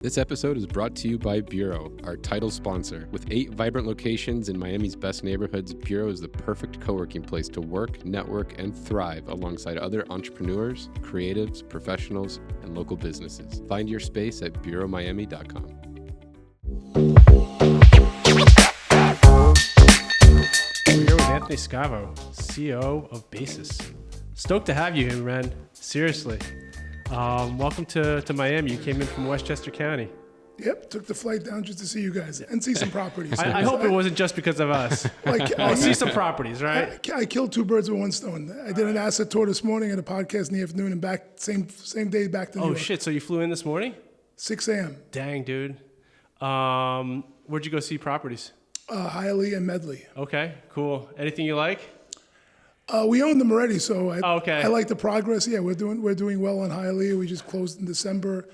This episode is brought to you by Bureau, our title sponsor. With 8 vibrant locations in Miami's best neighborhoods, Bureau is the perfect co-working place to work, network, and thrive alongside other entrepreneurs, creatives, professionals, and local businesses. Find your space at bureaumiami.com. We're here with Anthony Scavo, CEO of Basis. Stoked to have you here, man. Seriously. Welcome to Miami. You came in from Westchester County. Yep, took the flight down just to see you guys and see some properties. I hope it wasn't just because of us. See some properties, right? I killed 2 birds with 1 stone. I did an asset tour this morning and a podcast in the afternoon and back same day back to New York. Oh shit! So you flew in this morning? 6 a.m. Dang, dude. Where'd you go see properties? Hialeah and Medley. Okay, cool. Anything you like? We own them already, so okay. I like the progress. Yeah, we're doing well on Hialeah. We just closed in December.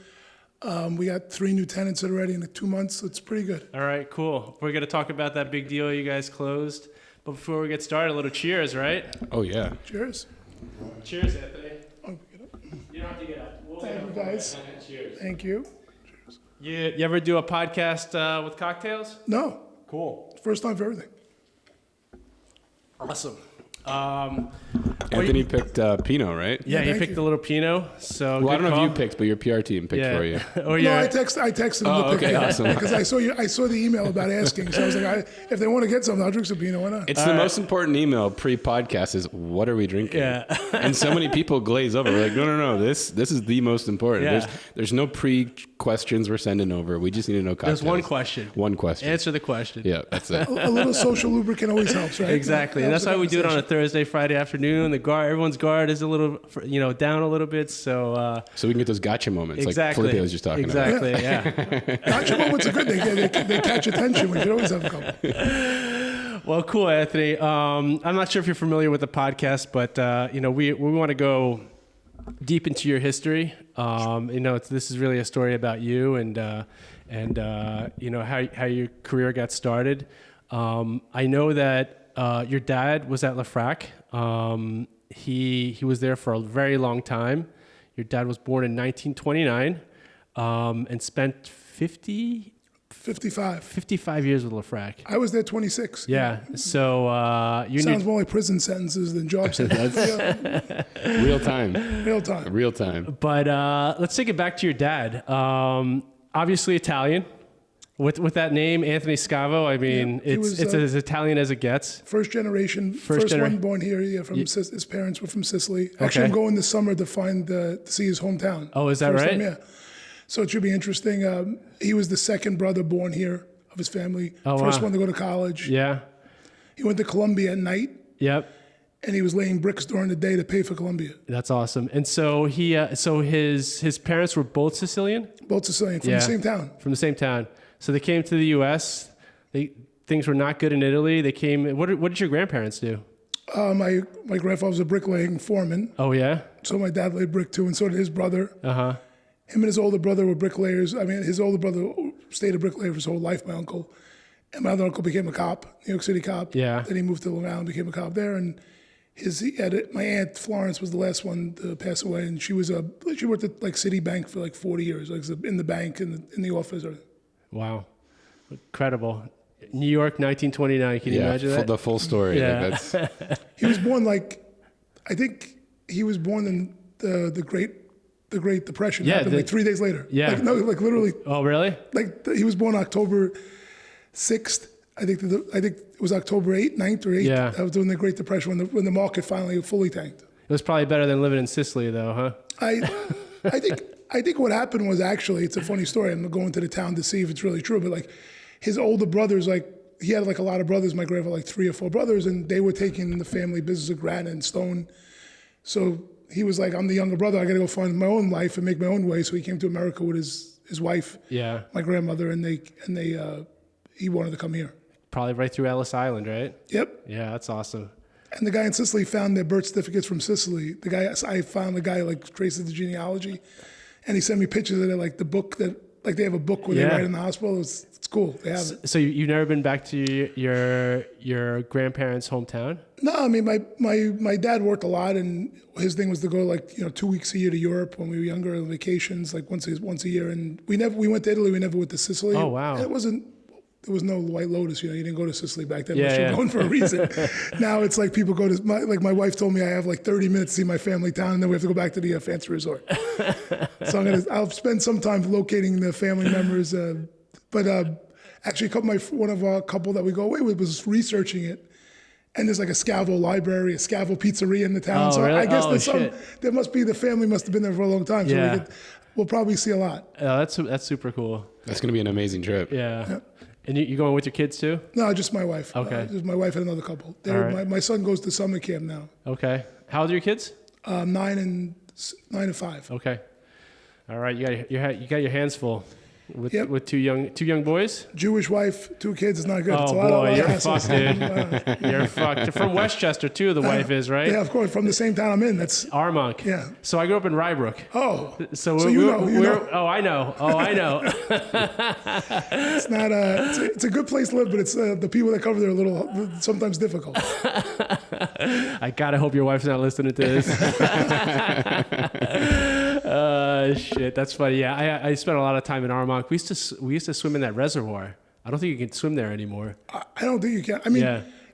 We got 3 new tenants already in 2 months, so it's pretty good. All right, cool. We're going to talk about that big deal you guys closed. But before we get started, a little cheers, right? Oh, yeah. Cheers. Cheers, Anthony. Oh, get up. You don't have to get up. Thank you, guys. Cheers. Thank you. You ever do a podcast with cocktails? No. Cool. First time for everything. Awesome. Anthony picked Pinot, right? Yeah, he thank picked you. the little Pinot. So Well, I good don't know call. if you picked, but your PR team picked for you. Oh, No, yeah. I texted them Oh, to pick okay, it awesome. because I saw the email about asking. So I was like, if they want to get something, I'll drink some Pinot. Why not? It's the most important email pre-podcast is, what are we drinking? Yeah. And so many people glaze over. We're like, no, this is the most important. Yeah. There's no pre-questions we're sending over. We just need to know cocktails. There's one question. One question. Answer the question. Yeah, that's it. A little social lubricant always helps, right? Exactly. And that's why we do it on a Thursday, Friday afternoon. Everyone's guard is a little, down a little bit. So So we can get those gotcha moments exactly. like Felipe was just talking about. Exactly, yeah. Gotcha moments are good. They catch attention. We should always have a couple. Well, cool, Anthony. I'm not sure if you're familiar with the podcast, but we want to go deep into your history. This is really a story about you and how your career got started. I know that your dad was at LeFrak. He was there for a very long time. Your dad was born in 1929 and spent 55 years with LeFrak. I was there 26. Yeah. So Sounds more like prison sentences than job sentences. Real time. Real time. But let's take it back to your dad. Obviously Italian. With that name, Anthony Scavo, I mean, Yeah, it's as Italian as it gets. First generation. First one born here. Yeah, his parents were from Sicily. Actually, I'm going this summer to see his hometown. Oh, is that First right? time, yeah. So it should be interesting. He was the second brother born here of his family. Oh, First wow. one to go to college. Yeah. He went to Columbia at night. Yep. And he was laying bricks during the day to pay for Columbia. That's awesome. And so his parents were both Sicilian? Both Sicilian from the same town. From the same town. So they came to the U.S. Things were not good in Italy. They came. What did your grandparents do? My grandfather was a bricklaying foreman. Oh yeah. So my dad laid brick too, and so did his brother. Uh-huh. Him and his older brother were bricklayers. I mean, his older brother stayed a bricklayer for his whole life, my uncle. And my other uncle became a cop, New York City cop. Yeah. Then he moved to Long Island, became a cop there. And my aunt Florence was the last one to pass away, and she worked at like Citibank for like 40 years, like in the bank in the office. Wow, incredible. New York, 1929. Can you imagine that? The full story. Yeah. He was born I think he was born in the Great Depression. Yeah, happened like 3 days later. Yeah. Like literally. Oh really? Like he was born October 6th. I think it was October 8th, 9th or 8th. Yeah. That was during the Great Depression when the market finally fully tanked. It was probably better than living in Sicily, though, huh? I think what happened was actually, it's a funny story. I'm going to the town to see if it's really true, but like his older brothers, like he had like a lot of brothers. My grandfather, like 3 or 4 brothers, and they were taking the family business of granite and stone. So he was like, I'm the younger brother. I got to go find my own life and make my own way. So he came to America with his wife, Yeah. my grandmother, and he wanted to come here. Probably right through Ellis Island, right? Yep. Yeah, that's awesome. And the guy in Sicily found their birth certificates from Sicily. I found the guy like traces the genealogy, and he sent me pictures of it, like the book that like they have a book where they write in the hospital. It's cool. They have it. So you've never been back to your grandparents' hometown? No, I mean my dad worked a lot, and his thing was to go like 2 weeks a year to Europe when we were younger on vacations, like once a year. And we went to Italy. We never went to Sicily. Oh wow! And there was no White Lotus. You didn't go to Sicily back then. Yeah, going for a reason. Now it's like people go to my wife told me I have like 30 minutes to see my family town, and then we have to go back to the fancy resort. So I'll spend some time locating the family members. But actually, one of our couple that we go away with was researching it. And there's like a Scavo library, a Scavo pizzeria in the town. So really? I guess the family must have been there for a long time. So we'll probably see a lot. Oh, that's super cool. That's going to be an amazing trip. Yeah. And you going with your kids too? No, just my wife. Okay. Just my wife and another couple. Right. My son goes to summer camp now. Okay. How old are your kids? 9 and 5. Okay. All right. You got your hands full with two young boys. Jewish wife, 2 kids is not good. Oh boy, you're fucked, dude. You're fucked. From Westchester too. The wife is right. Yeah, of course. From the same town I'm in. That's Armonk. Yeah. So I grew up in Rybrook. Oh. So you know. Oh, I know. It's not it's a good place to live, but it's the people that cover there are a little sometimes difficult. I gotta hope your wife's not listening to this. Shit, that's funny. Yeah, I spent a lot of time in Armonk. We used to swim in that reservoir. I don't think you can swim there anymore. I don't think you can. I mean,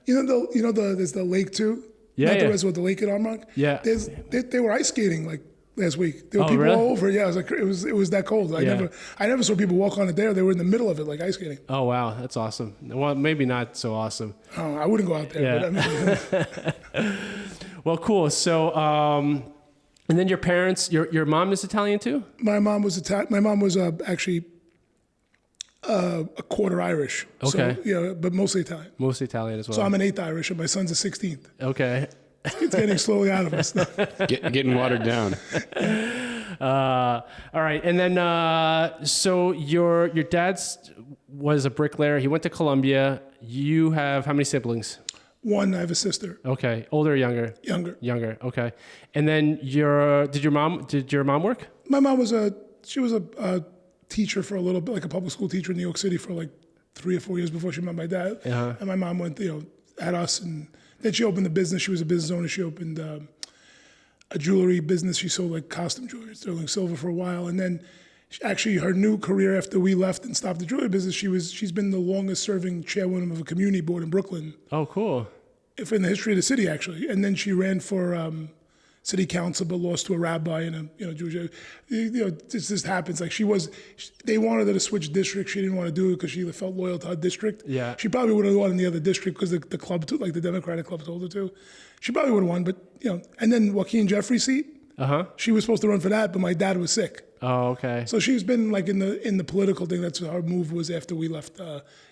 there's the lake too. Yeah, Not the reservoir, the lake at Armonk. Yeah. They were ice skating like last week. There were people really? all over. Yeah, it was that cold. I never saw people walk on it there. They were in the middle of it like ice skating. Oh wow, that's awesome. Well, maybe not so awesome. Oh, I wouldn't go out there. Yeah. But I mean, well, cool. So. And then your parents, your mom is Italian too? My mom was Italian. My mom was actually a quarter Irish. Okay. So, but mostly Italian. Mostly Italian as well. So I'm an 8th Irish, and my son's a 16th. Okay. It's getting slowly out of us. Getting watered down. All right. And then, so your dad was a bricklayer. He went to Columbia. You have how many siblings? 1, I have a sister. Okay. Older or younger? Younger. Okay. And then did your mom work? My mom was a teacher for a little bit, like a public school teacher in New York City for like 3 or 4 years before she met my dad. Uh-huh. And my mom went, at us, and then she opened the business. She was a business owner. She opened a jewelry business. She sold like costume jewelry, sterling silver for a while, and then actually her new career after we left and stopped the jewelry business, she's been the longest serving chairwoman of a community board in Brooklyn. Oh, cool. In the history of the city, actually. And then she ran for city council, but lost to a rabbi and a Jewish. This just happens. Like they wanted her to switch districts. She didn't want to do it because she felt loyal to her district. Yeah. She probably would have won in the other district because the club, like the Democratic club, told her to. She probably would have won, but And then Joaquin Jeffrey's seat. She was supposed to run for that, but my dad was sick. Oh, okay. So she's been like in the political thing. That's our move was after we left.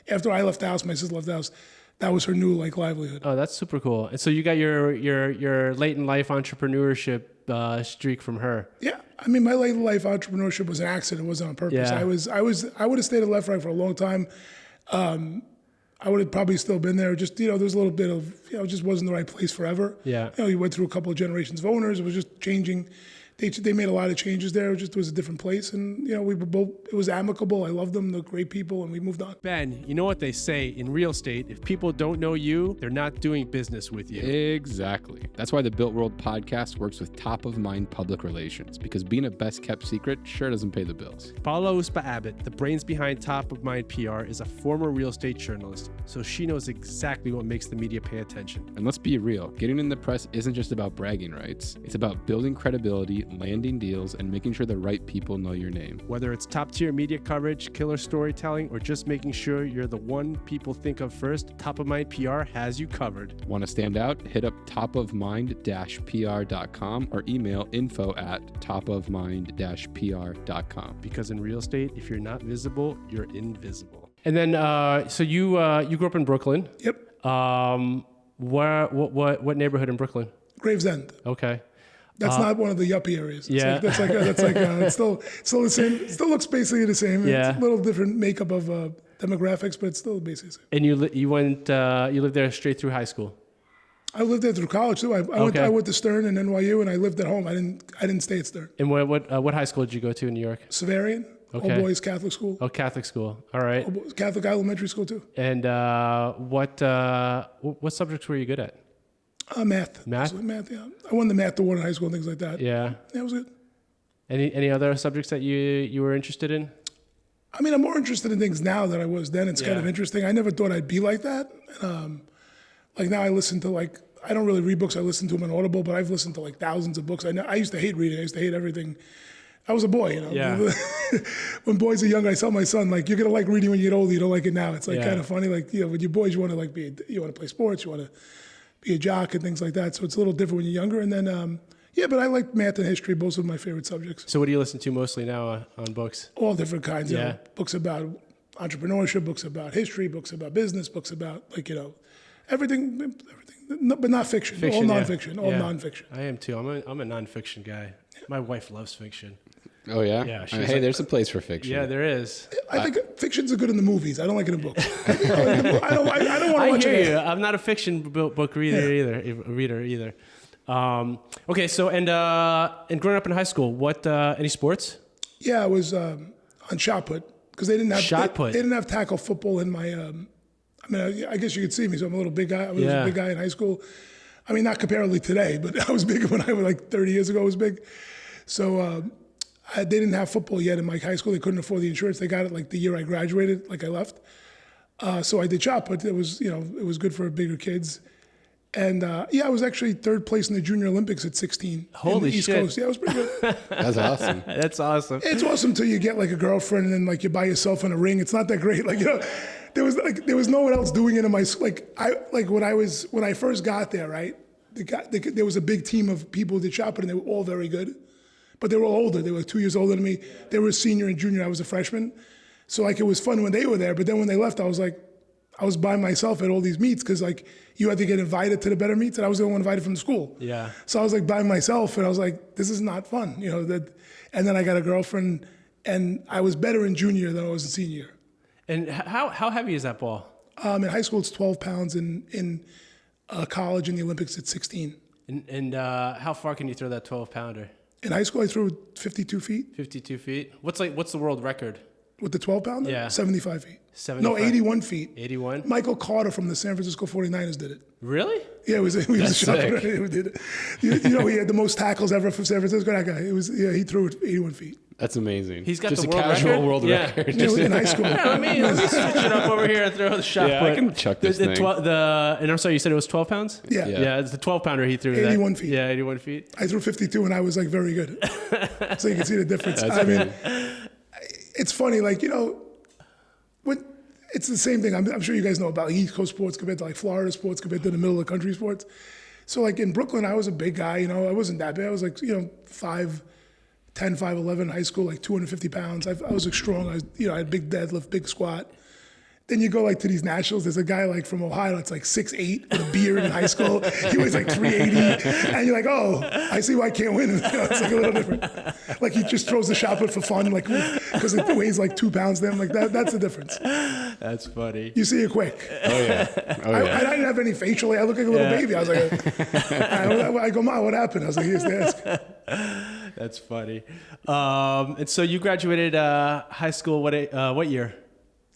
After I left the house, my sister left the house. That was her new livelihood. Oh, that's super cool. And so you got your late in life entrepreneurship streak from her. Yeah, I mean, my late in life entrepreneurship was an accident. It wasn't on purpose. Yeah. I would have stayed at LeFrak for a long time. I would have probably still been there. Just there's a little bit of it just wasn't the right place forever. Yeah. You went through a couple of generations of owners. It was just changing. They made a lot of changes there. It was a different place, and we were both. It was amicable. I loved them. They're great people, and we moved on. Ben, you know what they say in real estate: if people don't know you, they're not doing business with you. Exactly. That's why the Built World podcast works with top of mind public relations, because being a best kept secret sure doesn't pay the bills. Paula Uspa Abbott, the brains behind Top of Mind PR, is a former real estate journalist, so she knows exactly what makes the media pay attention. And let's be real, getting in the press isn't just about bragging rights. It's about building credibility, landing deals, and making sure the right people know your name. Whether it's top-tier media coverage, killer storytelling, or just making sure you're the one people think of first, Top of Mind PR has you covered. Want to stand out? Hit up topofmind-pr.com or email info@topofmind-pr.com. Because in real estate, if you're not visible, you're invisible. And then, so you grew up in Brooklyn. Yep. What neighborhood in Brooklyn? Gravesend. Okay. That's not one of the yuppie areas. Yeah. It's still the same. It still looks basically the same. Yeah. It's a little different makeup of demographics, but it's still basically the same. And you lived there straight through high school? I lived there through college too. I went to Stern and NYU, and I lived at home. I didn't stay at Stern. And what high school did you go to in New York? Severian. Okay. All boys Catholic school. Oh, Catholic school. All right. Catholic elementary school too. And what subjects were you good at? Math. Math? Math, yeah. I won the math award in high school and things like that. Yeah. Yeah, it was good. Any other subjects that you were interested in? I mean, I'm more interested in things now than I was then. It's kind of interesting. I never thought I'd be like that. Like now I listen to I don't really read books. I listen to them on Audible, but I've listened to like thousands of books. I used to hate reading. I used to hate everything. I was a boy, you know. Yeah. When boys are younger, I tell my son, like, you're gonna like reading when you get older. You don't like it now. It's like kind of funny. Like, you know, when you're boys, you want to you want to play sports, you want to be a jock and things like that. So it's a little different when you're younger. And then, but I like math and history, both of my favorite subjects. So what do you listen to mostly now on books? All different kinds. You know, books about entrepreneurship, books about history, books about business, books about everything, but not fiction. All nonfiction. All nonfiction. I am too. I'm a nonfiction guy. My wife loves fiction. Oh yeah. Yeah. Hey, there's a place for fiction. Yeah, there is. I think fictions are good in the movies. I don't like it in books. I don't want to watch I hear it. you. I'm not a fiction book reader either. Okay, so and growing up in high school, what any sports? Yeah, I was on shot put because they didn't have put. They didn't have tackle football in my. I guess you could see me. So I'm a little big guy. I was a big guy in high school. I mean, not comparably today, but I was big when I was like 30 years ago. I was big. So they didn't have football yet in my high school. They couldn't afford the insurance. They got it like the year I graduated, like I left. So I did shot put. It was it was good for bigger kids. And I was actually third place in the Junior Olympics at 16. Holy in the East shit. Coast. Yeah, it was pretty good. That's awesome. That's awesome. It's awesome till you get like a girlfriend and then like you're by yourself in a ring. It's not that great. Like, there was no one else doing it in my when I first got there, right? There was a big team of people who did shot put and they were all very good. But they were all older. They were 2 years older than me. They were a senior and junior. I was a freshman. So like it was fun when they were there. But then when they left, I was by myself at all these meets because like you had to get invited to the better meets and I was the only one invited from the school. Yeah. So I was like by myself and I was like, this is not fun, and then I got a girlfriend and I was better in junior than I was in senior. And how heavy is that ball? In high school, it's 12 pounds. In college, in the Olympics, it's 16. And how far can you throw that 12-pounder? In high school, I threw 52 feet. 52 feet? What's the world record? With the 12-pounder? Yeah. 75 feet. 75? No, 81 feet. 81? Michael Carter from the San Francisco 49ers did it. Really? Yeah, he was a shot putter who did it. He had the most tackles ever for San Francisco. That guy, he threw it 81 feet. That's amazing. He's got just the a world casual record? world record. Yeah, in high school. Yeah, let me switch it up over here and throw the shot put. I can chuck this thing. And I'm sorry, you said it was 12 pounds? Yeah. Yeah, it's the 12-pounder he threw. 81 feet. Yeah, 81 feet. I threw 52 and I was like very good. So you can see the difference. It's funny, when it's the same thing. I'm sure you guys know about East Coast sports compared to like Florida sports compared to the middle of the country sports. So like in Brooklyn, I was a big guy. I wasn't that big. I was like 5'10", 5'11" in high school, like 250 pounds. I was like strong. I had big deadlift, big squat. Then you go to these nationals. There's a guy from Ohio that's 6'8" with a beard in high school. He weighs 380, and you're like, oh, I see why I can't win. It's a little different. He just throws the shot put for fun, because it weighs 2 pounds. Then that's the difference. That's funny. You see it quick. Oh yeah. I didn't have any facial. I look like a little baby. I was like, I go, Ma, what happened? I was like, here's the ask. That's funny. And so you graduated high school. What year?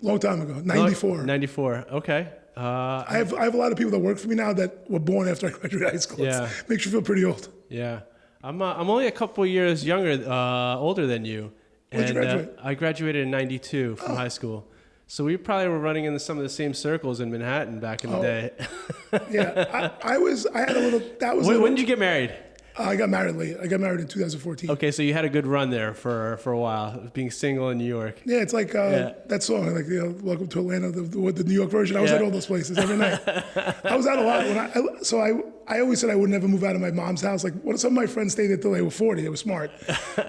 Long time ago, 94. 94. Okay. I have a lot of people that work for me now that were born after I graduated high school. Yeah. Makes you feel pretty old. Yeah. I'm only a couple years older than you. When'd you graduate? I graduated in 92 from high school. So we probably were running into some of the same circles in Manhattan back in the day. Yeah. I had a little, that was. When did you get married? I got married late. I got married in 2014. Okay, so you had a good run there for a while, being single in New York. Yeah, it's like that song, Welcome to Atlanta, the New York version. I was at all those places every night. I was out a lot. I always said I would never move out of my mom's house. Some of my friends stayed there till they were 40. They were smart.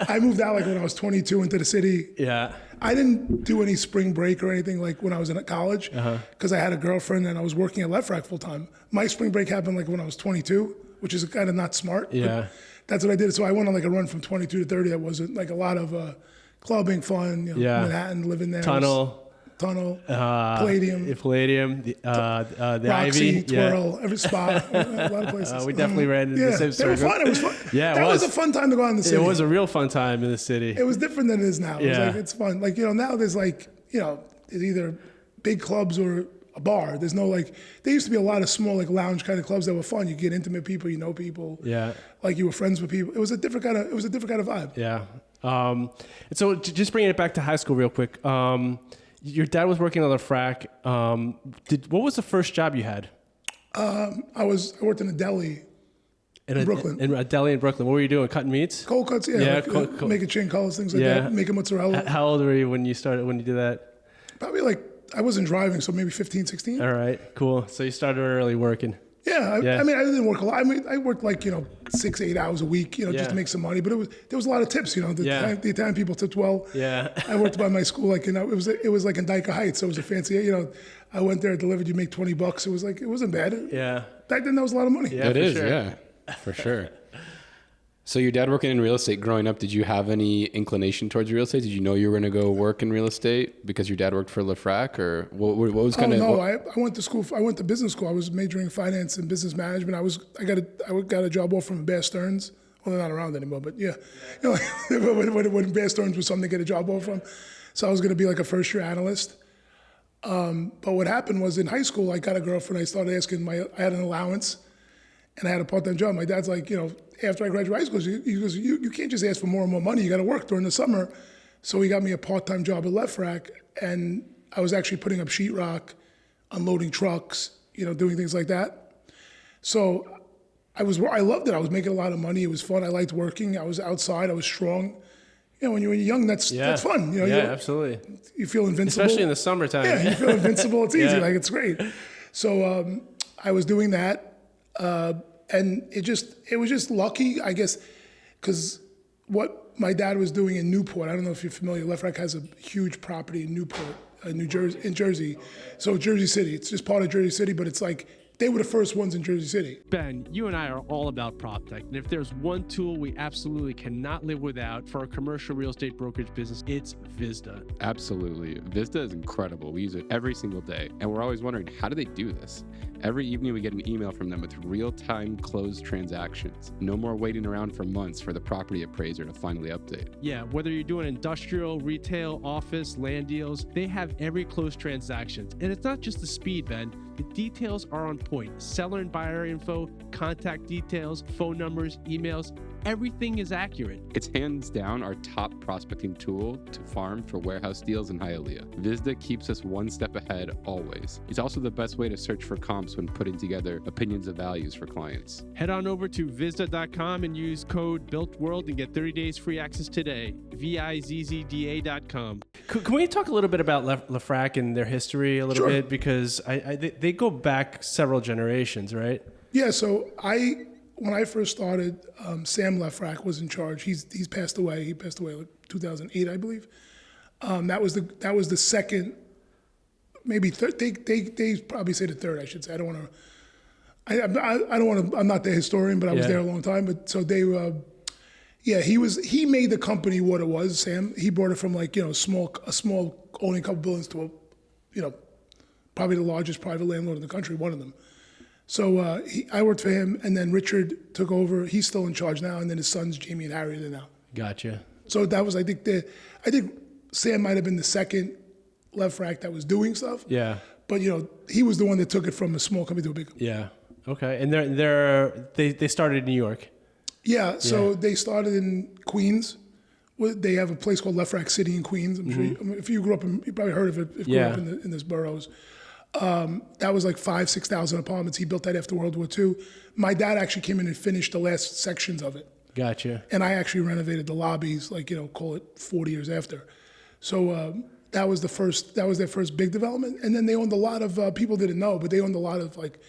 I moved out when I was 22 into the city. Yeah. I didn't do any spring break or anything when I was in college because I had a girlfriend and I was working at LeFrak full time. My spring break happened when I was 22, which is kind of not smart. Yeah. That's what I did. So I went on a run from 22 to 30. That wasn't a lot of clubbing, fun, Manhattan, living there. Tunnel. Tunnel, Palladium, the Roxy, Ivy, Twirl, every spot, a lot of places. We definitely ran into the same they were circle. fun. It was fun. Yeah, that was a fun time to go out in the city. It was a real fun time in the city. It was different than it is now. It was Yeah. like, it's fun. Like, now there's like, there's either big clubs or a bar. There's no like, there used to be a lot of small like lounge kind of clubs that were fun. You get intimate people, you know people. Yeah. Like you were friends with people. It was a different kind of vibe. Yeah. And so just bringing it back to high school real quick. Your dad was working on LeFrak. What was the first job you had? I worked in a deli in Brooklyn. In a deli in Brooklyn. What were you doing? Cutting meats? Cold cuts, yeah. Making chicken colors, things like that. Making mozzarella. How old were you when you did that? Probably like, I wasn't driving, so maybe 15, 16. All right, cool. So you started early working. Yeah, I mean, I didn't work a lot. I mean, I worked like 6, 8 hours a week, just to make some money. But there was a lot of tips. The Italian people tipped well. Yeah. I worked by my school, like it was like in Dyker Heights, so it was a fancy. I went there, delivered. You make $20. It was like, it wasn't bad. Yeah. Back then, that was a lot of money. Yeah, it is. sure. Yeah, for sure. So your dad working in real estate growing up, did you have any inclination towards real estate? Did you know you were going to go work in real estate because your dad worked for LeFrak, or what was kind of? Oh no, I went to school. I went to business school. I was majoring in finance and business management. I got a job offer from Bear Stearns. Well, they're not around anymore, but yeah, when Bear Stearns was something to get a job offer from, so I was going to be like a first year analyst. But what happened was in high school, I got a girlfriend. I started asking I had an allowance, and I had a part-time job. My dad's like, after I graduated high school, he goes, you can't just ask for more and more money. You got to work during the summer. So he got me a part-time job at LeFrak, and I was actually putting up sheetrock, unloading trucks, doing things like that. So I loved it. I was making a lot of money. It was fun. I liked working. I was outside. I was strong. When you're young, that's fun. Absolutely. You feel invincible. Especially in the summertime. Yeah, you feel invincible. It's easy. Like, it's great. So I was doing that. And it was just lucky, I guess, because what my dad was doing in Newport, I don't know if you're familiar, LeFrak has a huge property in Newport, in Jersey. So Jersey City, it's just part of Jersey City, but it's like, they were the first ones in Jersey City. Ben, you and I are all about PropTech, and if there's one tool we absolutely cannot live without for our commercial real estate brokerage business, it's Vizda. Absolutely. Vizda is incredible. We use it every single day, and we're always wondering, how do they do this? Every evening we get an email from them with real-time closed transactions. No more waiting around for months for the property appraiser to finally update. Yeah, whether you're doing industrial, retail, office, land deals, they have every closed transaction. And it's not just the speed, Ben. The details are on point. Seller and buyer info, contact details, phone numbers, emails, everything is accurate. It's hands down our top prospecting tool to farm for warehouse deals in Hialeah. Vizda keeps us one step ahead always. It's also the best way to search for comps when putting together opinions of values for clients. Head on over to Vizda.com and use code BuiltWorld and get 30 days free access today. VIZZDA.com. Can we talk a little bit about LeFrak and their history a little bit? Because they go back several generations, right? Yeah, so when I first started, Sam LeFrak was in charge. He's passed away. He passed away like 2008, I believe. That was the second, maybe third. They probably say the third. I should say. I don't want to. I'm not the historian, but I was there a long time. But so they, he made the company what it was. Sam. He brought it from like a small owning a couple buildings to probably the largest private landlord in the country, one of them. So I worked for him, and then Richard took over. He's still in charge now, and then his sons, Jamie and Harry, are now. Gotcha. So that was, I think Sam might have been the second LeFrak that was doing stuff. Yeah. But he was the one that took it from a small company to a big company. Yeah. Okay. And they started in New York. Yeah. So they started in Queens. They have a place called LeFrak City in Queens. I'm sure if you grew up you probably heard of it. If you grew up in this boroughs. That was like 6,000 apartments. He built that after World War II. My dad actually came in and finished the last sections of it. Gotcha. And I actually renovated the lobbies, call it 40 years after. So that was their first big development. And then they owned a lot of, people didn't know, but they owned a lot of like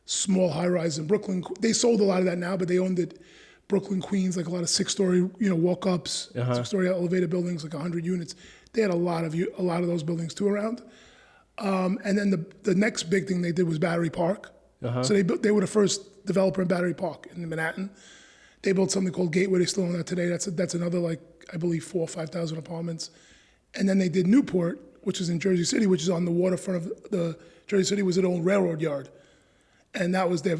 small high-rise in Brooklyn. They sold a lot of that now, but they owned it Brooklyn, Queens, like a lot of six-story, walk-ups, six-story elevator buildings, like 100 units. They had a lot of those buildings too around. And then the next big thing they did was Battery Park. So they were the first developer in Battery Park in Manhattan. They built something called Gateway. They still own that today. That's another, like, I believe 4,000 or 5,000 apartments. And then they did Newport, which is in Jersey City, which is on the waterfront of the Jersey City, was an old railroad yard, and that was their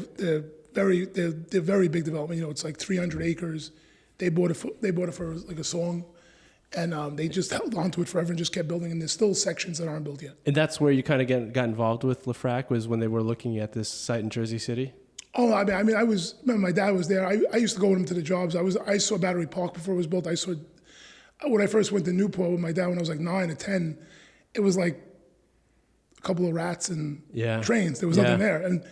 very big development. It's like 300 acres. They bought it for like a song, and they just held on to it forever and just kept building. And there's still sections that aren't built yet. And that's where you kind of got involved with LeFrak, was when they were looking at this site in Jersey City? Oh, I mean, remember my dad was there. I used to go with him to the jobs. I saw Battery Park before it was built. When I first went to Newport with my dad when I was like 9 or 10, it was like a couple of rats and trains. There was nothing there. And,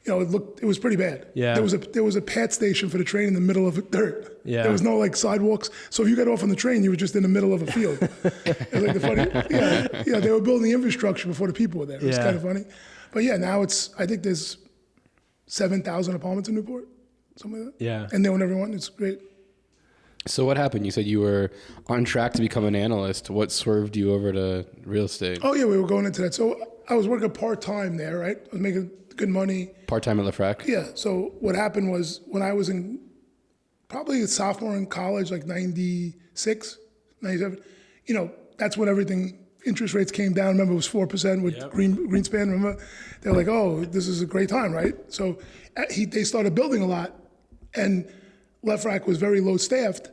it was pretty bad. Yeah. There was a pad station for the train in the middle of dirt. Yeah. There was no like sidewalks. So if you got off on the train, you were just in the middle of a field. It was like they were building the infrastructure before the people were there. It was kind of funny. But yeah, now I think there's 7,000 apartments in Newport, something like that. Yeah. And they own everyone. It's great. So what happened? You said you were on track to become an analyst. What swerved you over to real estate? Oh yeah, we were going into that. So I was working part-time there, right? I was making good money. Part-time at LeFrak? Yeah. So what happened was when I was probably a sophomore in college, like 96, 97, that's when interest rates came down. Remember, it was 4% with Greenspan. Remember? They were like, oh, this is a great time, right? So they started building a lot, and LeFrak was very low staffed,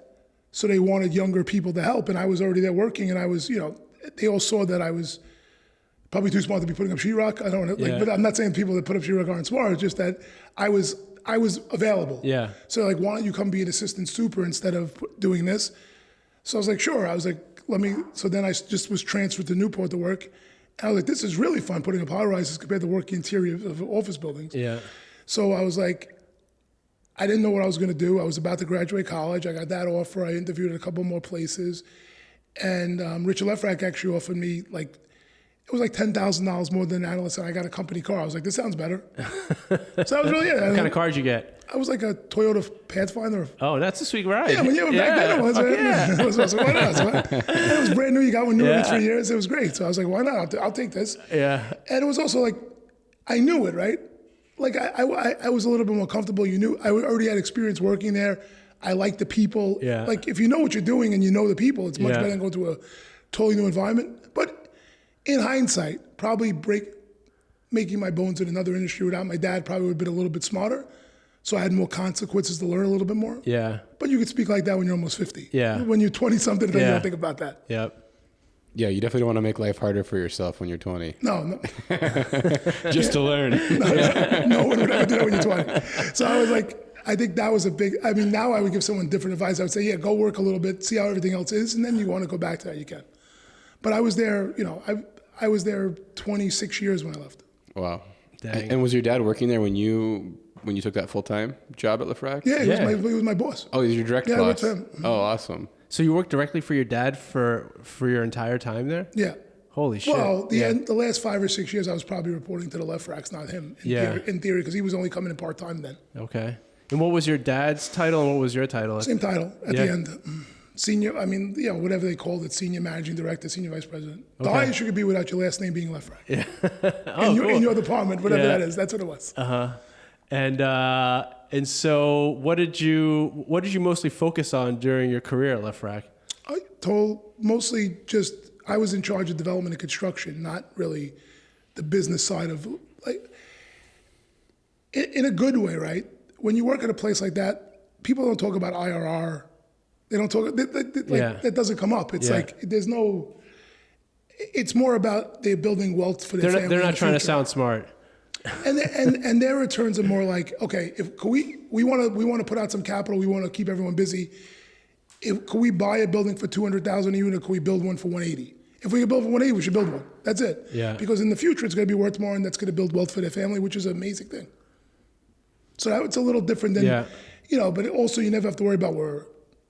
so they wanted younger people to help. And I was already there working, and I was, they all saw that I was probably too smart to be putting up sheetrock. I don't know, but I'm not saying people that put up sheetrock aren't smart. It's just that I was available. Yeah. So like, why don't you come be an assistant super instead of doing this? So I was like, sure. I was like, so then I just was transferred to Newport to work. And I was like, this is really fun putting up high-rises compared to working interior of office buildings. Yeah. So I was like, I didn't know what I was going to do. I was about to graduate college. I got that offer. I interviewed at a couple more places. And Richard LeFrak actually offered me it was like $10,000 more than an analyst, and I got a company car. I was like, this sounds better. So that was really it. What kind of car did you get? I was like a Toyota Pathfinder. Oh, that's a sweet ride. Yeah, back then it was. Yeah. It was why not? It was brand new. You got one new every 3 years. It was great. So I was like, why not? I'll take this. Yeah. And it was also like, I knew it, right? Like I was a little bit more comfortable. I already had experience working there. I liked the people. Yeah. Like if you know what you're doing and you know the people, it's much better than going to a totally new environment. But in hindsight, probably making my bones in another industry without my dad probably would have been a little bit smarter. So I had more consequences to learn a little bit more. Yeah. But you could speak like that when you're almost 50. Yeah. When you're 20-something, then you don't think about that. Yep. Yeah, you definitely don't want to make life harder for yourself when you're 20. No. Just to learn. No one would ever do that when you're 20. So I was like, I think that was now I would give someone different advice. I would say, go work a little bit, see how everything else is, and then you want to go back to that, you can. But I was there, I was there 26 years when I left. Wow. Dang. And was your dad working there when you took that full-time job at LeFrak? Yeah, he was my boss. Oh, he was your direct boss? Yeah, I worked for him. Oh, awesome. So you worked directly for your dad for your entire time there? Yeah. Holy shit. Well, the last 5 or 6 years, I was probably reporting to the LeFraks, not him, in theory, because he was only coming in part-time then. Okay. And what was your dad's title and what was your title? Same title at the end. Senior, whatever they called it, senior managing director, senior vice president. The highest you could be without your last name being LeFrak. Yeah. In your department, whatever that is, that's what it was. Uh-huh. And so what did you mostly focus on during your career at LeFrak? I was in charge of development and construction, not really the business side of, in a good way, right? When you work at a place like that, people don't talk about IRR. They don't talk, that doesn't come up. It's it's more about they're building wealth for their family. They're not trying to sound smart. And their returns are more like, okay, if we want to put out some capital, we want to keep everyone busy. Can we buy a building for $200,000 a unit, or can we build one for $180,000? If we can build for $180,000, we should build one. That's it. Yeah. Because in the future, it's going to be worth more, and that's going to build wealth for their family, which is an amazing thing. So it's a little different than, but also you never have to worry about we're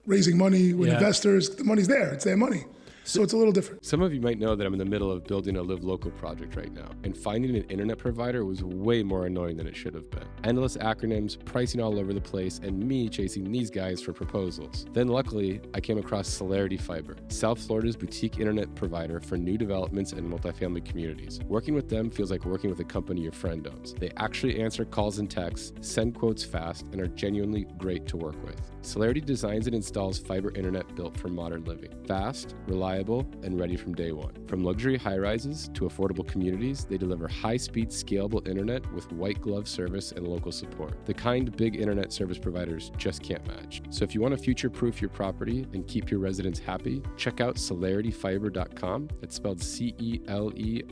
raising money with investors. The money's there. It's their money. So it's a little different. Some of you might know that I'm in the middle of building a Live Local project right now, and finding an internet provider was way more annoying than it should have been. Endless acronyms, pricing all over the place, and me chasing these guys for proposals. Then luckily, I came across Celerity Fiber, South Florida's boutique internet provider for new developments and multifamily communities. Working with them feels like working with a company your friend owns. They actually answer calls and texts, send quotes fast, and are genuinely great to work with. Celerity designs and installs fiber internet built for modern living. Fast, reliable, reliable, and ready from day one. From luxury high-rises to affordable communities, they deliver high-speed, scalable internet with white glove service and local support. The kind big internet service providers just can't match. So if you want to future-proof your property and keep your residents happy, check out celerityfiber.com. It's spelled CELERITY,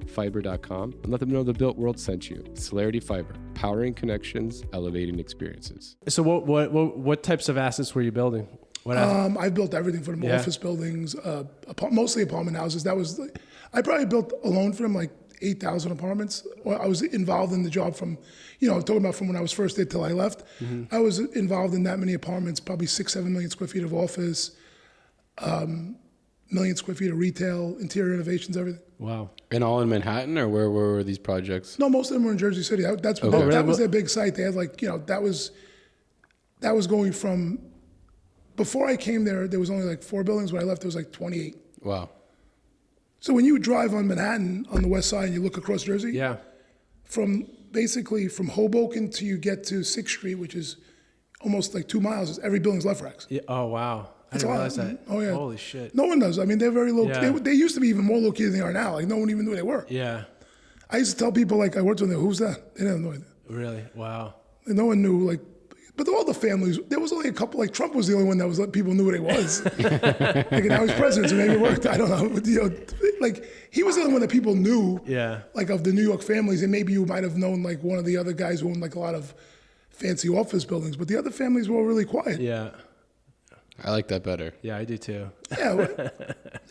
fiber.com, and let them know the Built World sent you. Celerity Fiber, powering connections, elevating experiences. So what types of assets were you building? I've built everything for them, office buildings, mostly apartment houses. I probably built alone for them like 8,000 apartments. I was involved in the job from talking about from when I was first there till I left. I was involved in that many apartments, probably 6-7 million square feet of office, million square feet of retail, interior renovations, everything. Wow. And all in Manhattan, or where were these projects? No, most of them were in Jersey City. That was their big site. They had that was going from, before I came there was only like 4 buildings. When I left, there was like 28. Wow. So when you drive on Manhattan on the west side and you look across Jersey, from Hoboken to you get to 6th Street, which is almost like 2 miles, every building's LeFrak's. Yeah. Oh, wow. I didn't realize that. Oh, yeah. Holy shit. No one does. I mean, they're very low. Yeah. They used to be even more low-key than they are now. Like, no one even knew they were. Yeah. I used to tell people, like, I worked with them, who's that? They didn't know anything. Really? Wow. And no one knew, like, but all the families, there was only a couple, like, Trump was the only one that was, like, people knew who he was. Like, now he's president, so maybe it worked. I don't know. But, like, he was the only one that people knew, like, of the New York families. And maybe you might have known, like, one of the other guys who owned, like, a lot of fancy office buildings. But the other families were all really quiet. Yeah. I like that better. Yeah, I do too. Yeah,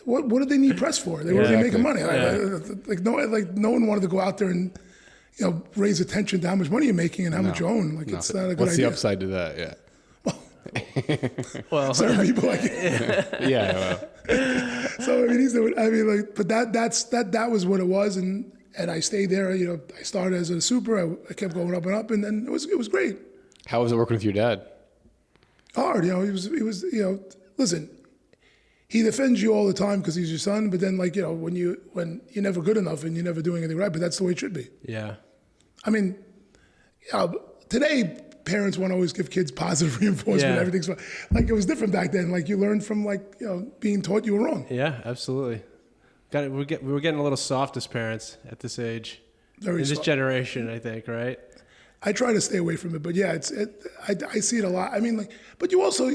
what did they need press for? They were making money. Like no one wanted to go out there and raise attention to how much money you're making and how much you own. Like it's not a good What's idea. the upside to that? Yeah. Well, certain people like yeah. Well. So I mean, but that was what it was, and I stayed there. I started as a super. I kept going up and up, and then it was great. How was it working with your dad? Hard, he was, listen, he defends you all the time because he's your son, but then when you're never good enough and you're never doing anything right, but that's the way it should be. Yeah. I mean, today parents want to always give kids positive reinforcement, everything's fine. Like it was different back then. Like you learned from being taught you were wrong. Yeah, absolutely. We were getting a little soft as parents at this age. Very in this soft. generation, I think, right? I try to stay away from it, but yeah, I see it a lot. I mean, but you also,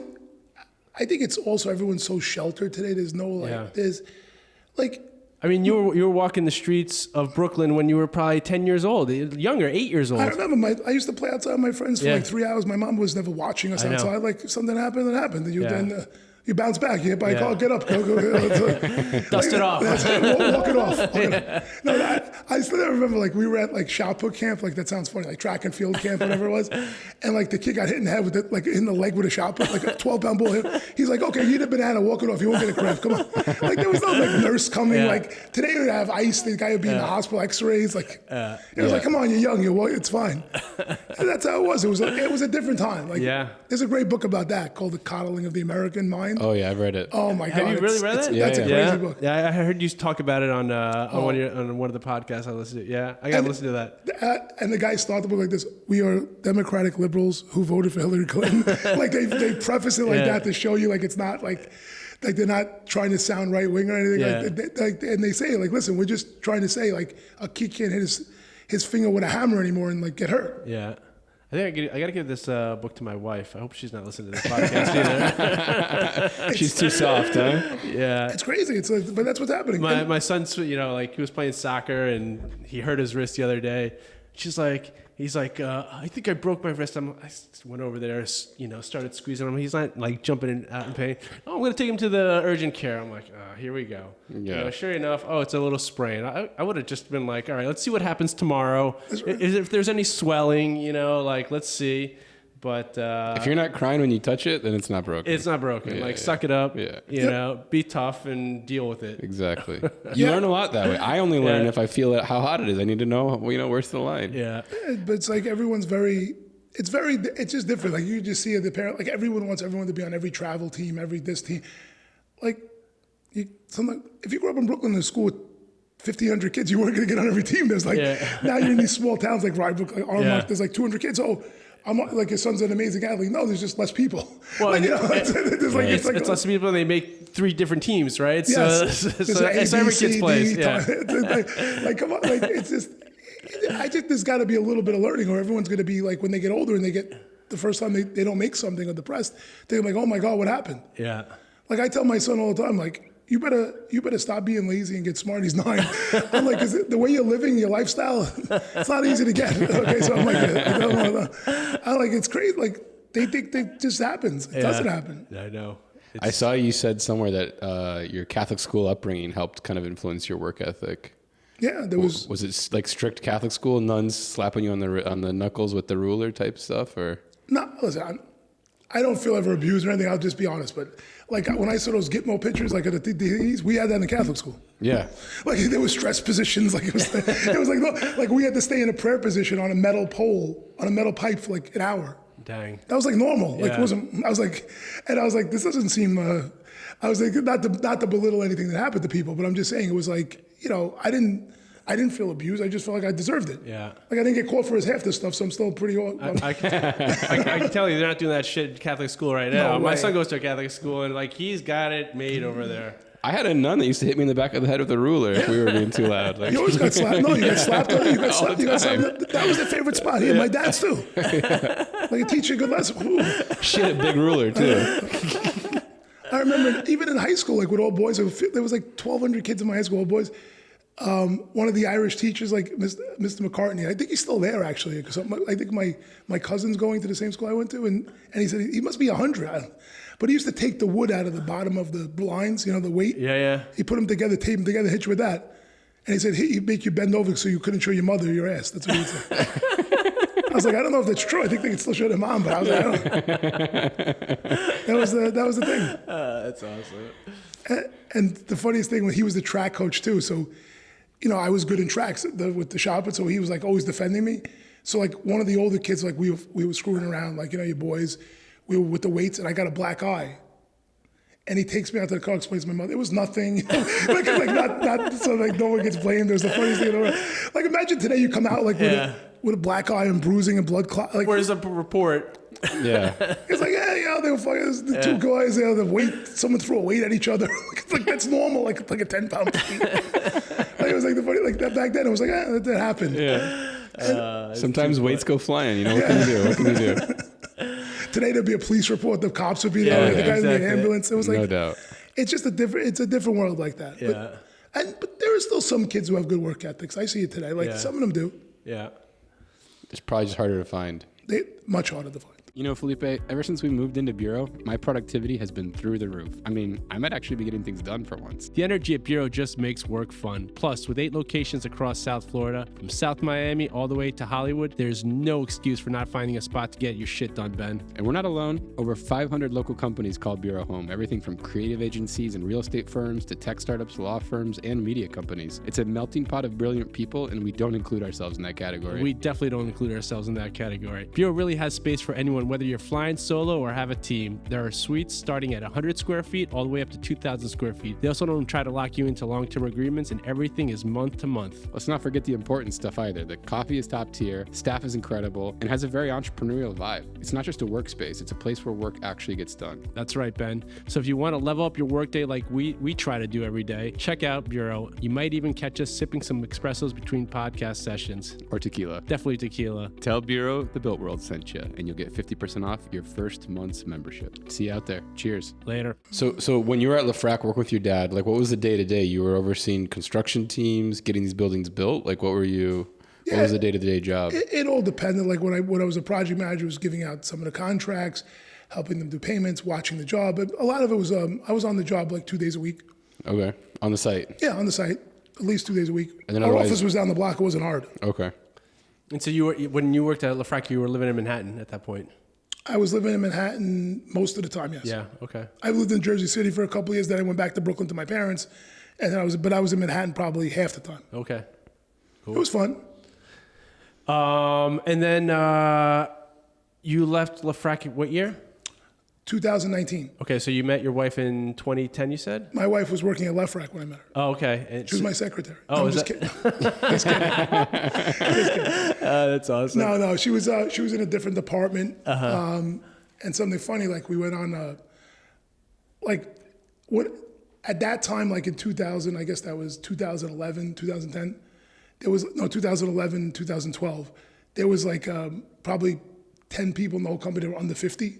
I think it's also everyone's so sheltered today. There's no I mean, you were walking the streets of Brooklyn when you were probably 10 years old, younger, 8 years old. I remember I used to play outside with my friends for like 3 hours. My mom was never watching us outside. Like if something happened, it happened. And then you bounce back. You hit by a car, get up, go. Dust it off. Walk it off. No, I still remember we were at shot put camp. That sounds funny, like track and field camp, whatever it was. And the kid got hit in the head with it, in the leg with a shot put, like a 12-pound ball hit. He's like, okay, you eat a banana, walk it off. You won't get a cramp. Come on. There was no nurse coming. Today we would have ice. The guy would be in the hospital, X-rays. It was like, come on, you're young. It's fine. And that's how it was. It was a different time. There's a great book about that called The Coddling of the American Mind. Oh yeah, I've read it. Oh my God! Have you really read it? That's a crazy book. Yeah, I heard you talk about it on one of the podcasts I listened to. Yeah, I got to listen to that. And the guy started the book like this: "We are Democratic liberals who voted for Hillary Clinton." they preface it like that to show you it's not like they're not trying to sound right wing or anything. And they say listen, we're just trying to say a kid can't hit his finger with a hammer anymore and get hurt. Yeah. I think I got to give this book to my wife. I hope she's not listening to this podcast either. She's too soft, huh? Yeah. It's crazy. But that's what's happening. My son's, he was playing soccer and he hurt his wrist the other day. He's like, I think I broke my wrist. I went over there, started squeezing him. He's not jumping out in pain. Oh, I'm going to take him to the urgent care. I'm like, here we go. Yeah. Sure enough, it's a little sprain. I would have just been like, all right, let's see what happens tomorrow. Right. If there's any swelling, let's see. But if you're not crying when you touch it, then it's not broken. It's not broken. Suck it up. Yeah. Be tough and deal with it. Exactly. You learn a lot that way. I only learn if I feel how hot it is. I need to know, where's the line. Yeah. But it's everyone's it's just different. You just see the parent, everyone wants everyone to be on every travel team, this team. If you grew up in Brooklyn in a school with 1,500 kids, you weren't going to get on every team. There's now you're in these small towns like Rye Brook, Armonk, there's 200 kids. Oh, I'm like, his son's an amazing athlete. No, there's just less people. Well, like, you know, it's less people, and they make 3 different teams, right? Yes. So every kid's plays. Yeah. Like, come on, like, it's just, there's got to be a little bit of learning, or everyone's going to be like, when they get older and they get, the first time they don't make something or depressed, they're like, oh my God, what happened? Yeah. Like, I tell my son all the time, like, you better stop being lazy and get smart. He's 9. I'm like, 'cause the way you're living, your lifestyle, it's not easy to get. Okay, so I'm like, I'm like, it's crazy. Like, they think it just happens. It doesn't happen. I know. I saw you said somewhere that your Catholic school upbringing helped kind of influence your work ethic. Yeah, there was. Was it like strict Catholic school, nuns slapping you on the knuckles with the ruler type stuff, or? No, listen, I don't feel ever abused or anything. I'll just be honest. But like when I saw those Gitmo pictures, like at the TDs, we had that in Catholic school. Yeah. Like there was stress positions. Like it was like no, like we had to stay in a prayer position on a metal pole, on a metal pipe for like an hour. Dang. That was like normal. Like it wasn't. I was like, this doesn't seem. I was like, not to belittle anything that happened to people, but I'm just saying it was like, I didn't feel abused. I just felt like I deserved it. Yeah. Like I didn't get caught for half this stuff, so I'm still pretty. I can tell you they're not doing that shit in Catholic school right now. No My way. son goes to a Catholic school, and like he's got it made over there. I had a nun that used to hit me in the back of the head with a ruler if we were being too loud. Like, You always got slapped. No, you got slapped. You got slapped. You got slapped. That was their favorite spot. Yeah, my dad's too. Like a teacher, good lesson. Ooh. shit, a big ruler too. I remember even in high school, like with all boys, there was like 1,200 kids in my high school, all boys. One of the Irish teachers, like Mr. McCartney, I think he's still there actually, because I think my cousin's going to the same school I went to, and he said he must be 100. But he used to take the wood out of the bottom of the blinds, the weight. Yeah. He put them together, tape them together, hit you with that. And he said he'd make you bend over so you couldn't show your mother your ass. That's what he said. I was like, I don't know if that's true. I think they could still show their mom, but I was like, I don't know. That was the thing. That's awesome. And the funniest thing, when he was the track coach too, so I was good in tracks with the shop, and so he was like always defending me. So like one of the older kids, like we were screwing around, like your boys, we were with the weights, and I got a black eye. And he takes me out to the car, explains to my mother, it was nothing. like not so like no one gets blamed. There's the funniest thing in the world. Like imagine today you come out like with a black eye and bruising and blood clot. Like, where's the report? Yeah. It's like, they were fucking the 2 guys, the weight, someone threw a weight at each other. It's like that's normal, like a 10-pound weight. Like it was like the funny, like that back then. It was like, that happened. Yeah. Sometimes weights go flying. What can you do? What can you do? Today there'd be a police report. The cops would be there. The guys in the ambulance. It was like, no doubt. It's just it's a different world like that. Yeah. But there are still some kids who have good work ethics. I see it today. Like some of them do. Yeah. It's probably just harder to find. Much harder to find. Felipe, ever since we moved into Bureau, my productivity has been through the roof. I mean, I might actually be getting things done for once. The energy at Bureau just makes work fun. Plus, with 8 locations across South Florida, from South Miami all the way to Hollywood, there's no excuse for not finding a spot to get your shit done, Ben. And we're not alone. Over 500 local companies call Bureau home. Everything from creative agencies and real estate firms to tech startups, law firms, and media companies. It's a melting pot of brilliant people, and we don't include ourselves in that category. We definitely don't include ourselves in that category. Bureau really has space for anyone, whether you're flying solo or have a team. There are suites starting at 100 square feet all the way up to 2,000 square feet. They also don't try to lock you into long-term agreements, and everything is month to month. Let's not forget the important stuff either. The coffee is top tier, staff is incredible, and has a very entrepreneurial vibe. It's not just a workspace, it's a place where work actually gets done. That's right, Ben. So if you want to level up your workday like we try to do every day, check out Bureau. You might even catch us sipping some espressos between podcast sessions. Or tequila. Definitely tequila. Tell Bureau the Built World sent you, and you'll get 50% off your first month's membership. See you out there. Cheers. Later. So when you were at LeFrak working with your dad, like what was the day-to-day? You were overseeing construction teams, getting these buildings built? Like what was the day-to-day job? It all depended. Like when I was a project manager, I was giving out some of the contracts, helping them do payments, watching the job. But a lot of it was, I was on the job like 2 days a week. Okay. On the site? Yeah, on the site. At least 2 days a week. And then our office was down the block. It wasn't hard. Okay. And so when you worked at LeFrak, you were living in Manhattan at that point? I was living in Manhattan most of the time, yes. Yeah, okay. I lived in Jersey City for a couple of years. Then I went back to Brooklyn to my parents. And I was in Manhattan probably half the time. Okay. Cool. It was fun. And then you left LeFrak what year? 2019. Okay, so you met your wife in 2010, you said? My wife was working at LeFrak when I met her. Oh, okay. And She was my secretary. Oh, no, I'm is just that- kidding. Just kidding. That's awesome. No, she was in a different department. And something funny, like we went on, at that time, like in 2000, I guess that was 2011, 2010. 2011, 2012. There was like probably 10 people in the whole company that were under 50.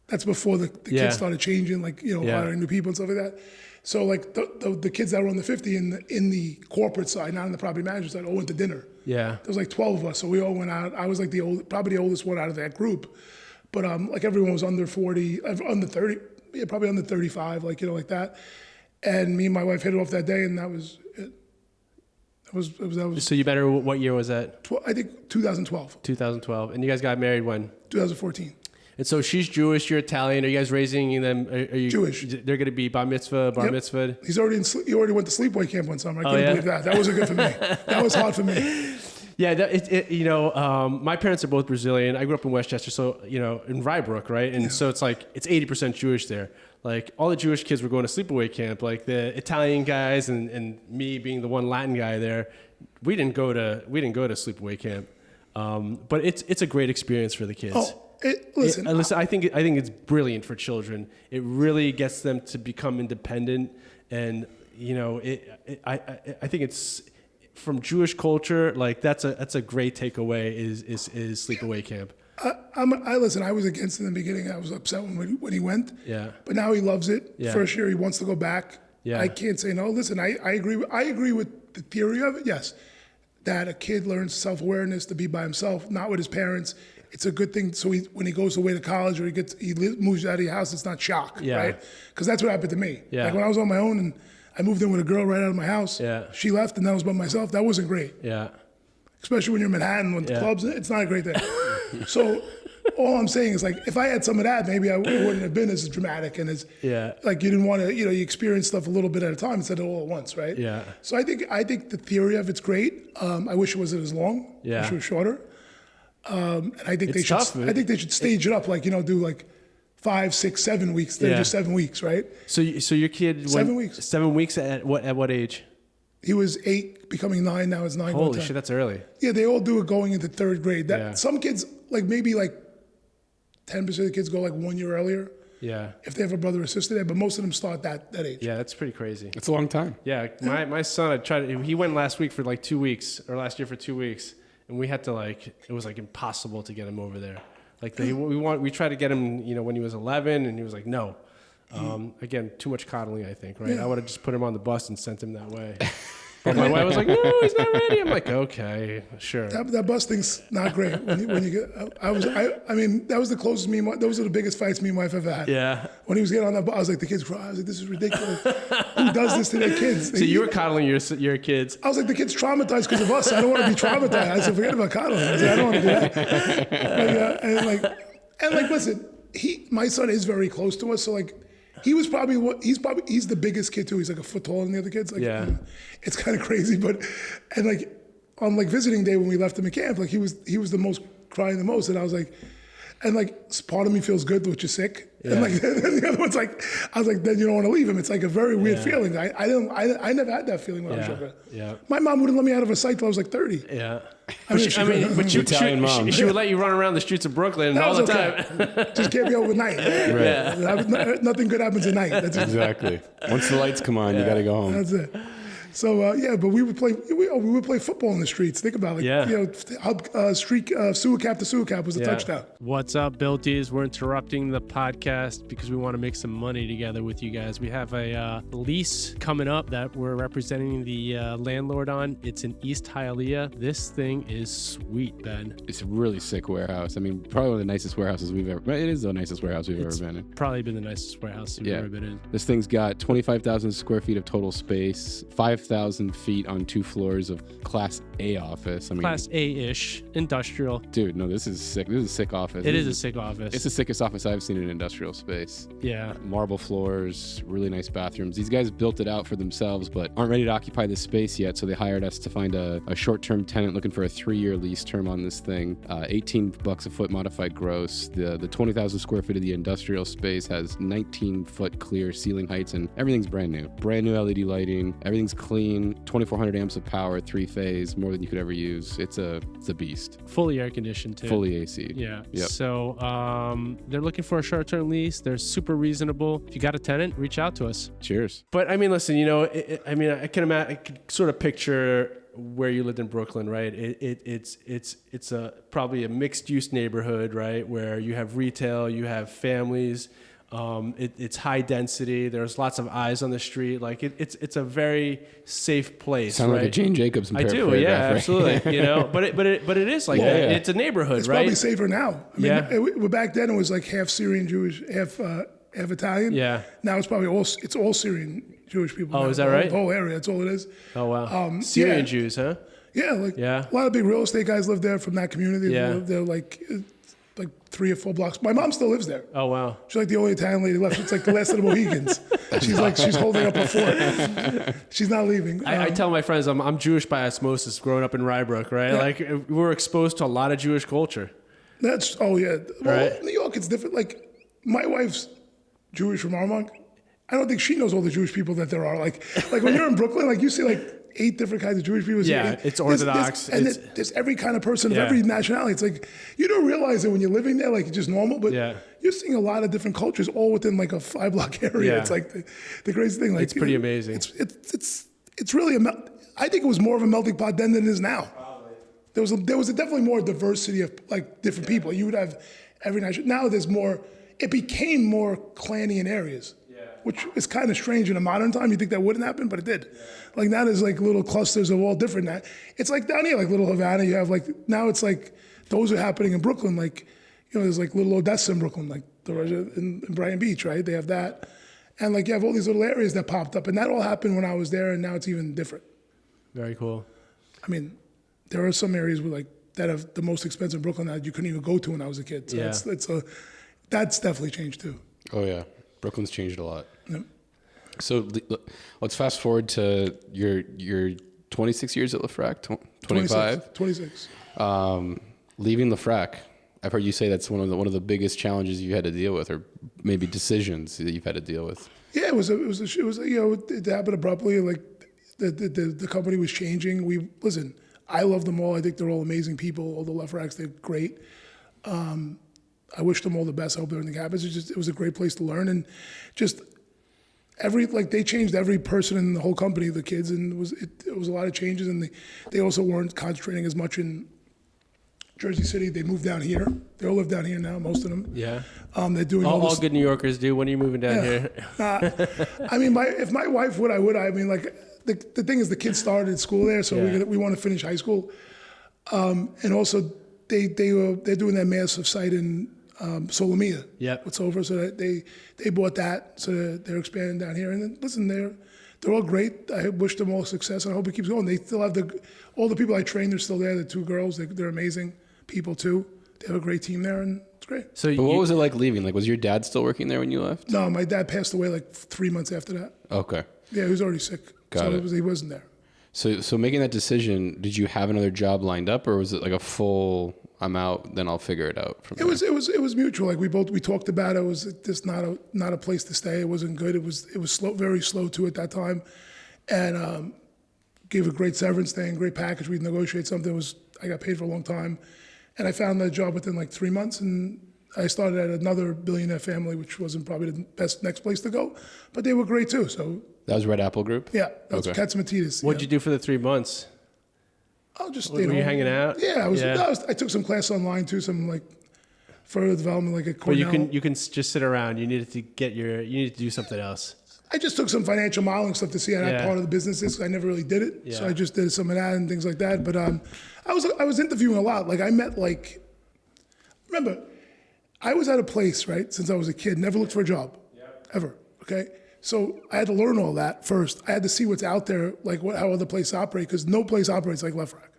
That's before the kids started changing, like, hiring new people and stuff like that. So like the kids that were under 50 in the corporate side, not in the property management side, all went to dinner. Yeah. There was like 12 of us, so we all went out. I was like probably the oldest one out of that group. But like everyone was under 40, under 30, probably under 35, like, like that. And me and my wife hit it off that day, and that was it. That was. So you met her, what year was that? I think 2012. 2012. And you guys got married when? 2014. And so she's Jewish, you're Italian. Are you guys raising them? Are you Jewish. They're going to be bar mitzvah, mitzvah? He already went to sleepaway camp one summer. I couldn't believe that. That wasn't good for me. That was hard for me. Yeah, my parents are both Brazilian. I grew up in Westchester, so, in Rybrook, right? And so it's like, it's 80% Jewish there. Like, all the Jewish kids were going to sleepaway camp. Like, the Italian guys and me being the one Latin guy there, we didn't go to sleepaway camp. But it's a great experience for the kids. Oh, listen, I think it's brilliant for children. It really gets them to become independent, and I think it's from Jewish culture, like that's a great takeaway is sleepaway camp. Listen, I was against it in the beginning. I was upset when he went. Yeah. But now he loves it. Yeah. First year he wants to go back. Yeah. I can't say no. Listen, I agree with the theory of it. Yes, that a kid learns self-awareness to be by himself, not with his parents. It's a good thing. So when he goes away to college or moves out of your house, it's not shock, right? Because that's what happened to me. Yeah. Like when I was on my own and I moved in with a girl right out of my house. Yeah. She left and I was by myself. That wasn't great. Yeah. Especially when you're in Manhattan, when the clubs, it's not a great thing. So all I'm saying is, like, if I had some of that, maybe I wouldn't have been as dramatic and as, like, you didn't want to, you experience stuff a little bit at a time instead of all at once, right? Yeah. So I think the theory of it's great. I wish it wasn't as long. Yeah. I wish it was shorter. And I think It's tough, I think they should stage it up, like, do like 5, 6, 7 weeks. They're just 7 weeks, right? So your kid 7 weeks. 7 weeks at what age? He was 8, becoming 9. Now it's 9. Holy shit, that's early. Yeah, they all do it going into 3rd grade. Yeah. Some kids, like maybe like 10% of the kids go like 1 year earlier. Yeah. If they have a brother or sister there, but most of them start that age. Yeah, that's pretty crazy. It's a long time. Yeah, my son, he went last week for like 2 weeks, or last year for 2 weeks, and we had to it was like impossible to get him over there. Like we tried to get him, when he was 11, and he was like, no. Again, too much coddling, I think, right? Yeah. I would have just put him on the bus and sent him that way. But my wife was like, no, he's not ready. I'm like, okay, sure. That bus thing's not great. When you get, I mean, that was the closest those are the biggest fights me and my wife ever had. Yeah. When he was getting on that bus, I was like, the kids cry. I was like, this is ridiculous. Who does this to their kids? So you were coddling your kids. I was like, the kid's traumatized because of us. I don't want to be traumatized. I said, forget about coddling. I said, I don't want to do that. And listen, my son is very close to us, so like, he's the biggest kid too. He's like a foot taller than the other kids. Like, it's kind of crazy, but on like visiting day when we left him at camp, like he was the most crying the most, and I was like, part of me feels good, which is sick, and like then the other one's like, I was like, then you don't want to leave him. It's like a very weird feeling. I never had that feeling when I was younger. Yeah. My mom wouldn't let me out of her sight till I was like 30. Yeah. But she would let you run around the streets of Brooklyn all the time. Just can't be out at night. Right. Nothing good happens at night. That's exactly. Once the lights come on, you got to go home. That's it. So but we would play football in the streets. Think about it. Streak sewer cap to sewer cap was a touchdown. What's up, Builties? We're interrupting the podcast because we want to make some money together with you guys. We have a lease coming up that we're representing the landlord on. It's in East Hialeah. This thing is sweet, Ben. It's a really sick warehouse. I mean, probably one of the nicest warehouses we've ever. It is the nicest warehouse we've ever been in. Probably been the nicest warehouse we've ever been in. This thing's got 25,000 square feet of total space, 5 5,000 feet on 2 floors of Class A office. I mean, Class A-ish, industrial. dude, no, this is sick. This is a sick office. It is a sick office. It's the sickest office I've seen in industrial space. Yeah. Marble floors, really nice bathrooms. These guys built it out for themselves, but aren't ready to occupy this space yet, so they hired us to find a short-term tenant looking for a 3-year lease term on this thing. $18 a foot modified gross. The 20,000 square feet of the industrial space has 19-foot clear ceiling heights, and everything's brand new. Brand new LED lighting. Everything's clean. 2,400 amps of power, 3-phase, more than you could ever use. It's a beast. Fully air conditioned too. Fully AC. Yeah. Yep. So they're looking for a short-term lease. They're super reasonable. If you got a tenant, reach out to us. Cheers. But I mean, listen, you know, I can imagine, I could sort of picture where you lived in Brooklyn, right? It's probably a mixed-use neighborhood, right, where you have retail, you have families. It's high density. There's lots of eyes on the street. Like it's a very safe place. Sound right? like a Jane Jacobs. I do, yeah, absolutely. You know, but it is like that. Yeah. It's a neighborhood, It's right? probably safer now. I mean, Yeah. back then it was like half Syrian Jewish, half Italian. Yeah. Now it's probably all Syrian Jewish people. Oh, now. is that The right? whole area. That's all it is. Oh wow, yeah. Syrian Jews, huh? Yeah, like Yeah. a lot of big real estate guys live there from that community. Yeah. They live there like 3 or 4 blocks. My mom still lives there. Oh wow. She's like the only Italian lady left. It's like the last of the Mohicans. She's holding up a fort. She's not leaving. I tell my friends I'm Jewish by osmosis, growing up in Rybrook, right? Yeah. Like we were exposed to a lot of Jewish culture. That's Well, Right. New York, it's different. Like my wife's Jewish from Armonk. I don't think she knows all the Jewish people that there are. Like when you're in Brooklyn, like you see like 8 different kinds of Jewish people. Yeah, it's Orthodox. There's every kind of person of Yeah. every nationality. It's like you don't realize it when you're living there, like it's just normal. But Yeah. you're seeing a lot of different cultures all within like a 5-block area. Yeah. It's like the crazy thing. Like It's pretty amazing. It's really I think it was more of a melting pot then than it is now. There was definitely more diversity of like different people. You would have every nation. Now there's more. It became more clanny in areas, which is kind of strange in a modern time. You think that wouldn't happen, but it did. Like now there's like little clusters of all different. It's like down here, like Little Havana. You have like now it's like those are happening in Brooklyn. Like there's like Little Odessa in Brooklyn, like in Brighton Beach, right? They have that, and like you have all these little areas that popped up, and that all happened when I was there, and now it's even different. Very cool. I mean, there are some areas where like that have the most expensive Brooklyn that you couldn't even go to when I was a kid. So Yeah. that's definitely changed too. Oh yeah, Brooklyn's changed a lot. Yep. So let's fast forward to your 26 years at LeFrak, 25. 26. Leaving LeFrak. I've heard you say that's one of the biggest challenges you had to deal with, or maybe decisions that you've had to deal with. Yeah, it was it happened abruptly. Like the company was changing. Listen, I love them all. I think they're all amazing people. All the LeFraks, they're great. I wish them all the best. I hope everything happens. It was a great place to learn, and just they changed every person in the whole company, the kids, and it was a lot of changes. And they also weren't concentrating as much in Jersey City. They moved down here. They all live down here now, most of them. Yeah. They're doing All good New Yorkers do. When are you moving down here? I mean, if my wife would, I would. I mean, like the thing is, the kids started school there, so we want to finish high school, and also they're doing that massive site in Solomia. Yep. What's over? So that they bought that, so they're expanding down here. And then, listen, they're all great. I wish them all success, and I hope it keeps going. They still have all the people I trained. They're still there. The 2 girls, they're amazing people too. They have a great team there, and it's great. So But what was it like leaving? Like, was your dad still working there when you left? No, my dad passed away like 3 months after that. Okay. Yeah, he was already sick. Got it. He wasn't there. So making that decision, did you have another job lined up, or was it like a full I'm out, then I'll figure it out from there? It was mutual. Like we talked about it. It was just not a place to stay. It wasn't good. It was slow, very slow too at that time, and gave a great severance thing, great package. We negotiated something. I got paid for a long time, and I found that job within like 3 months, and I started at another billionaire family, which wasn't probably the best next place to go, but they were great too. So That was Red Apple Group? yeah, that's Okay. Katzmatidis. What'd you do for the 3 months? I'll just Were you hanging out? Yeah, I took some class online too, some like further development, like at But Cornell. you can just sit around. You needed to do something else. I just took some financial modeling stuff to see how that Yeah. part of the business is. 'Cause I never really did it, so Yeah. I just did some of that and things like that. But I was interviewing a lot. Like I met remember, I was at a place right since I was a kid. Never looked for a job, ever. Okay, So I had to learn all that first. I had to see what's out there, like how other places operate, because no place operates like LeFrak.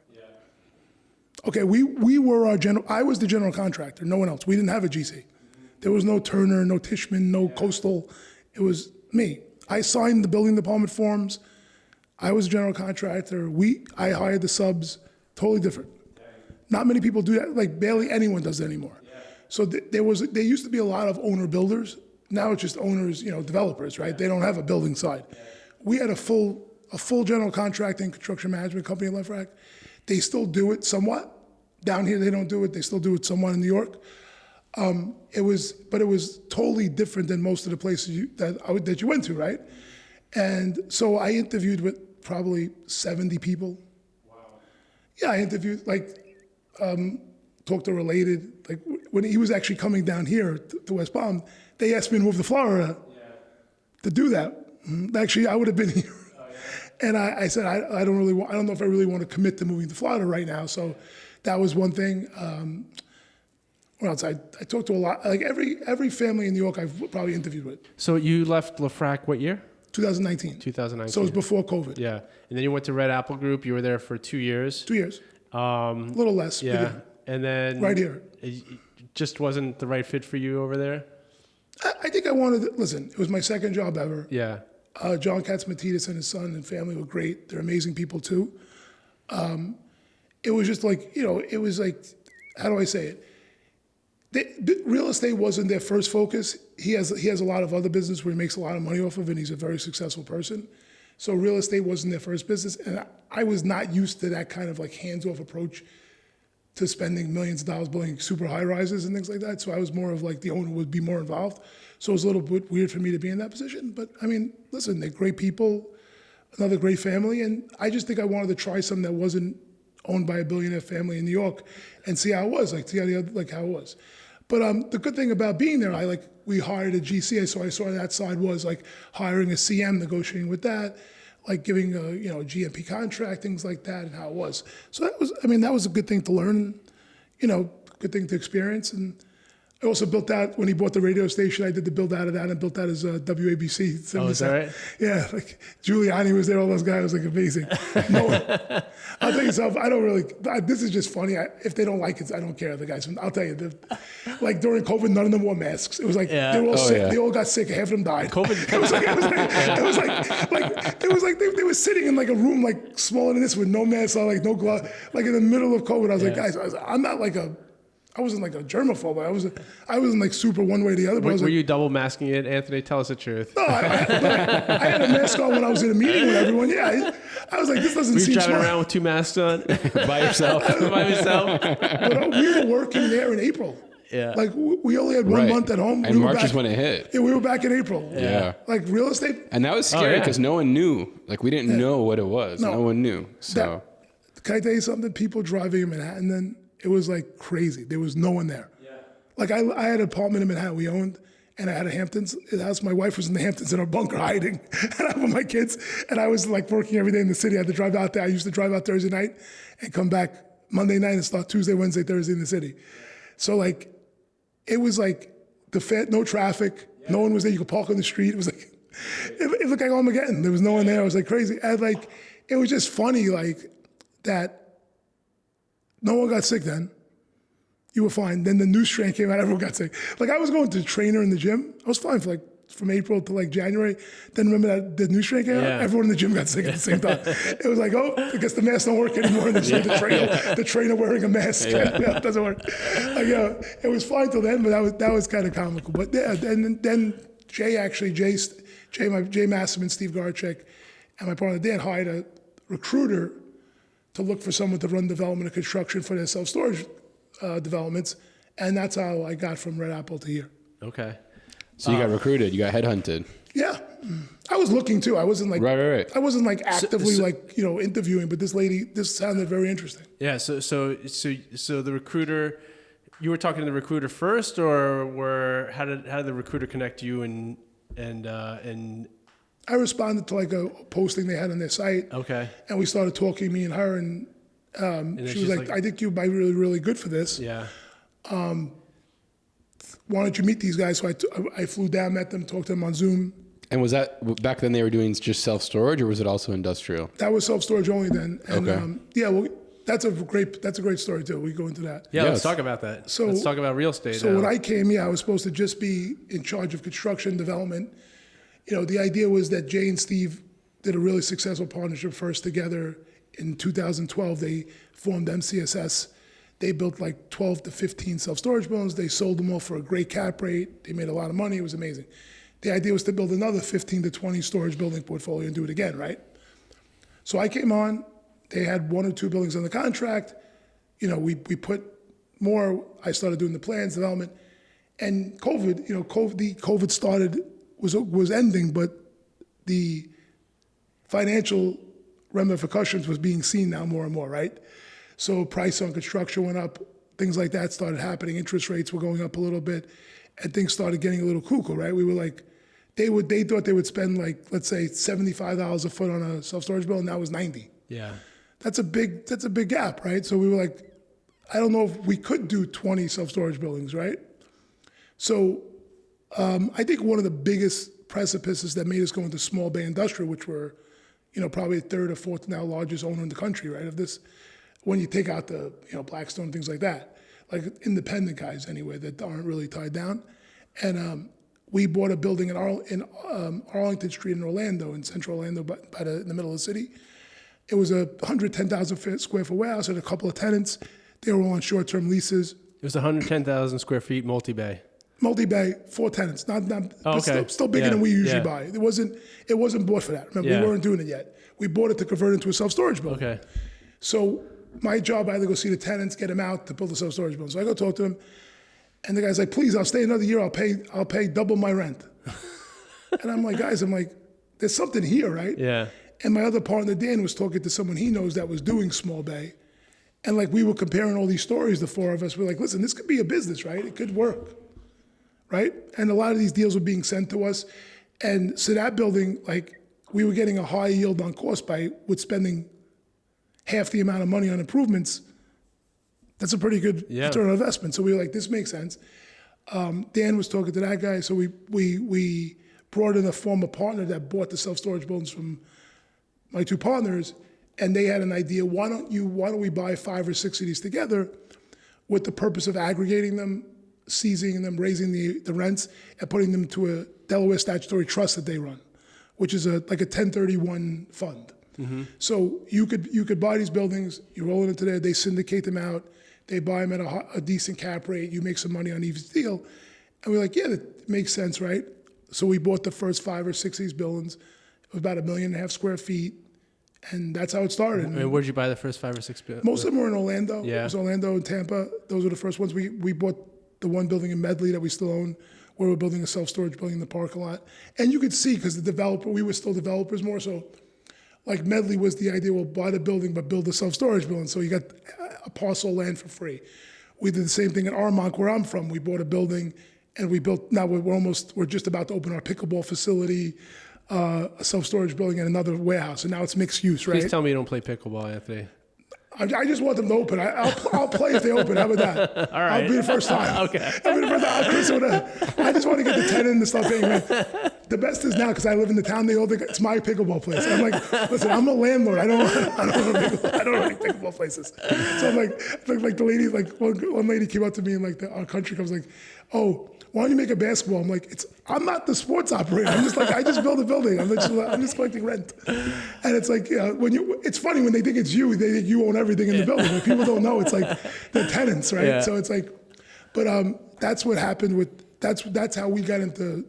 Okay, we were I was the general contractor, no one else. We didn't have a GC. There was no Turner, no Tishman, no Coastal. It was me. I signed the building department forms. I was a general contractor. I hired the subs, totally different. Not many people do that, like barely anyone does it anymore. So there used to be a lot of owner builders. Now it's just owners, developers, right? They don't have a building side. We had a full general contracting construction management company in LeFrak. They still do it somewhat. Down here, they don't do it. They still do it somewhat in New York. It was totally different than most of the places that you went to, right? And so I interviewed with probably 70 people. Wow. Yeah, I interviewed, talked to Related. Like when he was actually coming down here to West Palm, they asked me to move to Florida to do that. Actually, I would have been here. Oh, yeah. And I said, I don't know if I really want to commit to moving to Florida right now. So that was one thing. What else? I talked to a lot, like every family in New York I've probably interviewed with. So you left LeFrak what year? 2019. 2019. So it was before COVID. Yeah. And then you went to Red Apple Group. You were there for 2 years. 2 years. A little less. Yeah. Beginning. And then right here. It just wasn't the right fit for you over there? I think I wanted to, listen, it was my second job ever. Yeah. John Katzmatidis and his son and family were great. They're amazing people too. It was just like, it was like, how do I say it? Real estate wasn't their first focus. He has a lot of other business where he makes a lot of money off of, and he's a very successful person. So real estate wasn't their first business, and I was not used to that kind of like hands-off approach to spending millions of dollars building super high rises and things like that. So I was more of like the owner would be more involved. So it was a little bit weird for me to be in that position. But I mean, listen, they're great people, another great family, and I just think I wanted to try something that wasn't owned by a billionaire family in New York and see how it was, like see how how it was. But the good thing about being there, we hired a GC, so I saw that side was like hiring a CM, negotiating with that, like giving a GMP contract, things like that, and how it was. So that was a good thing to learn, good thing to experience. And I also built that when he bought the radio station. I did the build out of that and built that as WABC. Oh, is that right? Yeah, like Giuliani was there, all those guys. It was like amazing. I'll tell you something. I don't really. This is just funny. If they don't like it, I don't care. The guys. I'll tell you. Like during COVID, none of them wore masks. It was like they were all sick. Yeah. They all got sick. Half of them died. COVID. It was like they were sitting in like a room like smaller than this with no masks on, like no glove, like in the middle of COVID. I was like, guys, I'm not like I wasn't like a germaphobe. I wasn't like super one way or the other. But were you double masking it, Anthony? Tell us the truth. No, I had a mask on when I was in a meeting with everyone. Yeah, I was like, this doesn't seem smart. Were you driving around with 2 masks on by yourself? By yourself? But we were working there in April. Yeah. Like we only had 1 month at home. And March is when it hit. Yeah, we were back in April. Yeah. Like real estate. And that was scary because no one knew. Like we didn't know what it was. No one knew. So. Can I tell you something? People driving in Manhattan then, it was like crazy. There was no one there. Like I had an apartment in Manhattan we owned, and I had a Hamptons house. My wife was in the Hamptons in our bunker hiding, and I with my kids, and I was like working every day in the city. I had to drive out there. I used to drive out Thursday night and come back Monday night and start Tuesday, Wednesday, Thursday in the city. So like, it was like no traffic, no one was there. You could park on the street. It was like, it looked like Armageddon. There was no one there. It was like crazy. And like, it was just funny like that. No one got sick then. You were fine. Then the new strain came out, everyone got sick. Like I was going to the trainer in the gym. I was fine for from April to like January. Then remember that the new strain came out? Everyone in the gym got sick at the same time. It was like, oh, I guess the masks don't work anymore. And the trainer wearing a mask. It doesn't work. Like, it was fine till then, but that was kind of comical. But yeah, and then Jay Masserman, Steve Garchek, and my partner Dan hired a recruiter to look for someone to run development and construction for their self-storage developments, and that's how I got from Red Apple to here. Okay. So you got recruited, you got headhunted. Yeah. I was looking too. I wasn't like right. I wasn't like actively interviewing, but this sounded very interesting. Yeah, so the recruiter, you were talking to the recruiter first, or how did the recruiter connect you and I responded to like a posting they had on their site. Okay. And we started talking, me and her, and she was like, I think you might be really, really good for this. Yeah. Why don't you meet these guys? So I flew down, met them, talked to them on Zoom, And was that back then they were doing just self-storage, or was it also industrial? That was self-storage only then. And Okay. yeah, well, that's a great story too. We go into that. Yeah, Yes. let's talk about that. So- Let's talk about real estate. So now. when I came, I was supposed to just be in charge of construction development. The idea was that Jay and Steve did a really successful partnership first together. In 2012, they formed MCSS. They built like 12 to 15 self-storage buildings. They sold them all for a great cap rate. They made a lot of money. It was amazing. The idea was to build another 15 to 20 storage building portfolio and do it again, right? So I came on. They had 1 or 2 buildings under contract. We put more. I started doing the plans, development, and COVID started, was ending, but the financial ramifications was being seen now more and more, right? So price on construction went up, things like that started happening. Interest rates were going up a little bit, and things started getting a little cuckoo, right? We were like, they thought they would spend like, let's say $75 a foot on a self-storage building. That was 90. yeah. That's a big gap, right? So we were like, I don't know if we could do 20 self-storage buildings, right? So I think one of the biggest precipices that made us go into small bay industrial, which were, probably the 3rd or 4th now largest owner in the country, right? Of this, when you take out the, Blackstone, things like that, like independent guys anyway that aren't really tied down. And we bought a building in Arlington Street in Orlando, in central Orlando, in the middle of the city. It was a 110,000 square foot warehouse and a couple of tenants. They were all on short-term leases. It was 110,000 square feet, multi-bay. Multi-bay, 4 tenants, not Okay. but still bigger Yeah, than we usually yeah. buy. It wasn't bought for that. Remember, Yeah. we weren't doing it yet. We bought it to convert it into a self-storage building. Okay. So my job, I had to go see the tenants, get them out to build a self-storage building. So I go talk to them, and the guy's like, "Please, I'll stay another year. I'll pay double my rent." And I'm like, guys, there's something here, right? Yeah. And my other partner, Dan, was talking to someone he knows that was doing small bay. And we were comparing all these stories, the 4 of us. We're like, listen, this could be a business, right? It could work, right? And a lot of these deals were being sent to us. And so that building, we were getting a high yield on cost with spending half the amount of money on improvements. That's a pretty good return on investment. So we were like, this makes sense. Dan was talking to that guy. So we brought in a former partner that bought the self-storage buildings from my 2 partners, and they had an idea. Why don't we buy 5 or 6 of these together with the purpose of aggregating them, seizing them, raising the rents, and putting them to a Delaware statutory trust that they run, which is like a 1031 fund. Mm-hmm. So you could buy these buildings, you roll it into there, they syndicate them out, they buy them at a decent cap rate, you make some money on each deal. And we're like, yeah, that makes sense, right? So we bought the first 5 or 6 of these buildings. It was about 1.5 million square feet. And that's how it started. And where did you buy the first 5 or 6 buildings? Most of them were in Orlando. Yeah. It was Orlando and Tampa. Those were the first ones. We bought the one building in Medley that we still own, where we're building a self-storage building in the parking lot. And you could see, because we were still developers more, so Medley was the idea, we'll buy the building but build a self-storage building. So you got a parcel of land for free. We did the same thing in Armonk, where I'm from. We bought a building and we built, now we're just about to open our pickleball facility, a self-storage building, and another warehouse, and now it's mixed use, right? Please tell me you don't play pickleball, Anthony. I just want them to open. I'll play if they open. How about that? All right. I'll be the first time. Okay. I'll be the first time. I just want to get the tenant and start paying rent. The best is now, because I live in the town, they all think it's my pickleball place. I'm like, listen, I'm a landlord. I don't run pickleball places. So I'm like the lady, one lady came up to me in our country club, was like, oh, why don't you make a basketball? I'm like, I'm not the sports operator. I'm just I just build a building. I'm just collecting rent. And it's like, it's funny when they think it's you, they think you own everything in the building. But people don't know it's like the tenants, right? Yeah. So it's like, but that's what happened that's how we got into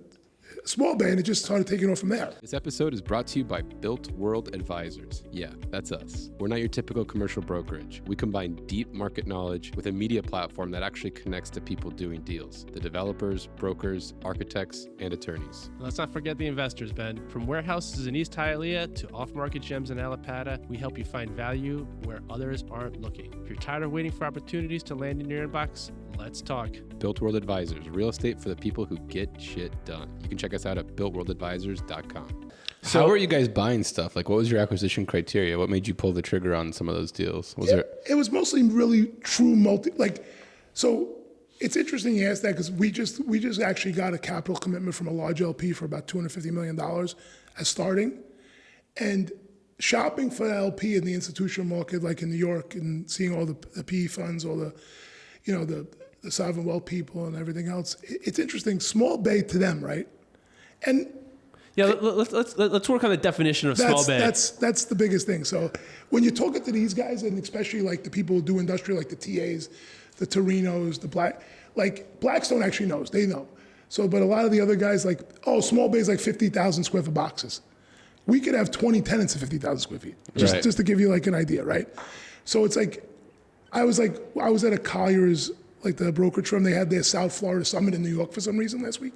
small bay, and it just started taking off from there. This episode is brought to you by Built World Advisors. Yeah, that's us. We're not your typical commercial brokerage. We combine deep market knowledge with a media platform that actually connects to people doing deals, the developers, brokers, architects, and attorneys. Let's not forget the investors, Ben. From warehouses in East Hialeah to off-market gems in Allapattah, we help you find value where others aren't looking. If you're tired of waiting for opportunities to land in your inbox, let's talk. Built World Advisors, real estate for the people who get shit done. You can check us out at builtworldadvisors.com. So, how were you guys buying stuff? What was your acquisition criteria? What made you pull the trigger on some of those deals? It was mostly really true so It's interesting you ask that because we just actually got a capital commitment from a large LP for about $250 million as starting. And shopping for LP in the institutional market, like in New York, and seeing all the PE funds, all the, the sovereign wealth people and everything else, it's interesting. Small bay to them, right? And yeah, let's work on the definition of small bay. That's the biggest thing. So when you're talking to these guys, and especially like the people who do industrial, like the TAs, the Torinos, Blackstone actually knows. They know. So, but a lot of the other guys small bay is like 50,000 square foot boxes. We could have 20 tenants of 50,000 square feet, just to give you like an idea, right? So it's I was at a Collier's, like the brokerage firm. They had their South Florida summit in New York for some reason last week.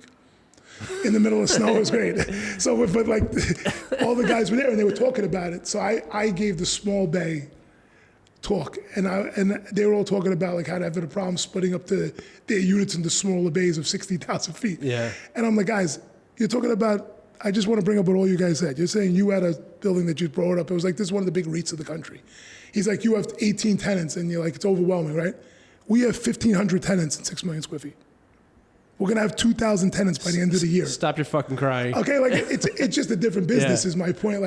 In the middle of snow, it was great. So, but all the guys were there and they were talking about it. So I gave the small bay talk, and they were all talking about like how to have a problem splitting up their units into smaller bays of 60,000 feet. Yeah. And I'm like, guys, you're talking about. I just want to bring up what all you guys said. You're saying you had a building that you brought up. It was like, this is one of the big REITs of the country. He's like, you have 18 tenants, and you're like, it's overwhelming, right? We have 1,500 tenants and 6 million square feet. We're gonna have 2,000 tenants by the end of the year. Stop your fucking crying. Okay, it's just a different business is my point.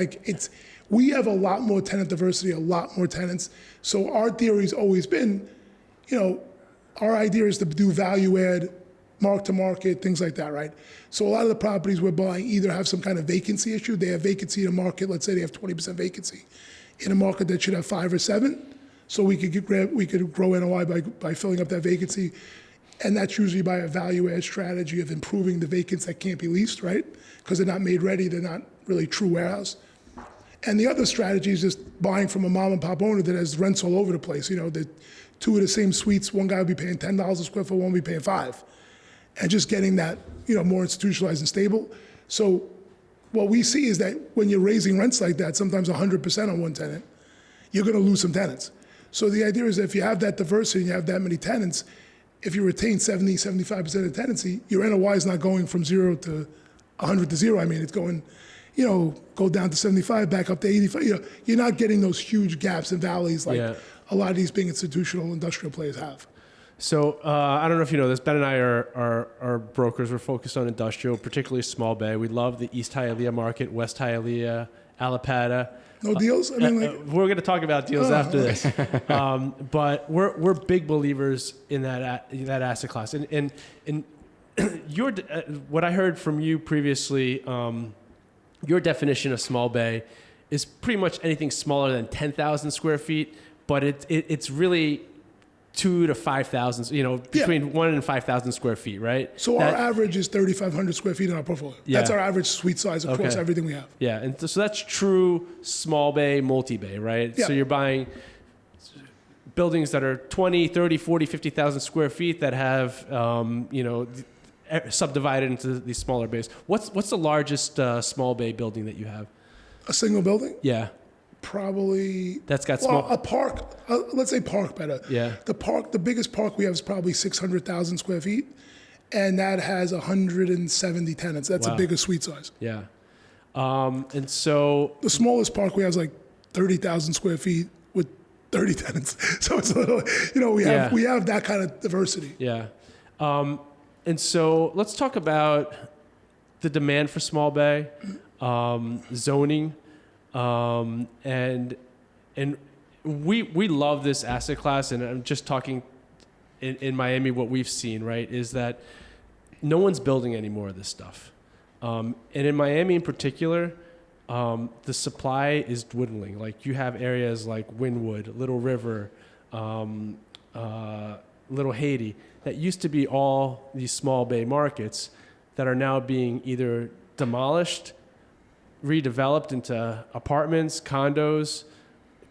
We have a lot more tenant diversity, a lot more tenants. So our theory's always been, our idea is to do value add, mark to market, things like that, right? So a lot of the properties we're buying either have some kind of vacancy issue. They have vacancy in a market. Let's say they have 20% vacancy in a market that should have 5 or 7. So we could grow NOI by filling up that vacancy. And that's usually by a value add strategy of improving the vacants that can't be leased, right? Because they're not made ready, they're not really true warehouse. And the other strategy is just buying from a mom and pop owner that has rents all over the place. The 2 of the same suites, one guy will be paying $10 a square foot, one will be paying $5. And just getting that, more institutionalized and stable. So what we see is that when you're raising rents like that, sometimes 100% on one tenant, you're gonna lose some tenants. So the idea is that if you have that diversity and you have that many tenants, if you retain 70, 75% of tenancy, your NOI is not going from 0 to 100 to 0. I mean, it's going, go down to 75, back up to 85. You're not getting those huge gaps and valleys like a lot of these big institutional industrial players have. So I don't know if you know this. Ben and I are brokers. We're focused on industrial, particularly small bay. We love the East Hialeah market, West Hialeah, Allapattah. No deals? I mean, we're going to talk about deals after this. But we're big believers in that asset class. And your what I heard from you previously, your definition of small bay is pretty much anything smaller than 10,000 square feet. But it's really 2 to 5,000, between 1 and 5,000 square feet, right? So our average is 3,500 square feet in our portfolio. Yeah. That's our average suite size across everything we have. Yeah, and so that's true small bay, multi-bay, right? Yeah. So you're buying buildings that are 20, 30, 40, 50,000 square feet that have, subdivided into these smaller bays. What's the largest small bay building that you have? A single building? Yeah. Probably that's got small. A park. Let's say park better. Yeah. The biggest park we have is probably 600,000 square feet, and that has 170 tenants. That's the biggest suite size. Yeah. And so the smallest park we have is like 30,000 square feet with 30 tenants. So it's a little, we have that kind of diversity. Yeah. And so let's talk about the demand for small bay, zoning. And we love this asset class, and I'm just talking in Miami. What we've seen, right, is that no one's building any more of this stuff. And in Miami in particular, the supply is dwindling. Like you have areas like Wynwood, Little River, Little Haiti that used to be all these small bay markets that are now being either demolished, redeveloped into apartments, condos,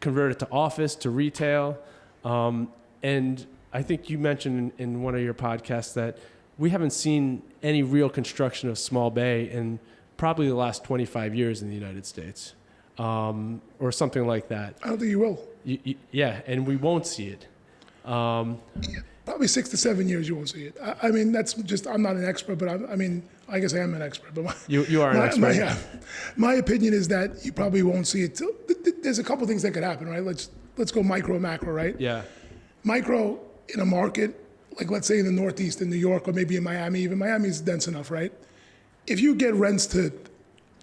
converted to office, to retail. And I think you mentioned in one of your podcasts that we haven't seen any real construction of small bay in probably the last 25 years in the United States, or something like that. I don't think you will. Yeah, and we won't see it. Probably 6 to 7 years you won't see it. I mean, that's just, I'm not an expert, but I guess I am an expert. But you are an expert. My opinion is that you probably won't see it. There's a couple things that could happen, right? Let's go micro and macro, right? Yeah. Micro in a market, like let's say in the Northeast in New York or maybe in Miami, even Miami is dense enough, right? If you get rents to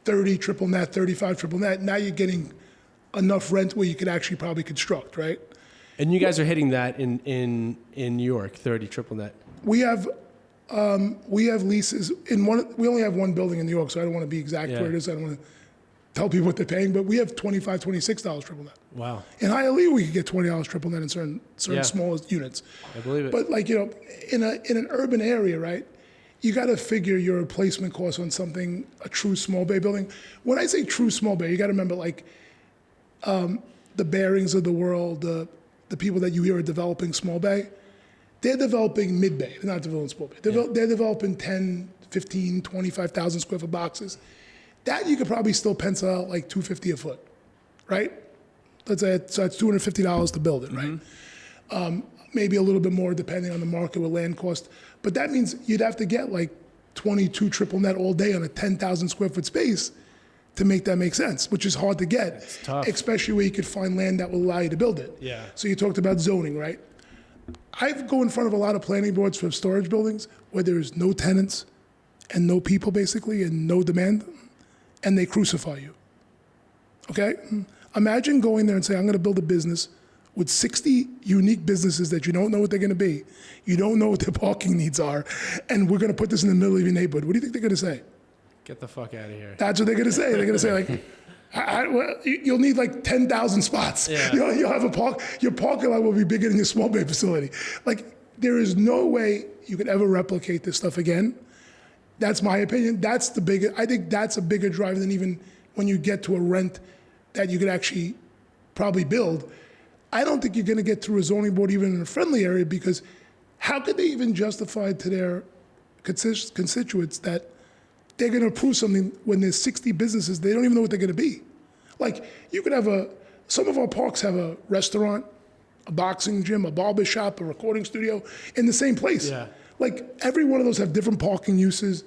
30 triple net, 35 triple net, now you're getting enough rent where you could actually probably construct, right? And you guys are hitting that in New York, 30 triple net. We have leases in one. We only have one building in New York, so I don't want to be exact where it is. I don't want to tell people what they're paying, but we have $25, $26 triple net. Wow. In Hialeah, we could get $20 triple net in certain small units. I believe it. But like, you know, in an urban area, right, you got to figure your replacement cost on something, a true small bay building. When I say true small bay, you got to remember like the Bearings of the world, the people that you hear are developing small bay, they're developing mid bay. They're not developing small bay. They're developing 10, 15, 25,000 square foot boxes. That you could probably still pencil out like $250 a foot, right? Let's say so that's $250 to build it, right? Maybe a little bit more depending on the market with land cost. But that means you'd have to get like 22 triple net all day on a 10,000 square foot space to make that make sense, which is hard to get. It's tough. Especially where you could find land that will allow you to build it. Yeah. So you talked about zoning, right? I go in front of a lot of planning boards for storage buildings where there's no tenants and no people basically and no demand, and they crucify you. Okay? Imagine going there and saying, I'm going to build a business with 60 unique businesses that you don't know what they're going to be. You don't know what their parking needs are, and we're going to put this in the middle of your neighborhood. What do you think they're going to say? Get the fuck out of here. That's what they're going to say. They're going to say, like, you'll need like 10,000 spots. Yeah. You'll have your parking lot will be bigger than your small bay facility. Like, there is no way you could ever replicate this stuff again. That's my opinion. I think that's a bigger driver than even when you get to a rent that you could actually probably build. I don't think you're going to get through a zoning board even in a friendly area, because how could they even justify to their constituents that they're going to approve something when there's 60 businesses, they don't even know what they're going to be. Like, you could have some of our parks have a restaurant, a boxing gym, a barber shop, a recording studio in the same place. Yeah. Like, every one of those have different parking uses,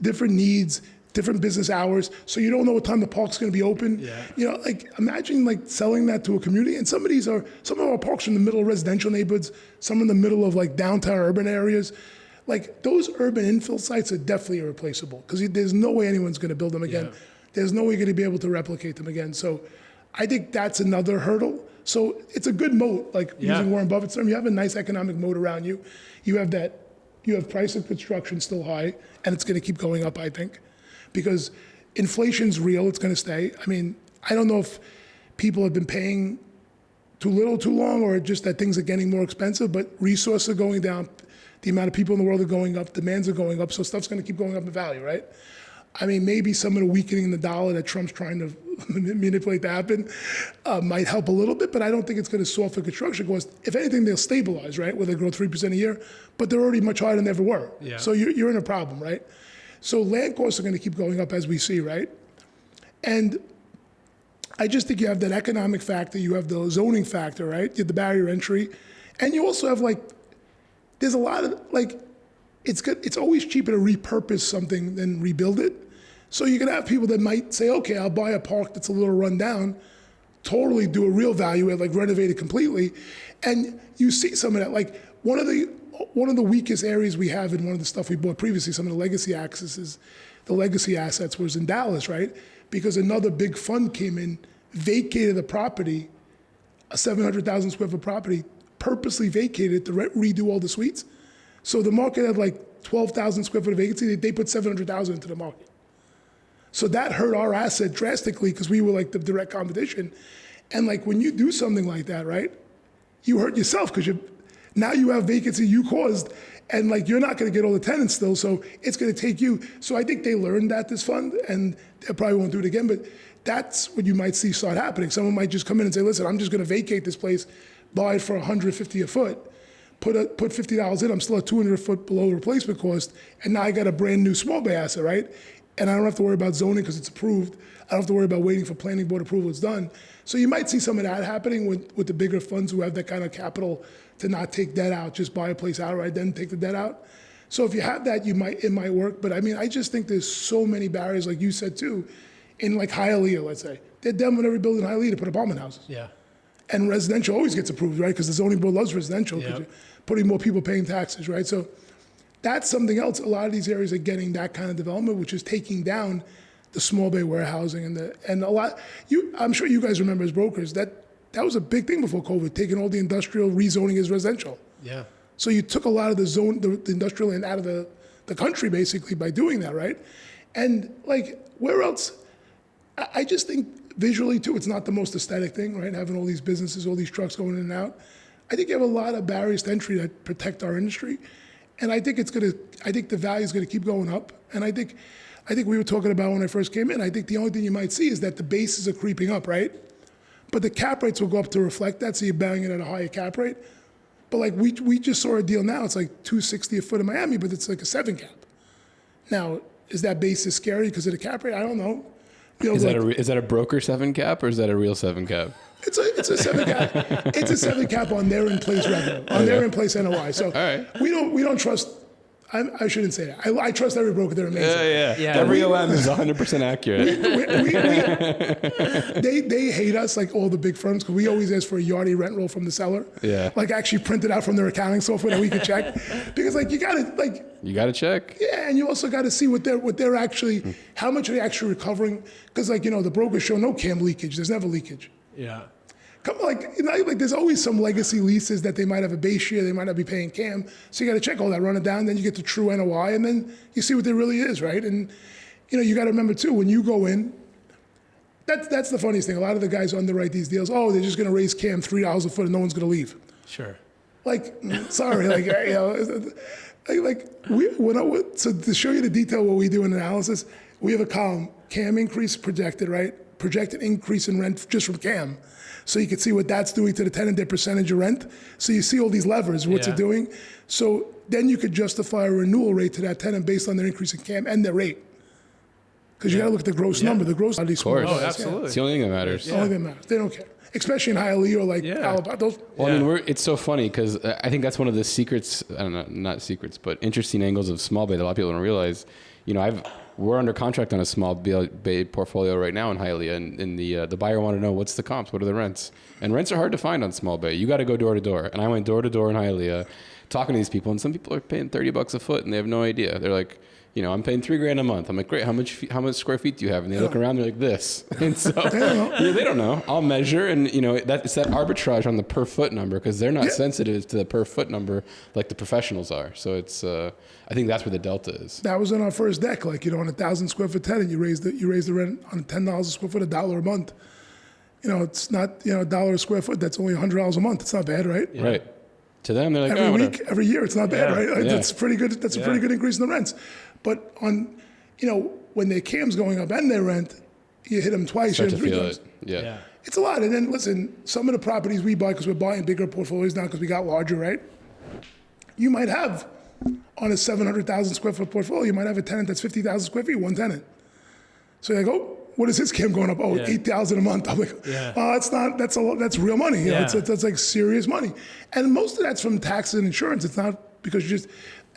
different needs, different business hours, so you don't know what time the park's going to be open. Yeah. You know, like, imagine like selling that to a community. And some of our parks are in the middle of residential neighborhoods, some in the middle of like downtown urban areas. Like, those urban infill sites are definitely irreplaceable, because there's no way anyone's going to build them again. Yeah. There's no way you're going to be able to replicate them again. So I think that's another hurdle. So it's a good moat, like using Warren Buffett's term. You have a nice economic moat around you. You have price of construction still high, and it's going to keep going up, I think, because inflation's real. It's going to stay. I mean, I don't know if people have been paying too little, too long, or just that things are getting more expensive, but resources are going down. The amount of people in the world are going up, demands are going up, so stuff's going to keep going up in value, right? I mean, maybe some of the weakening in the dollar that Trump's trying to manipulate to happen might help a little bit, but I don't think it's going to soften construction costs. If anything, they'll stabilize, right, where they grow 3% a year, but they're already much higher than they ever were. Yeah. So you're in a problem, right? So land costs are going to keep going up as we see, right? And I just think you have that economic factor, you have the zoning factor, right? You have the barrier entry, and you also have like, there's a lot of, like, it's always cheaper to repurpose something than rebuild it. So you're gonna have people that might say, okay, I'll buy a park that's a little run down, totally do a real value add, like renovate it completely. And you see some of that, like one of the weakest areas we have in one of the stuff we bought previously, some of the legacy assets was in Dallas, right? Because another big fund came in, vacated the property, a 700,000 square foot property, purposely vacated it to redo all the suites. So the market had like 12,000 square foot of vacancy. They put 700,000 into the market. So that hurt our asset drastically because we were like the direct competition. And like when you do something like that, right, you hurt yourself because now you have vacancy you caused, and like you're not going to get all the tenants still. So it's going to take you. So I think they learned that, this fund, and they probably won't do it again. But that's what you might see start happening. Someone might just come in and say, listen, I'm just going to vacate this place, buy it for $150 a foot, put $50 in, I'm still at 200 a foot below replacement cost, and now I got a brand new small bay asset, right? And I don't have to worry about zoning because it's approved. I don't have to worry about waiting for planning board approval, it's done. So you might see some of that happening with the bigger funds who have that kind of capital to not take debt out, just buy a place outright, then take the debt out. So if you have that, it might work. But I mean, I just think there's so many barriers, like you said too, in like Hialeah, let's say. They're demoing every building in Hialeah to put apartment houses. Yeah. And residential always gets approved, right? Because the zoning board loves residential because Yep. you're putting more people paying taxes, right? So that's something else. A lot of these areas are getting that kind of development, which is taking down the small bay warehousing and a lot. I'm sure you guys remember as brokers that was a big thing before COVID, taking all the industrial, rezoning as residential. Yeah. So you took a lot of the industrial land out of the country basically by doing that, right? And like where else? I just think visually too, it's not the most aesthetic thing, right? Having all these businesses, all these trucks going in and out. I think you have a lot of barriers to entry that protect our industry. And I think the value is gonna keep going up. And I think we were talking about when I first came in, I think the only thing you might see is that the bases are creeping up, right? But the cap rates will go up to reflect that, so you're buying it at a higher cap rate. But like we just saw a deal now, it's like $260 a foot in Miami, but it's like a 7 cap. Now, is that basis scary because of the cap rate? I don't know. You know, Is that a broker 7 cap or is that a real 7 cap? It's a 7 cap. It's a 7 cap on their in-place revenue, on their in-place NOI. So we don't trust. I shouldn't say that. I trust every broker. They're amazing. Yeah. Every OM is 100% accurate. They hate us like all the big firms because we always ask for a Yardi rent roll from the seller. Yeah. Like actually printed out from their accounting software that we could check because like you gotta check. Yeah, and you also got to see what they're actually, how much are they actually recovering? Because like the brokers show no CAM leakage. There's never leakage. Yeah. Like there's always some legacy leases that they might have a base year, they might not be paying CAM. So you got to check all that, run it down, then you get the true NOI, and then you see what there really is, right? And you got to remember too, when you go in, that's the funniest thing. A lot of the guys who underwrite these deals, they're just going to raise CAM $3 a foot and no one's going to leave. Sure. Like, sorry, like so to show you the detail of what we do in analysis, we have a column, CAM increase projected, right? Projected increase in rent just from CAM. So you can see what that's doing to the tenant, their percentage of rent. So you see all these levers, what's it doing? So then you could justify a renewal rate to that tenant based on their increase in CAM and their rate. Because you got to look at the gross number. The gross, of course. Oh, absolutely. It's the only thing that matters. The only thing that matters. They don't care. Especially in Hialeah or like Alabama. Well, I mean, it's so funny because I think that's one of the secrets, I don't know, not secrets, but interesting angles of small bay that a lot of people don't realize. We're under contract on a small bay portfolio right now in Hialeah, and the buyer wanted to know what's the comps, what are the rents, and rents are hard to find on small bay. You got to go door to door, and I went door to door in Hialeah, talking to these people, and some people are paying $30 a foot, and they have no idea. They're like, I'm paying $3,000 a month. I'm like, great. How much square feet do you have? And they look around, they're like this, and so they don't know. I'll measure, and it's that arbitrage on the per foot number because they're not sensitive to the per foot number like the professionals are. So it's I think that's where the delta is. That was on our first deck, on 1,000 square foot tenant, you raise the rent on $10 a square foot, $1 a month. It's not $1 a square foot. That's only $100 a month. It's not bad, right? Yeah. Right. To them, they're like every week, whatever. every year. It's not bad, right? Like, Yeah. That's pretty good. That's a pretty good increase in the rents. But on, when their CAM's going up and their rent, you hit them twice, you Start hit to them 3 feel times. it. Yeah. It's a lot. And then listen, some of the properties we buy because we're buying bigger portfolios now because we got larger, right? You might have on a 700,000 square foot portfolio, you might have a tenant that's 50,000 square feet, one tenant. So you're like, what is his CAM going up? 8,000 a month. I'm like, that's a lot. That's real money. That's like serious money. And most of that's from taxes and insurance. It's not because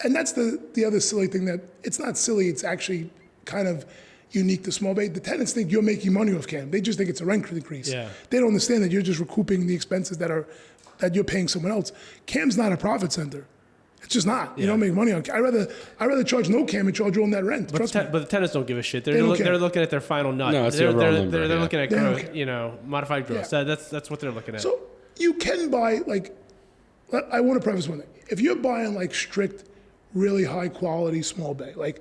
and that's the other silly thing that it's not silly. It's actually kind of unique to small bay. The tenants think you're making money off CAM. They just think it's a rent increase. Yeah. They don't understand that you're just recouping the expenses that you're paying someone else. CAM's not a profit center. It's just not. You don't make money on CAM. I'd rather charge no CAM and charge you on that rent. But the tenants don't give a shit. They're looking at their final nut. No, it's they're number, looking at growth, modified growth. So that's what they're looking at. So you can buy I want to preface one thing. If you're buying strict, really high quality small bay, like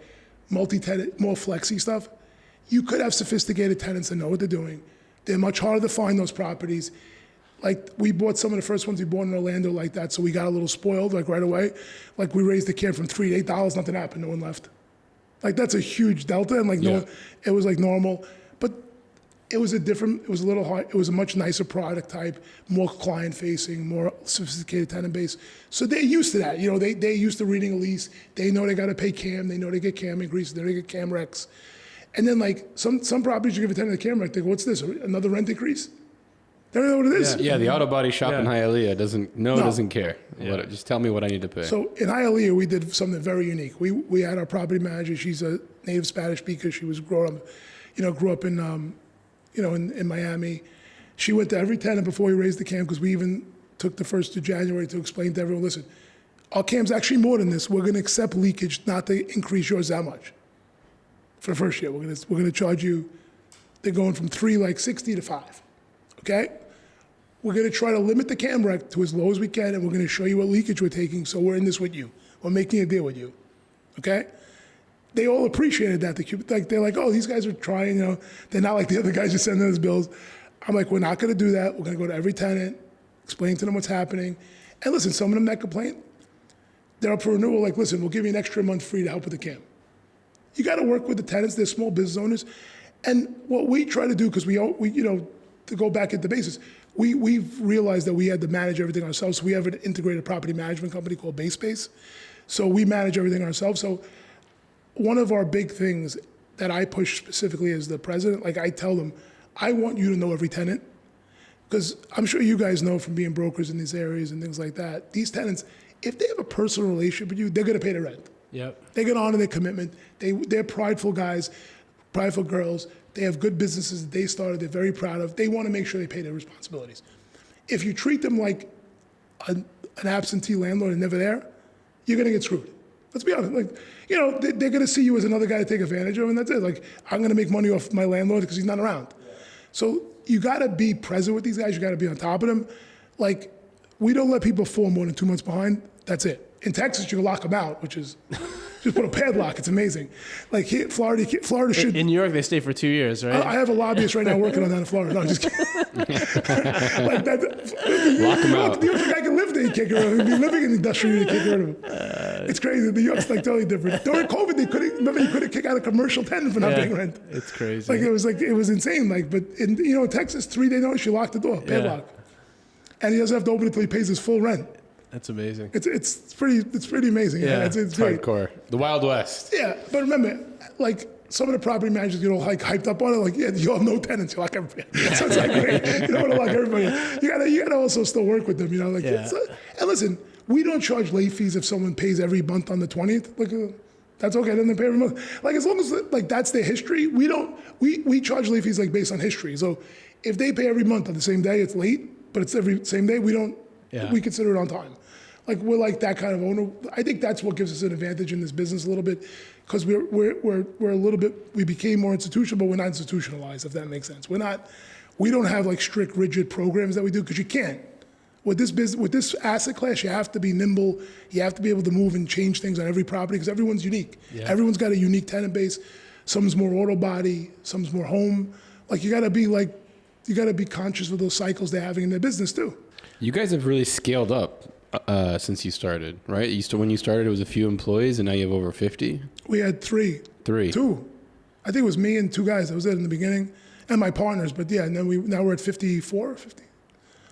multi-tenant, more flexi stuff, you could have sophisticated tenants that know what they're doing. They're much harder to find those properties. We bought some of the first ones we bought in Orlando like that, so we got a little spoiled right away. We raised the CAM from $3 to $8, nothing happened, no one left. That's a huge delta, and no one, it was normal. But it was a little hard, it was a much nicer product type, more client facing, more sophisticated tenant base. So they're used to that. They're used to reading a lease. They know they got to pay CAM. They know they get CAM increases. They get CAM recs. And then some properties you give a tenant a CAM rec, they go, what's this? Another rent increase? They don't know what it is. Yeah, the auto body shop in Hialeah doesn't care. Yeah. Just tell me what I need to pay. So in Hialeah, we did something very unique. We had our property manager. She's a native Spanish speaker. She was grew up in in Miami. She went to every tenant before we raised the cam, because we even took the 1st of January to explain to everyone, listen, our cam's actually more than this. We're going to accept leakage, not to increase yours that much. For the first year, we're going to charge you, they're going from 360 to 5, okay? We're going to try to limit the cam rec to as low as we can, and we're going to show you what leakage we're taking, so we're in this with you. We're making a deal with you, okay? They all appreciated that. They're like, oh, these guys are trying, you know. They're not like the other guys just sending us bills. I'm like, we're not going to do that. We're going to go to every tenant, explain to them what's happening. And listen, some of them that complain, they're up for renewal. Like, listen, we'll give you an extra month free to help with the cam. You got to work with the tenants. They're small business owners. And what we try to do, because we, you know, to go back at the basis, we've realized that we had to manage everything ourselves. So we have an integrated property management company called BaseSpace. So we manage everything ourselves. So one of our big things that I push specifically as the president, like I tell them, I want you to know every tenant, because I'm sure you guys know from being brokers in these areas and things like that, these tenants, if they have a personal relationship with you, they're going to pay the rent. Yep. They get honor their commitment. They're prideful guys, prideful girls. They have good businesses that they started, they're very proud of. They want to make sure they pay their responsibilities. If you treat them like an absentee landlord and never there, you're going to get screwed. Let's be honest. Like, you know, they're going to see you as another guy to take advantage of, and that's it. Like, I'm going to make money off my landlord because he's not around. Yeah. So you got to be present with these guys. You got to be on top of them. Like, we don't let people fall more than 2 months behind. That's it. In Texas, you can lock them out, which is just put a padlock. It's amazing. Like here, Florida should. In New York, they stay for 2 years, right? I have a lobbyist right now working on that in Florida. No, I'm just kidding. Like that. Lock him out. New York, the guy can live there, you can't get rid of him. He'd be living in the industrial, you can't get rid of him. It's crazy. New York's like totally different. During COVID, you couldn't kick out a commercial tenant for not paying rent. It's crazy. Like it was insane. Like, but in Texas, 3 day notice, you lock the door, padlock, and he doesn't have to open it until he pays his full rent. That's amazing. It's pretty amazing. Yeah, it's great. Hardcore. The Wild West. Yeah, but remember, like some of the property managers get all like hyped up on it. Like, yeah, you have no tenants, you lock everybody. So it's like great. You don't want to lock everybody. You gotta also still work with them. You know, like. Yeah. And listen, we don't charge late fees if someone pays every month on the 20th. Like, that's okay. Then they pay every month. Like as long as like that's their history, we don't. We charge late fees like based on history. So if they pay every month on the same day, it's late. But it's every same day. We don't. Yeah. We consider it on time. Like we're like that kind of owner. I think that's what gives us an advantage in this business a little bit, because we're a little bit. We became more institutional, but we're not institutionalized. If that makes sense, we don't have like strict, rigid programs that we do, because you can't. With this business, with this asset class, you have to be nimble. You have to be able to move and change things on every property, because everyone's unique. Yeah. Everyone's got a unique tenant base. Some's more auto body, some's more home. Like you got to be conscious of those cycles they're having in their business too. You guys have really scaled up since you started, right? When you started, it was a few employees, and now you have over 50? We had three. Two. I think it was me and 2 guys. That was it in the beginning, and my partners. But yeah, and then now we're at 54, 50.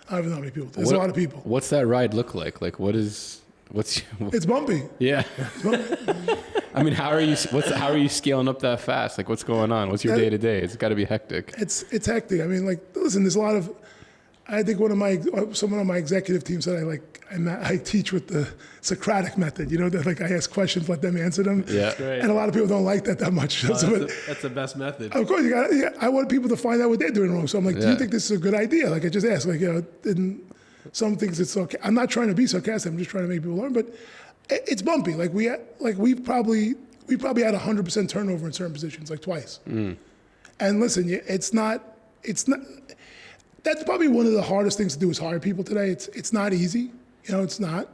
I don't even know how many people. There's a lot of people. What's that ride look like? Like, what's? It's bumpy. Yeah. It's bumpy. I mean, how are you scaling up that fast? Like, what's going on? What's your day to day? It's got to be hectic. It's hectic. I mean, like, listen, there's a lot of. I think someone on my executive team said I teach with the Socratic method. You know, that like I ask questions, let them answer them. Yeah, and a lot of people don't like that much. Oh, that's the best method. Of course, I want people to find out what they're doing wrong. So I'm like, do you think this is a good idea? Like I just ask, like some things it's okay. I'm not trying to be sarcastic. I'm just trying to make people learn. But it's bumpy. Like we probably had 100% turnover in certain positions, like twice. Mm. And listen, it's not. That's probably one of the hardest things to do is hire people today. It's not easy. You know, it's not.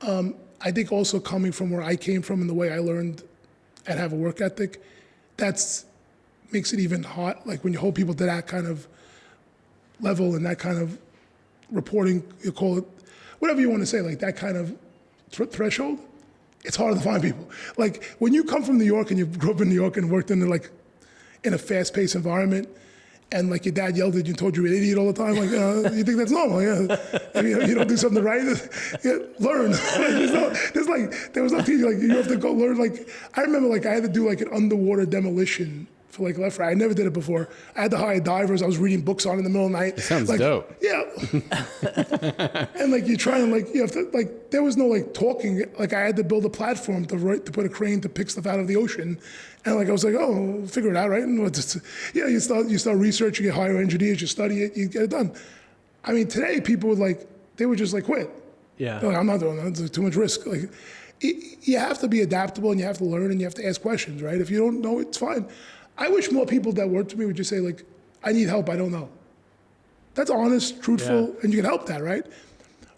I think also coming from where I came from and the way I learned and have a work ethic, makes it even hard. Like when you hold people to that kind of level and that kind of reporting, you call it, whatever you want to say, like that kind of threshold, it's harder to find people. Like when you come from New York and you grew up in New York and worked in a fast-paced environment, and like your dad yelled at you and told you you're an idiot all the time, like you think that's normal? Yeah, I mean, you don't do something right. Learn. There was no teaching. Like you have to go learn. Like I remember, like I had to do like an underwater demolition for like LeFrak. I never did it before. I had to hire divers. I was reading books on in the middle of the night. It sounds like, dope. Yeah. And like you're trying to like, you have to like, there was no like talking. Like I had to build a platform to put a crane to pick stuff out of the ocean. And like I was like, oh, figure it out, right? And you start researching, you hire engineers, you study it, you get it done. I mean, today people would like, they would just like quit. Yeah. They're like, I'm not doing that. It's too much risk. Like, you have to be adaptable and you have to learn and you have to ask questions, right? If you don't know, it's fine. I wish more people that work for me would just say like, I need help, I don't know. That's honest, truthful, and you can help that, right?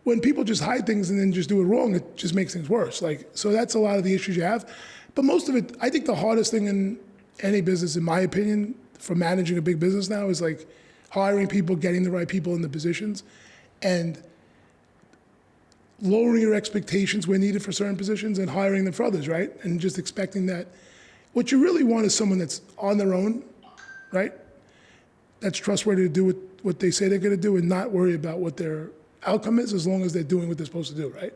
When people just hide things and then just do it wrong, it just makes things worse. Like, so that's a lot of the issues you have. But most of it, I think the hardest thing in any business, in my opinion, for managing a big business now is like hiring people, getting the right people in the positions, and lowering your expectations where needed for certain positions and hiring them for others, right? And just expecting that. What you really want is someone that's on their own, right? That's trustworthy to do what they say they're going to do and not worry about what their outcome is as long as they're doing what they're supposed to do, right?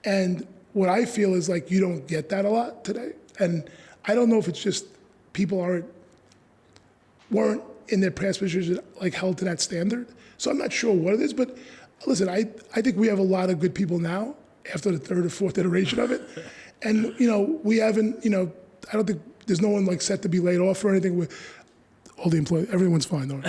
And what I feel is like you don't get that a lot today. And I don't know if it's just people weren't in their past positions like held to that standard. So I'm not sure what it is, but listen, I think we have a lot of good people now after the third or fourth iteration of it. And, we haven't, I don't think there's no one like set to be laid off or anything with all the employees. Everyone's fine, though.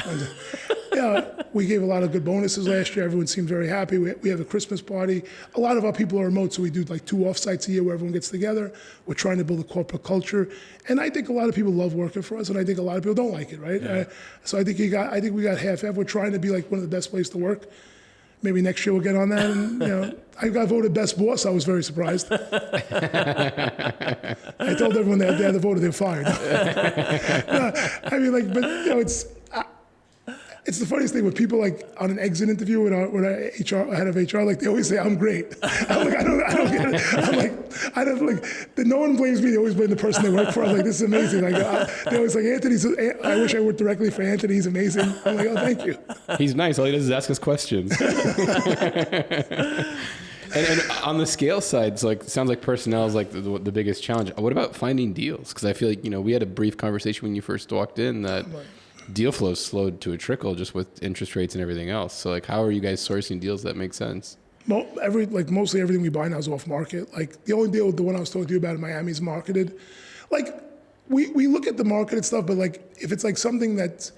We gave a lot of good bonuses last year. Everyone seemed very happy. We have a Christmas party. A lot of our people are remote, so we do like 2 offsites a year where everyone gets together. We're trying to build a corporate culture. And I think a lot of people love working for us, and I think a lot of people don't like it, right? Yeah. So I think we got half-half. We're trying to be like one of the best places to work. Maybe next year we'll get on that. And, I got voted best boss. I was very surprised. I told everyone they had to vote or they're fired. No, I mean, like, but it's the funniest thing with people like on an exit interview with our HR head of HR, like they always say I'm great. I'm like I don't get it. I'm like I don't like. No one blames me. They always blame the person they work for. I'm like this is amazing. Like they always like Anthony's. I wish I worked directly for Anthony. He's amazing. I'm like oh thank you. He's nice. All he does is ask us questions. And on the scale side, it's like sounds like personnel is like the biggest challenge. What about finding deals? Because I feel like we had a brief conversation when you first walked in that deal flow slowed to a trickle just with interest rates and everything else. So like, how are you guys sourcing deals that make sense? Mostly everything we buy now is off market. Like the only deal, the one I was talking to you about in Miami is marketed. Like we look at the marketed stuff, but like if it's like something that's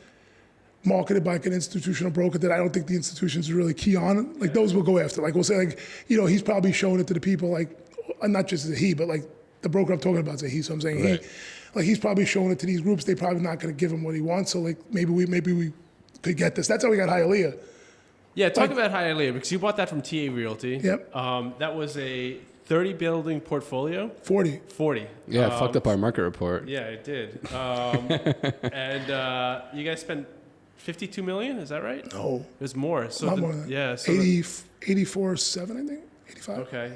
marketed by like an institutional broker that I don't think the institutions are really key on, like those we'll go after. Like we'll say like, he's probably showing it to the people like, not just as a he, but like the broker I'm talking about is a he, so I'm saying right. he. Like he's probably showing it to these groups. They're probably not going to give him what he wants. So like maybe we could get this. That's how we got Hialeah. Yeah, talk about Hialeah because you bought that from TA Realty. Yep. That was a 30 building portfolio. 40. Yeah, it fucked up our market report. Yeah, it did. And you guys spent $52 million. Is that right? No, it was more. So not more than that. Yeah, so 84.7, I think. 85. Okay.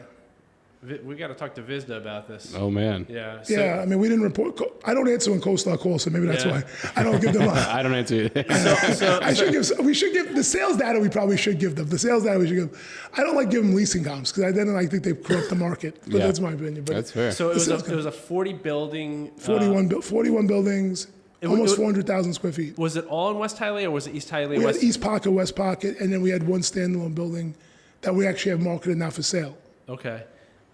We got to talk to Vizda about this. Oh man. Yeah. Yeah, I mean, we didn't report. I don't answer when CoStar calls, so maybe that's why I don't give them. I don't answer either. We should give the sales data. We probably should give them the sales data. We should give. I don't like giving leasing comps because I think they corrupt the market. But that's my opinion. But that's fair. So it was a 40 building. 41 buildings. Almost 400,000 square feet. Was it all in West Hialeah or was it East Hialeah? We had East Pocket, West Pocket, and then we had one standalone building that we actually have marketed now for sale. Okay.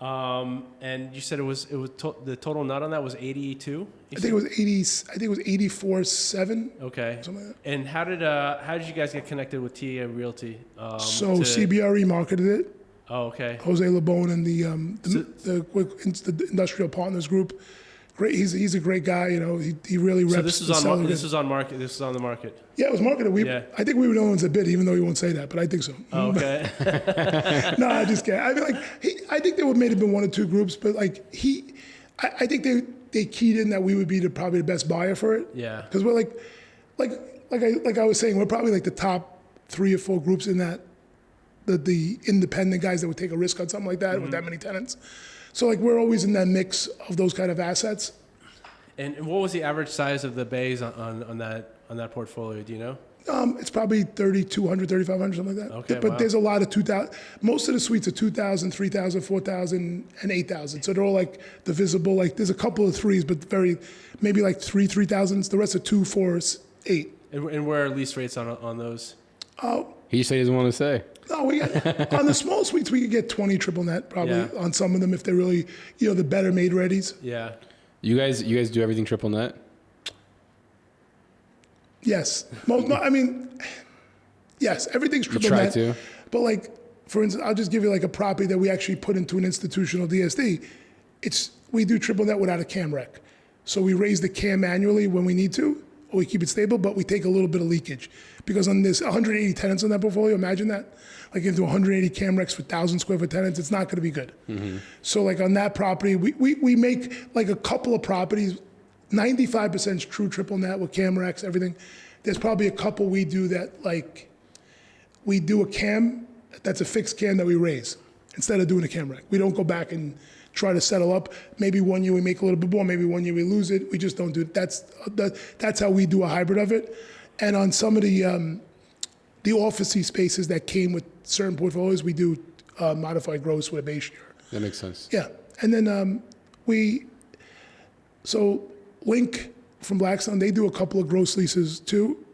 And you said the total nut on that was 82. I think it was 80. I think it was 84.7. Okay. Something like that. And how did you guys get connected with TA Realty? CBRE marketed it. Oh, okay. Jose Lebon and the Industrial Partners Group. Great. He's a great guy. He really reps. So this was on market. This was on the market. Yeah, it was marketed. I think we were the only ones that bid, even though he won't say that, but I think so. Oh, okay. No, I just can't. I mean, I think there may have been 1 or 2 groups, but like I think they keyed in that we would be probably the best buyer for it. Yeah. Because we're like I was saying, we're probably like the top 3 or 4 groups in that, the independent guys that would take a risk on something like that with that many tenants. So like we're always in that mix of those kind of assets. And what was the average size of the bays on that portfolio? Do you know? It's probably 3,200, 3,500, something like that. Okay, But wow. there's a lot of 2,000. Most of the suites are 2,000, 3,000, 4,000, and 8,000. So they're all like divisible. Like there's a couple of threes, but maybe like 3,000s. The rest are 2, 4s, 8. And where are lease rates on those? He said he doesn't want to say. No, we got on the small suites we could get 20 triple net probably Yeah. on some of them if they're really, the better made readies. Yeah. You guys do everything triple net? Yes. Yes, everything's triple try net. to. But like, for instance, I'll just give you like a property that we actually put into an institutional DSD. We do triple net without a cam rec. So we raise the cam manually when we need to, or we keep it stable, but we take a little bit of leakage. Because on this 180 tenants on that portfolio, imagine that. Like into 180 cam recs for 1,000 square foot tenants, it's not gonna be good. So like on that property, we make like a couple of properties, 95% is true triple net with cam racks, everything. There's probably a couple we do that like, we do a cam, that's a fixed cam that we raise instead of doing a cam rack. We don't go back and try to settle up. Maybe one year we make a little bit more, maybe one year we lose it. We just don't do it. That's how we do a hybrid of it. And on some of the officey spaces that came with certain portfolios, we do modified gross with a base year. That makes sense. Yeah, and then so Link from Blackstone, they do a couple of gross leases too,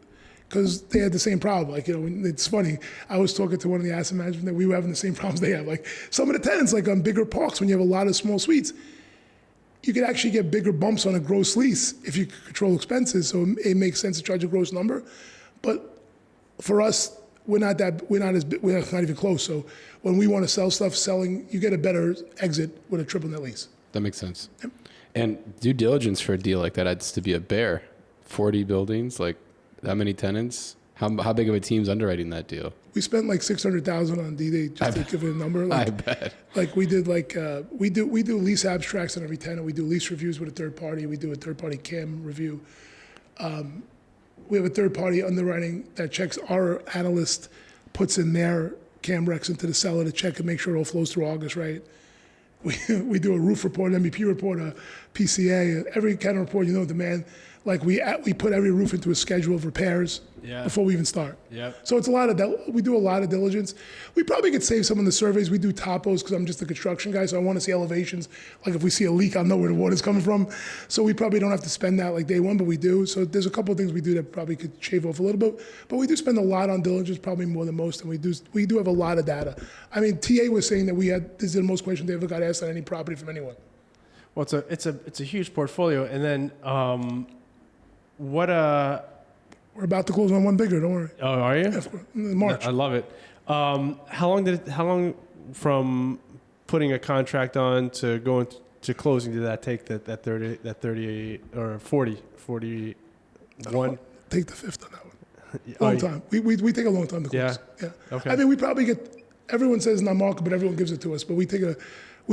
because they had the same problem. Like, it's funny. I was talking to one of the asset management that we were having the same problems they have. Like some of the tenants, like on bigger parks, when you have a lot of small suites, you could actually get bigger bumps on a gross lease if you control expenses. So it makes sense to charge a gross number. But for us, we're not even close. So when we want to sell stuff, you get a better exit with a triple net lease. That makes sense. Yep. And due diligence for a deal like that adds to be a bear. 40 buildings, like that many tenants. How big of a team's underwriting that deal? We spent like $600,000 on D-Day just to give it a number. Like, I bet. Like we did we do lease abstracts on every tenant. We do lease reviews with a third party. We do a third party CAM review. We have a third party underwriting that checks. Our analyst puts in their CAM recs into the seller to check and make sure it all flows through August, right? We do a roof report, an MEP report, a PCA, every kind of report, demand. Like we put every roof into a schedule of repairs before we even start. Yep. So it's we do a lot of diligence. We probably could save some of the surveys. We do topos because I'm just a construction guy, so I want to see elevations. Like if we see a leak, I'll know where the water's coming from. So we probably don't have to spend that like day one, but we do. So there's a couple of things we do that probably could shave off a little bit. But we do spend a lot on diligence, probably more than most, and we do have a lot of data. I mean, TA was saying that this is the most questions they ever got asked on any property from anyone. Well, it's a huge portfolio, and then We're about to close on one bigger, don't worry. Oh, are you? In March. I love it. How long from putting a contract on to going to closing did that take? That 38 or 41? Take the fifth on that one. Long time. We take a long time to close. Yeah. Okay. I mean, we probably get. Everyone says not market, but everyone gives it to us. But we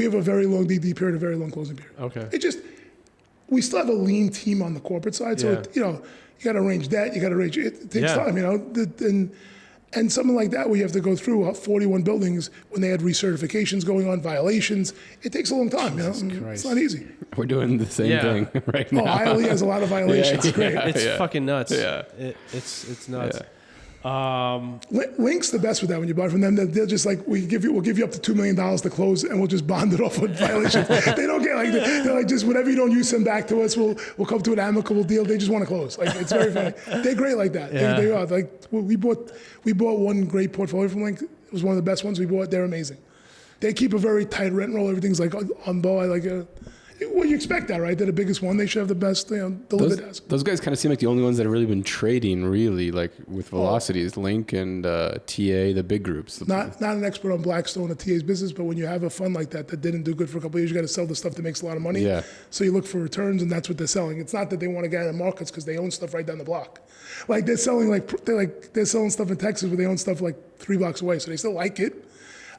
have a very long DD period, a very long closing period. Okay. We still have a lean team on the corporate side, so you got to arrange that. You got to arrange it. It takes time, and something like that where you have to go through 41 buildings when they had recertifications going on, violations. It takes a long time. It's not easy. We're doing the same thing right now. Hialeah has a lot of violations. It's great. It's fucking nuts. Yeah. It's nuts. Yeah. Link's the best with that when you buy from them. They're just like, we'll give you up to $2 million to close, and we'll just bond it off with violations. They don't get they're like, just whatever you don't use, send back to us. We'll come to an amicable deal. They just want to close. Like it's very funny. They're great like that. Yeah. They are like we bought one great portfolio from Link. It was one of the best ones we bought. They're amazing. They keep a very tight rent roll. Everything's like on bow. Well, you expect that, right? They're the biggest one. They should have the best delivered desk. Those guys kind of seem like the only ones that have really been trading, really, like with velocities. Link and TA, the big groups. Not an expert on Blackstone or TA's business, but when you have a fund like that didn't do good for a couple of years, you got to sell the stuff that makes a lot of money. Yeah. So you look for returns, and that's what they're selling. It's not that they want to get in the markets because they own stuff right down the block. Like they're selling they're selling stuff in Texas where they own stuff like 3 blocks away, so they still like it.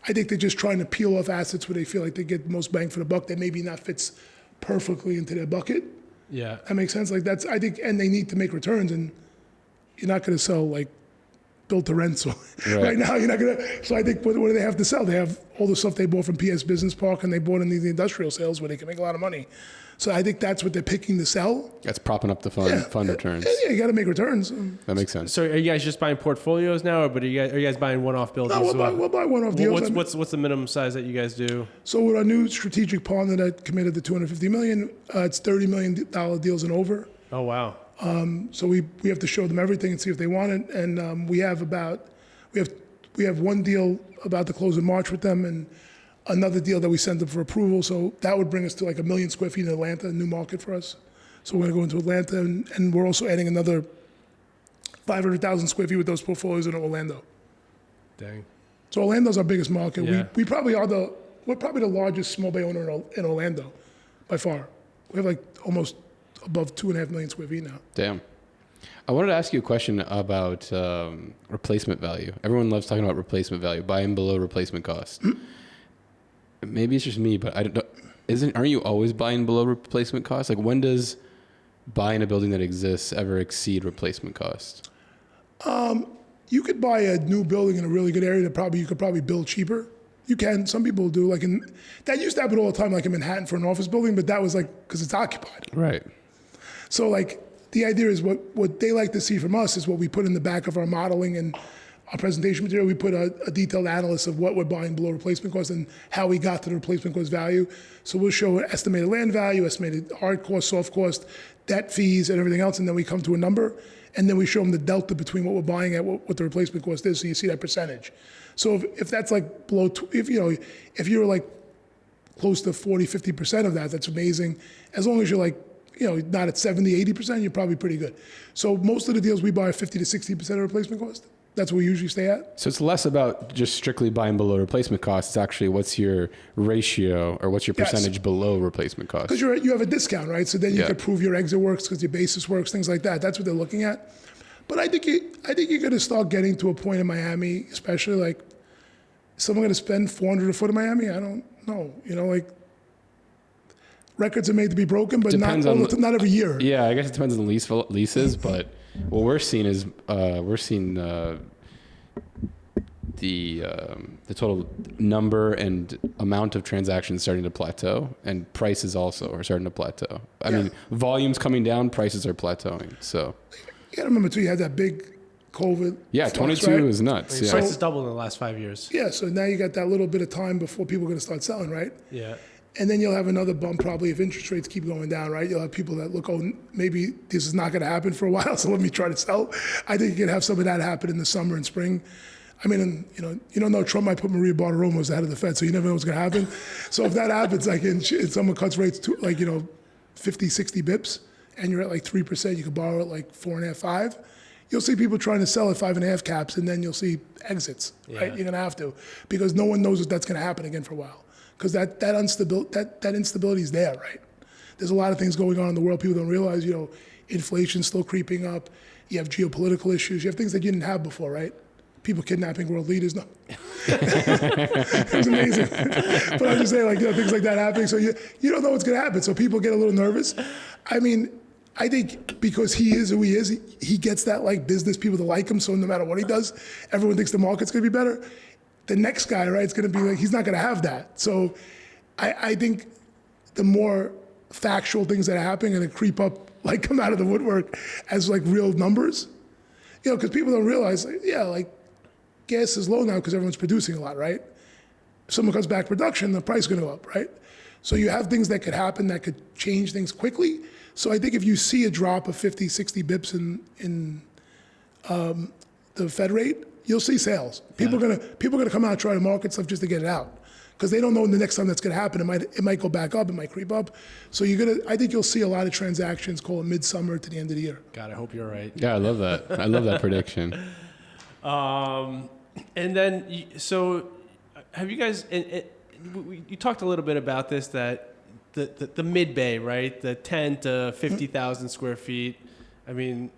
I think they're just trying to peel off assets where they feel like they get the most bang for the buck that maybe not fits perfectly into their bucket. Yeah. That makes sense. Like I think, and they need to make returns, and you're not going to sell like built to rent. So right now you're not gonna. So I think what do they have to sell? They have all the stuff they bought from PS Business Park, and they bought in the industrial sales where they can make a lot of money. So I think that's what they're picking to sell. That's propping up the fund returns. Yeah, you got to make returns. That makes sense. So are you guys just buying portfolios now, or are you guys buying one-off buildings? No, we'll buy one-off deals. What's the minimum size that you guys do? So with our new strategic partner that committed the $250 million, it's $30 million deals and over. Oh wow. So we have to show them everything and see if they want it. And we have one deal about to close in March with them, and another deal that we sent them for approval. So that would bring us to like 1 million square feet in Atlanta, a new market for us. So we're going to go into Atlanta, and we're also adding another 500,000 square feet with those portfolios in Orlando. Dang. So Orlando's our biggest market. Yeah. We're probably the largest small bay owner in Orlando, by far. We have like almost above 2.5 million square feet now. Damn. I wanted to ask you a question about replacement value. Everyone loves talking about replacement value, buying below replacement cost. Maybe it's just me, but aren't you always buying below replacement cost? Like, when does buying a building that exists ever exceed replacement cost? You could buy a new building in a really good area that you could probably build cheaper. You can. Some people do. That used to happen all the time, like in Manhattan for an office building, but that was because it's occupied. Right. So the idea is what they like to see from us is what we put in the back of our modeling and our presentation material. We put a detailed analysis of what we're buying below replacement cost and how we got to the replacement cost value. So we'll show estimated land value, estimated hard cost, soft cost, debt fees, and everything else, and then we come to a number, and then we show them the delta between what we're buying at what the replacement cost is, so you see that percentage. So if that's like below, if you're like close to 40-50% of that, that's amazing. As long as you're not at 70-80%, you're probably pretty good. So most of the deals we buy are 50 to 60% of replacement cost. That's what we usually stay at. So it's less about just strictly buying below replacement cost. It's actually what's your ratio or what's your percentage below replacement cost? Because you have a discount, right? So then you can prove your exit works because your basis works, things like that. That's what they're looking at. But I think you're going to start getting to a point in Miami, especially like, is someone going to spend $400 a foot in Miami? I don't know. Records are made to be broken, but not every year. Yeah, I guess it depends on the leases, but what we're seeing is the total number and amount of transactions starting to plateau, and prices also are starting to plateau. I mean, volume's coming down, prices are plateauing. So you got to remember too, you had that big COVID. Yeah, flux, 22 right? is nuts. Yeah. Prices doubled in the last 5 years. Yeah, so now you got that little bit of time before people are going to start selling, right? Yeah. And then you'll have another bump probably if interest rates keep going down, right? You'll have people that look, maybe this is not going to happen for a while, so let me try to sell. I think you could have some of that happen in the summer and spring. I mean, you don't know, Trump might put Maria Bartiromo as the head of the Fed, so you never know what's going to happen. So if that happens, and someone cuts rates to 50, 60 bips, and you're at 3%, you could borrow at 4.5, 5. You'll see people trying to sell at 5.5 caps, and then you'll see exits, right? You're going to have to, because no one knows if that's going to happen again for a while. Because that instability is there, right? There's a lot of things going on in the world people don't realize. Inflation's still creeping up. You have geopolitical issues. You have things that you didn't have before, right? People kidnapping world leaders. No, it was amazing. But I'm just saying, things like that happening. So you don't know what's going to happen. So people get a little nervous. I mean, I think because he is who he is, he gets that business people to like him. So no matter what he does, everyone thinks the market's going to be better. The next guy, right, it's going to be he's not going to have that. So I think the more factual things that are happening and creep up, come out of the woodwork as real numbers, because people don't realize, gas is low now because everyone's producing a lot, right? If someone cuts back production, the price is going to go up, right? So you have things that could happen that could change things quickly. So I think if you see a drop of 50, 60 bips in the Fed rate, you'll see sales. People are gonna come out and try to market stuff just to get it out, because they don't know the next time that's gonna happen. It might go back up, it might creep up. So I think you'll see a lot of transactions call it midsummer to the end of the year. God, I hope you're right. Yeah, I love that. I love that prediction. And then, so have you guys? You talked a little bit about this, that the mid bay, right? The 10 to 50,000 square feet. I mean,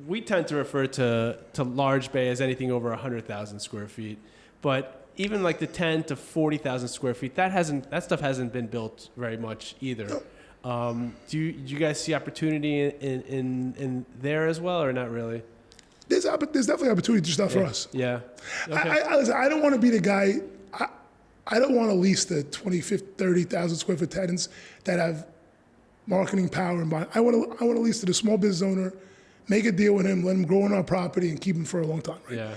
we tend to refer to large bay as anything over 100,000 square feet, but even the 10 to 40,000 square feet, that stuff hasn't been built very much either. Do you guys see opportunity in there as well, or not really? there's definitely opportunity just not for us. Yeah. Okay. I don't want to be the guy. I don't want to lease the 20, 50, 30,000 square foot tenants that have marketing power and buying. I want to lease to the small business owner, make a deal with him, let him grow on our property, and keep him for a long time. Right? Yeah.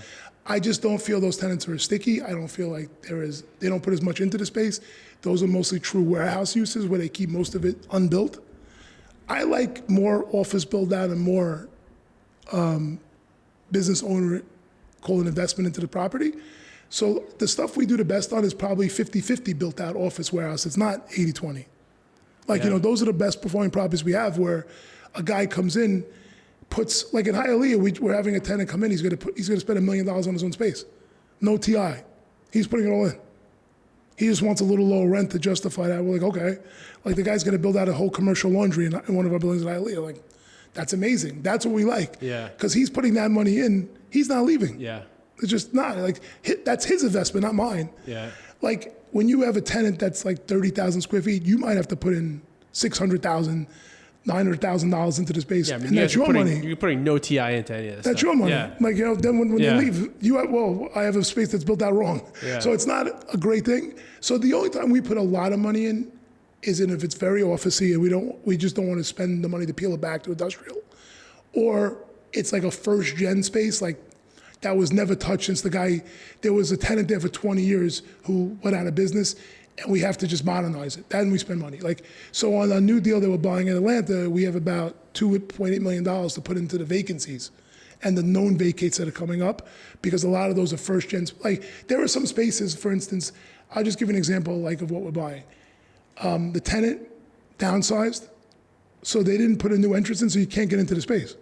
I just don't feel those tenants are as sticky. I don't feel like they don't put as much into the space. Those are mostly true warehouse uses where they keep most of it unbuilt. I like more office build out and more business owner call an investment into the property. So the stuff we do the best on is probably 50-50 built out office warehouse. It's not 80-20. Like, those are the best performing properties we have where a guy comes in, puts, like in Hialeah, we're having a tenant come in, he's gonna spend $1 million on his own space. No TI. He's putting it all in. He just wants a little lower rent to justify that. We're like, okay. Like the guy's gonna build out a whole commercial laundry in one of our buildings in Hialeah. Like, that's amazing. That's what we like. Yeah. Because he's putting that money in, he's not leaving. Yeah. It's just not, like, that's his investment, not mine. Yeah. Like, when you have a tenant that's like 30,000 square feet, you might have to put in $600,000, $900,000 into the space, and that's your money. You're putting no TI into any of this That's stuff. your money. Yeah. Like, then when they leave, I have a space that's built out wrong. Yeah. So it's not a great thing. So the only time we put a lot of money in is if it's very officey and we just don't want to spend the money to peel it back to industrial. Or it's like a first gen space, like that was never touched since there was a tenant there for 20 years who went out of business, and we have to just modernize it. Then we spend money. Like, so on a new deal that we're buying in Atlanta, we have about $2.8 million to put into the vacancies and the known vacates that are coming up, because a lot of those are first gens. Like, there are some spaces, for instance, I'll just give you an example like of what we're buying. The tenant downsized, so they didn't put a new entrance in, so you can't get into the space.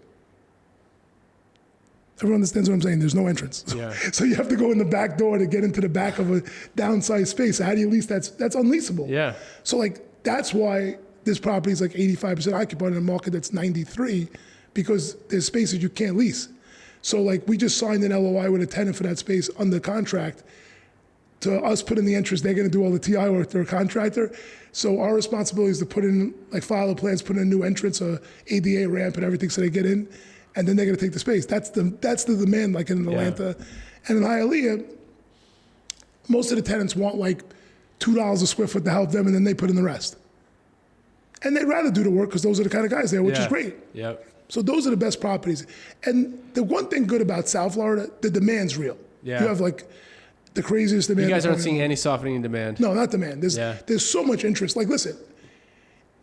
Everyone understands what I'm saying? There's no entrance. Yeah. So you have to go in the back door to get into the back of a downsized space. How do you lease? That's unleasable. Yeah. So like, that's why this property is like 85% occupied in a market that's 93, because there's spaces you can't lease. So like, we just signed an LOI with a tenant for that space under contract. To us put in the entrance, they're gonna do all the TI work, they're a contractor. So our responsibility is to put in, like, file the plans, put in a new entrance, a ADA ramp and everything so they get in, and then they're gonna take the space. That's the demand, like in Atlanta. And in Hialeah, most of the tenants want like $2 a square foot to help them, and then they put in the rest. And they'd rather do the work because those are the kind of guys there, which is great. Yep. So those are the best properties. And the one thing good about South Florida, the demand's real. Yeah. You have like the craziest demand. You guys aren't seeing any softening in demand. No, not demand. There's so much interest. Like, listen,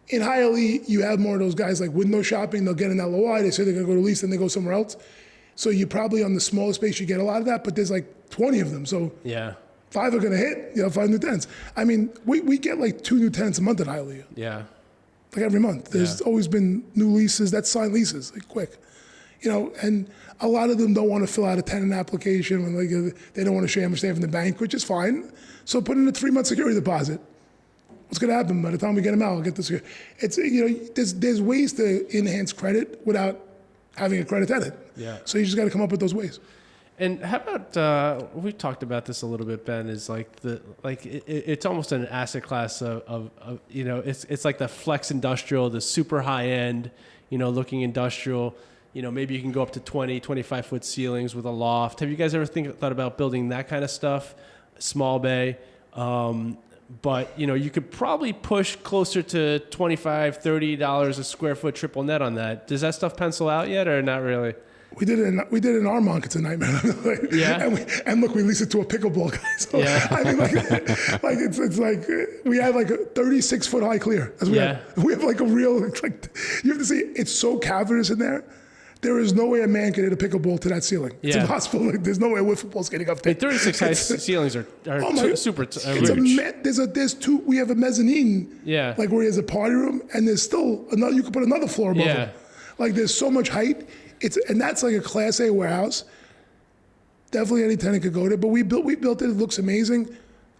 in Hialeah, you have more of those guys like window shopping. They'll get an LOI. They say they're going to go to lease, and they go somewhere else. So you probably, on the smaller space, you get a lot of that, but there's like 20 of them. So 5 are going to hit, 5 new tenants. I mean, we get like 2 new tenants a month in Hialeah. Yeah. Like every month. There's always been new leases. That's signed leases, like quick. And a lot of them don't want to fill out a tenant application when they don't want to show how much they have in the bank, which is fine. So put in a 3-month security deposit. What's going to happen by the time we get them out? We'll get the security. It's there's ways to enhance credit without having a credit tenant. Yeah. So you just got to come up with those ways. And how about we talked about this a little bit, Ben? Is like it's almost an asset class of it's like the flex industrial, the super high end, looking industrial. Maybe you can go up to 20, 25 foot ceilings with a loft. Have you guys ever thought about building that kind of stuff? Small bay. But you could probably push closer to $25, $30 a square foot triple net on that. Does that stuff pencil out yet, or not really? We did it in Armonk. It's a nightmare. And look, we leased it to a pickleball guy. So, I mean, it's like we have like a 36 foot high clear. We have like a real, you have to see, it's so cavernous in there. There is no way a man can hit a pickleball to that ceiling. It's impossible. There's no way a wiffle ball's getting up there. 36 high ceilings are super huge. We have a mezzanine, like where he has a party room, and there's still another, you could put another floor above him. Like there's so much height. And that's like a Class A warehouse. Definitely any tenant could go there. But we built it. It looks amazing.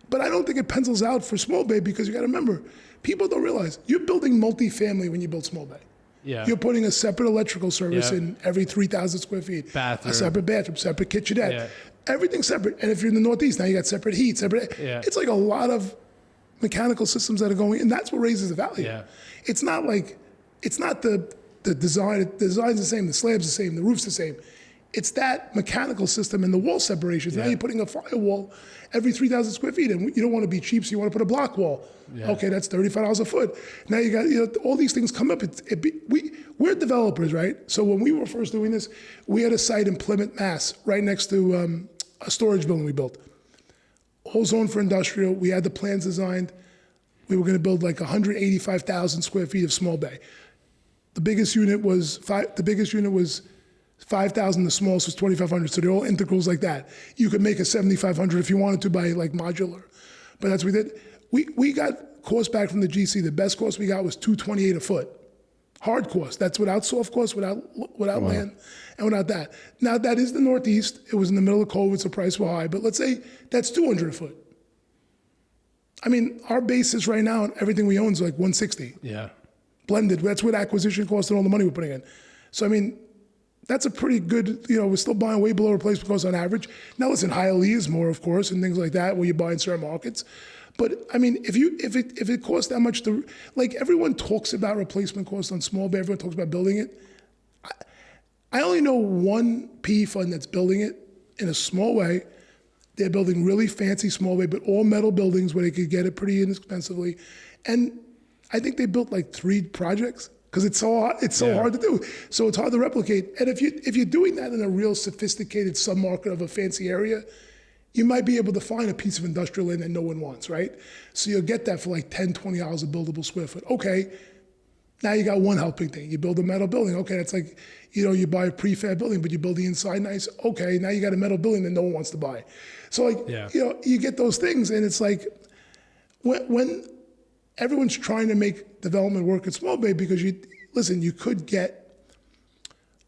But I don't think it pencils out for small bay, because you got to remember, people don't realize you're building multifamily when you build small bay. Yeah. You're putting a separate electrical service in every 3,000 square feet. Bathroom. A separate bathroom, separate kitchenette. Everything's separate. And if you're in the Northeast, now you got separate heat, It's like a lot of mechanical systems that are going, and that's what raises the value. It's not the design. The design's the same, the slab's the same, the roof's the same. it's that mechanical system and the wall separations. Now you're putting a firewall every 3,000 square feet, and you don't want to be cheap, so you want to put a block wall. Yeah. Okay, that's $35 a foot. Now you got all these things come up. We're developers, right? So when we were first doing this, we had a site in Plymouth, Mass, right next to a storage building we built. Whole zone for industrial. We had the plans designed. We were going to build like 185,000 square feet of small bay. The biggest unit was 5,000. The smallest was 2,500. So they're all integrals like that. You could make a 7,500 if you wanted to by like modular, but that's what we did. We got cost back from the GC. The best cost we got was $228 a foot. Hard cost. That's without soft cost, without land, and without that. Now that is the Northeast. It was in the middle of COVID, so prices were high. But let's say that's $200 a foot. I mean, our basis right now, everything we own is like $160. Yeah. Blended. That's with acquisition cost and all the money we're putting in. So I mean, that's a pretty good. We're still buying way below replacement cost on average. Now listen, Hialeah is more, of course, and things like that where you buy in certain markets. But I mean, if it costs that much to, like, everyone talks about replacement cost on small bay, everyone talks about building it. I only know one PE fund that's building it in a small way. They're building really fancy small bay, but all metal buildings where they could get it pretty inexpensively. And I think they built like 3 projects because it's so hard to do. So it's hard to replicate. And if you're doing that in a real sophisticated submarket of a fancy area, you might be able to find a piece of industrial land that no one wants, right? So you'll get that for like $10, $20 a buildable square foot. Okay, now you got one helping thing. You build a metal building. Okay, that's like, you buy a prefab building, but you build the inside nice. Okay, now you got a metal building that no one wants to buy. So like, you get those things, and it's like, when everyone's trying to make development work at small bay, because you could get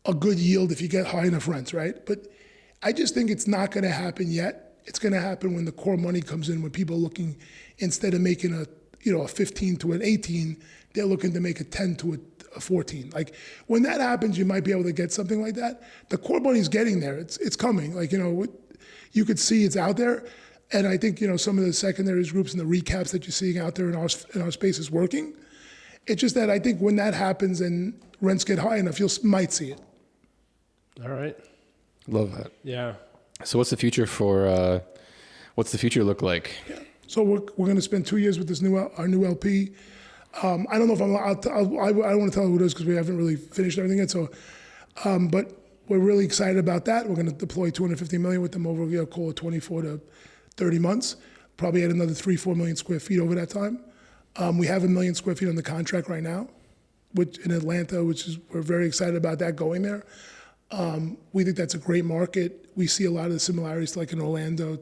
a good yield if you get high enough rents, right? But I just think it's not going to happen yet. It's going to happen when the core money comes in, when people are looking, instead of making a 15 to an 18, they're looking to make a 10 to a 14. Like, when that happens, you might be able to get something like that. The core money's getting there. It's coming. Like, you could see it's out there. And I think, some of the secondaries groups and the recaps that you're seeing out there in our space is working. It's just that I think when that happens and rents get high enough, you might see it. All right. Love that. Yeah. So what's the future look like? Yeah. So we're going to spend 2 years with this our new LP. I don't know if I'm allowed to, I don't want to tell who it is because we haven't really finished everything yet. So, but we're really excited about that. We're going to deploy $250 million with them over, call it 24 to 30 months. Probably add another 3-4 million square feet over that time. We have 1 million square feet on the contract right now, which in Atlanta, we're very excited about that going there. We think that's a great market. We see a lot of the similarities to like in Orlando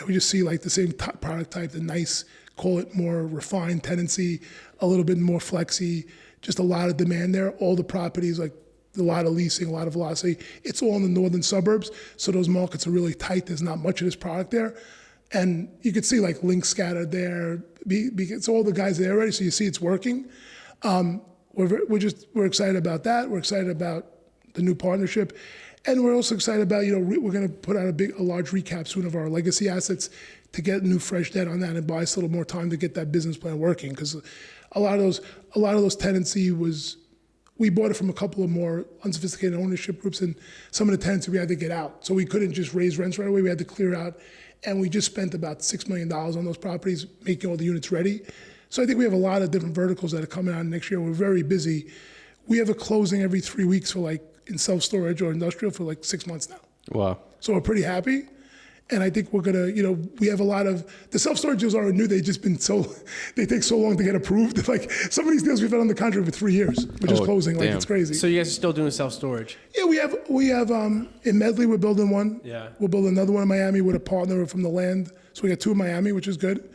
we just see like the same product type, the nice, call it more refined tenancy, a little bit more flexi, just a lot of demand there. All the properties, like a lot of leasing, a lot of velocity. It's all in the northern suburbs, so those markets are really tight. There's not much of this product there. And you could see like links scattered there. It's all the guys there already, so you see it's working. We're excited about that. We're excited about the new partnership. And we're also excited about, we're going to put out a large recap soon of our legacy assets to get new fresh debt on that and buy us a little more time to get that business plan working. Because a lot of those tenancy we bought it from a couple of more unsophisticated ownership groups, and some of the tenancy we had to get out. So we couldn't just raise rents right away. We had to clear out. And we just spent about $6 million on those properties, making all the units ready. So I think we have a lot of different verticals that are coming out next year. We're very busy. We have a closing every 3 weeks for in self-storage or industrial for 6 months now. Wow. So we're pretty happy. And I think we're going to, we have a lot of, the self-storage deals aren't new. They've just been they take so long to get approved. Like some of these deals we've had on the contract for 3 years. We're just closing, damn. It's crazy. So you guys are still doing self-storage? Yeah, we have in Medley, we're building one. Yeah. We'll build another one in Miami with a partner from the land. So we got 2 in Miami, which is good.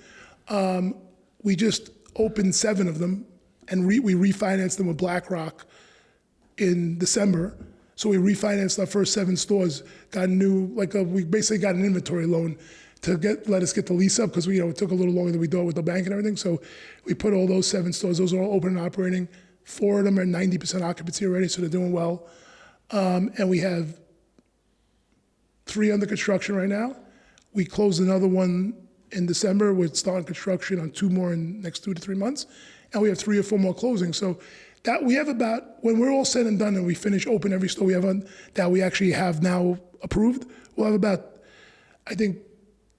We just opened 7 of them, and we refinanced them with BlackRock in December. So we refinanced our first 7 stores, got we basically got an inventory loan to let us get the lease up because it took a little longer than we thought with the bank and everything. So we put all those 7 stores, those are all open and operating. 4 of them are 90% occupancy already, so they're doing well. And we have 3 under construction right now. We closed another one in December. We're starting construction on 2 more in the next 2 to 3 months. And we have 3 or 4 more closings. So That we have about, when we're all said and done and we finish open every store we have on, that we actually have now approved, we'll have about, I think,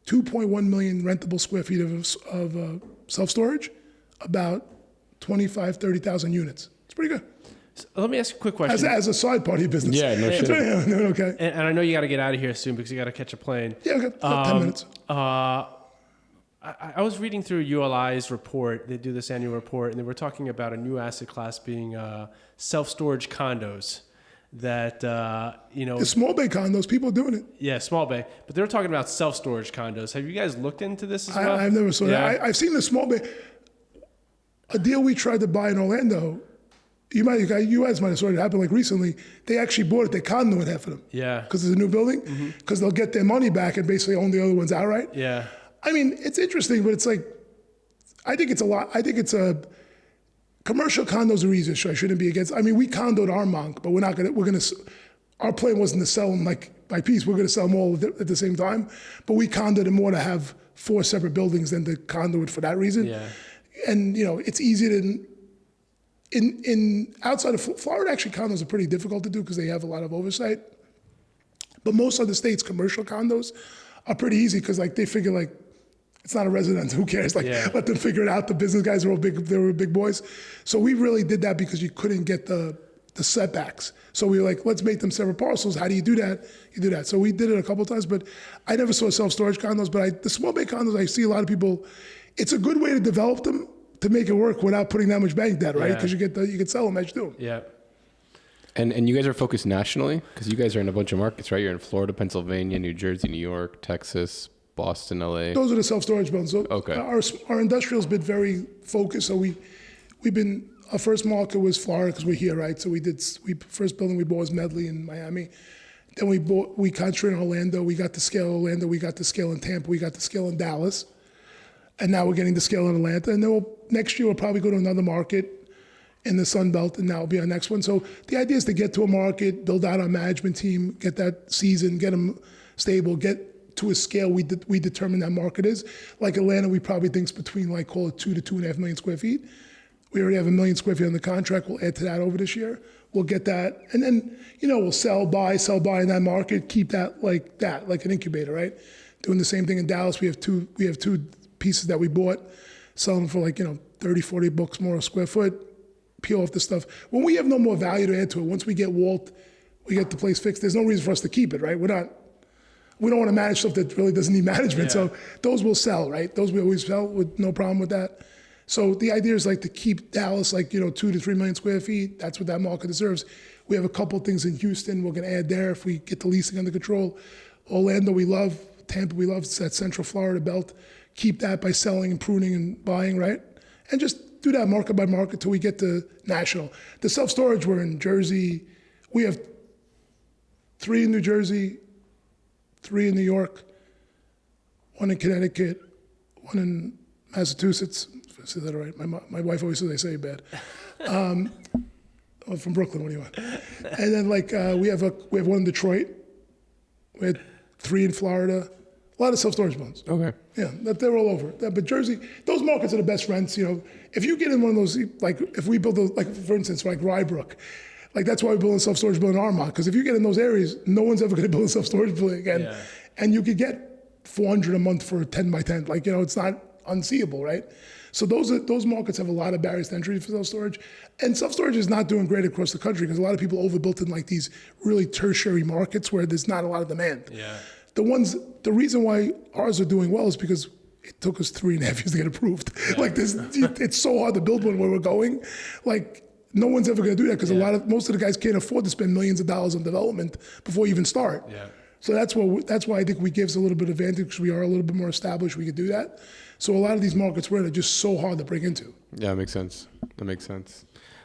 2.1 million rentable square feet of self-storage, about 30,000 units. It's pretty good. So let me ask you a quick question. As a side party business. Yeah, no shit. Okay. And I know you got to get out of here soon because you got to catch a plane. Yeah, okay. 10 minutes. I was reading through ULI's report. They do this annual report, and they were talking about a new asset class being self-storage condos. That The small bay condos, people are doing it. Yeah, small bay. But they were talking about self-storage condos. Have you guys looked into this as well? I've never saw that. I've seen the small bay. A deal we tried to buy in Orlando. You guys might have saw it happen like recently. They actually bought it. They condo it, half of them. Yeah. Because it's a new building. Because they'll get their money back and basically own the other ones outright. Yeah. I mean, it's interesting, but it's like, I think it's a lot. I think it's a commercial condos are easier. So I shouldn't be against. I mean, we condoed our monk, but our plan wasn't to sell them like by piece. We're gonna sell them all at the same time. But we condoed it more to have 4 separate buildings than to condo it for that reason. Yeah. And it's easier to. In outside of Florida, actually, condos are pretty difficult to do because they have a lot of oversight. But most other states, commercial condos are pretty easy because they figure it's not a resident. Who cares? Let them figure it out. The business guys are all big. They were big boys. So we really did that because you couldn't get the setbacks. So we were like, let's make them separate parcels. How do you do that? You do that. So we did it a couple of times, but I never saw self-storage condos. But the small bay condos, I see a lot of people. It's a good way to develop them to make it work without putting that much bank debt, right? Because you can sell them as you do them. Yeah. And you guys are focused nationally? Because you guys are in a bunch of markets, right? You're in Florida, Pennsylvania, New Jersey, New York, Texas, Boston, LA. Those are the self-storage buildings. So Okay. Our industrial's been very focused. So our first market was Florida because we're here, right? So first building we bought was Medley in Miami. Then we concentrated in Orlando. We got the scale in Orlando. We got the scale in Tampa. We got the scale in Dallas. And now we're getting the scale in Atlanta. And then next year we'll probably go to another market in the Sun Belt, and that'll be our next one. So the idea is to get to a market, build out our management team, get that seasoned, get them stable, get to a scale we determine that market is. Like Atlanta, we probably think it's between call it 2 to 2.5 million square feet. We already have 1 million square feet on the contract. We'll add to that over this year. We'll get that, and then we'll sell, buy in that market, keep that like an incubator, right? Doing the same thing in Dallas. We have two pieces that we bought, sell them for 30, 40 bucks more a square foot, peel off the stuff. When we have no more value to add to it, once we get Walt, we get the place fixed, there's no reason for us to keep it, right? We don't want to manage stuff that really doesn't need management. Yeah. So those will sell, right? Those we always sell with no problem with that. So the idea is to keep Dallas 2 to 3 million square feet. That's what that market deserves. We have a couple things in Houston we're going to add there if we get the leasing under control. Orlando we love, Tampa we love. It's that Central Florida belt. Keep that by selling and pruning and buying, right? And just do that market by market till we get to national. The self-storage, we're in Jersey. We have 3 in New Jersey, 3 in New York, 1 in Connecticut, 1 in Massachusetts. If I say that right. My wife always says I say it bad. I'm from Brooklyn. What do you want? And then we have 1 in Detroit. We had 3 in Florida. A lot of self-storage buildings. Okay. Yeah, they're all over. But Jersey, those markets are the best rents. If you get in one of those, if we build for instance, Rybrook, that's why we build a self-storage building in Armonk. Because if you get in those areas, no one's ever going to build a self-storage building again. Yeah. And you could get $400 a month for a 10 by 10. It's not unseeable, right? So those markets have a lot of barriers to entry for self-storage. And self-storage is not doing great across the country because a lot of people overbuilt in these really tertiary markets where there's not a lot of demand. Yeah. The reason why ours are doing well is because it took us 3.5 years to get approved. Yeah. It's so hard to build one where we're going. No one's ever going to do that because most of the guys can't afford to spend millions of dollars on development before you even start. Yeah. So that's why I think we give us a little bit of advantage because we are a little bit more established. We could do that. So a lot of these markets we're in are just so hard to break into. Yeah, that makes sense.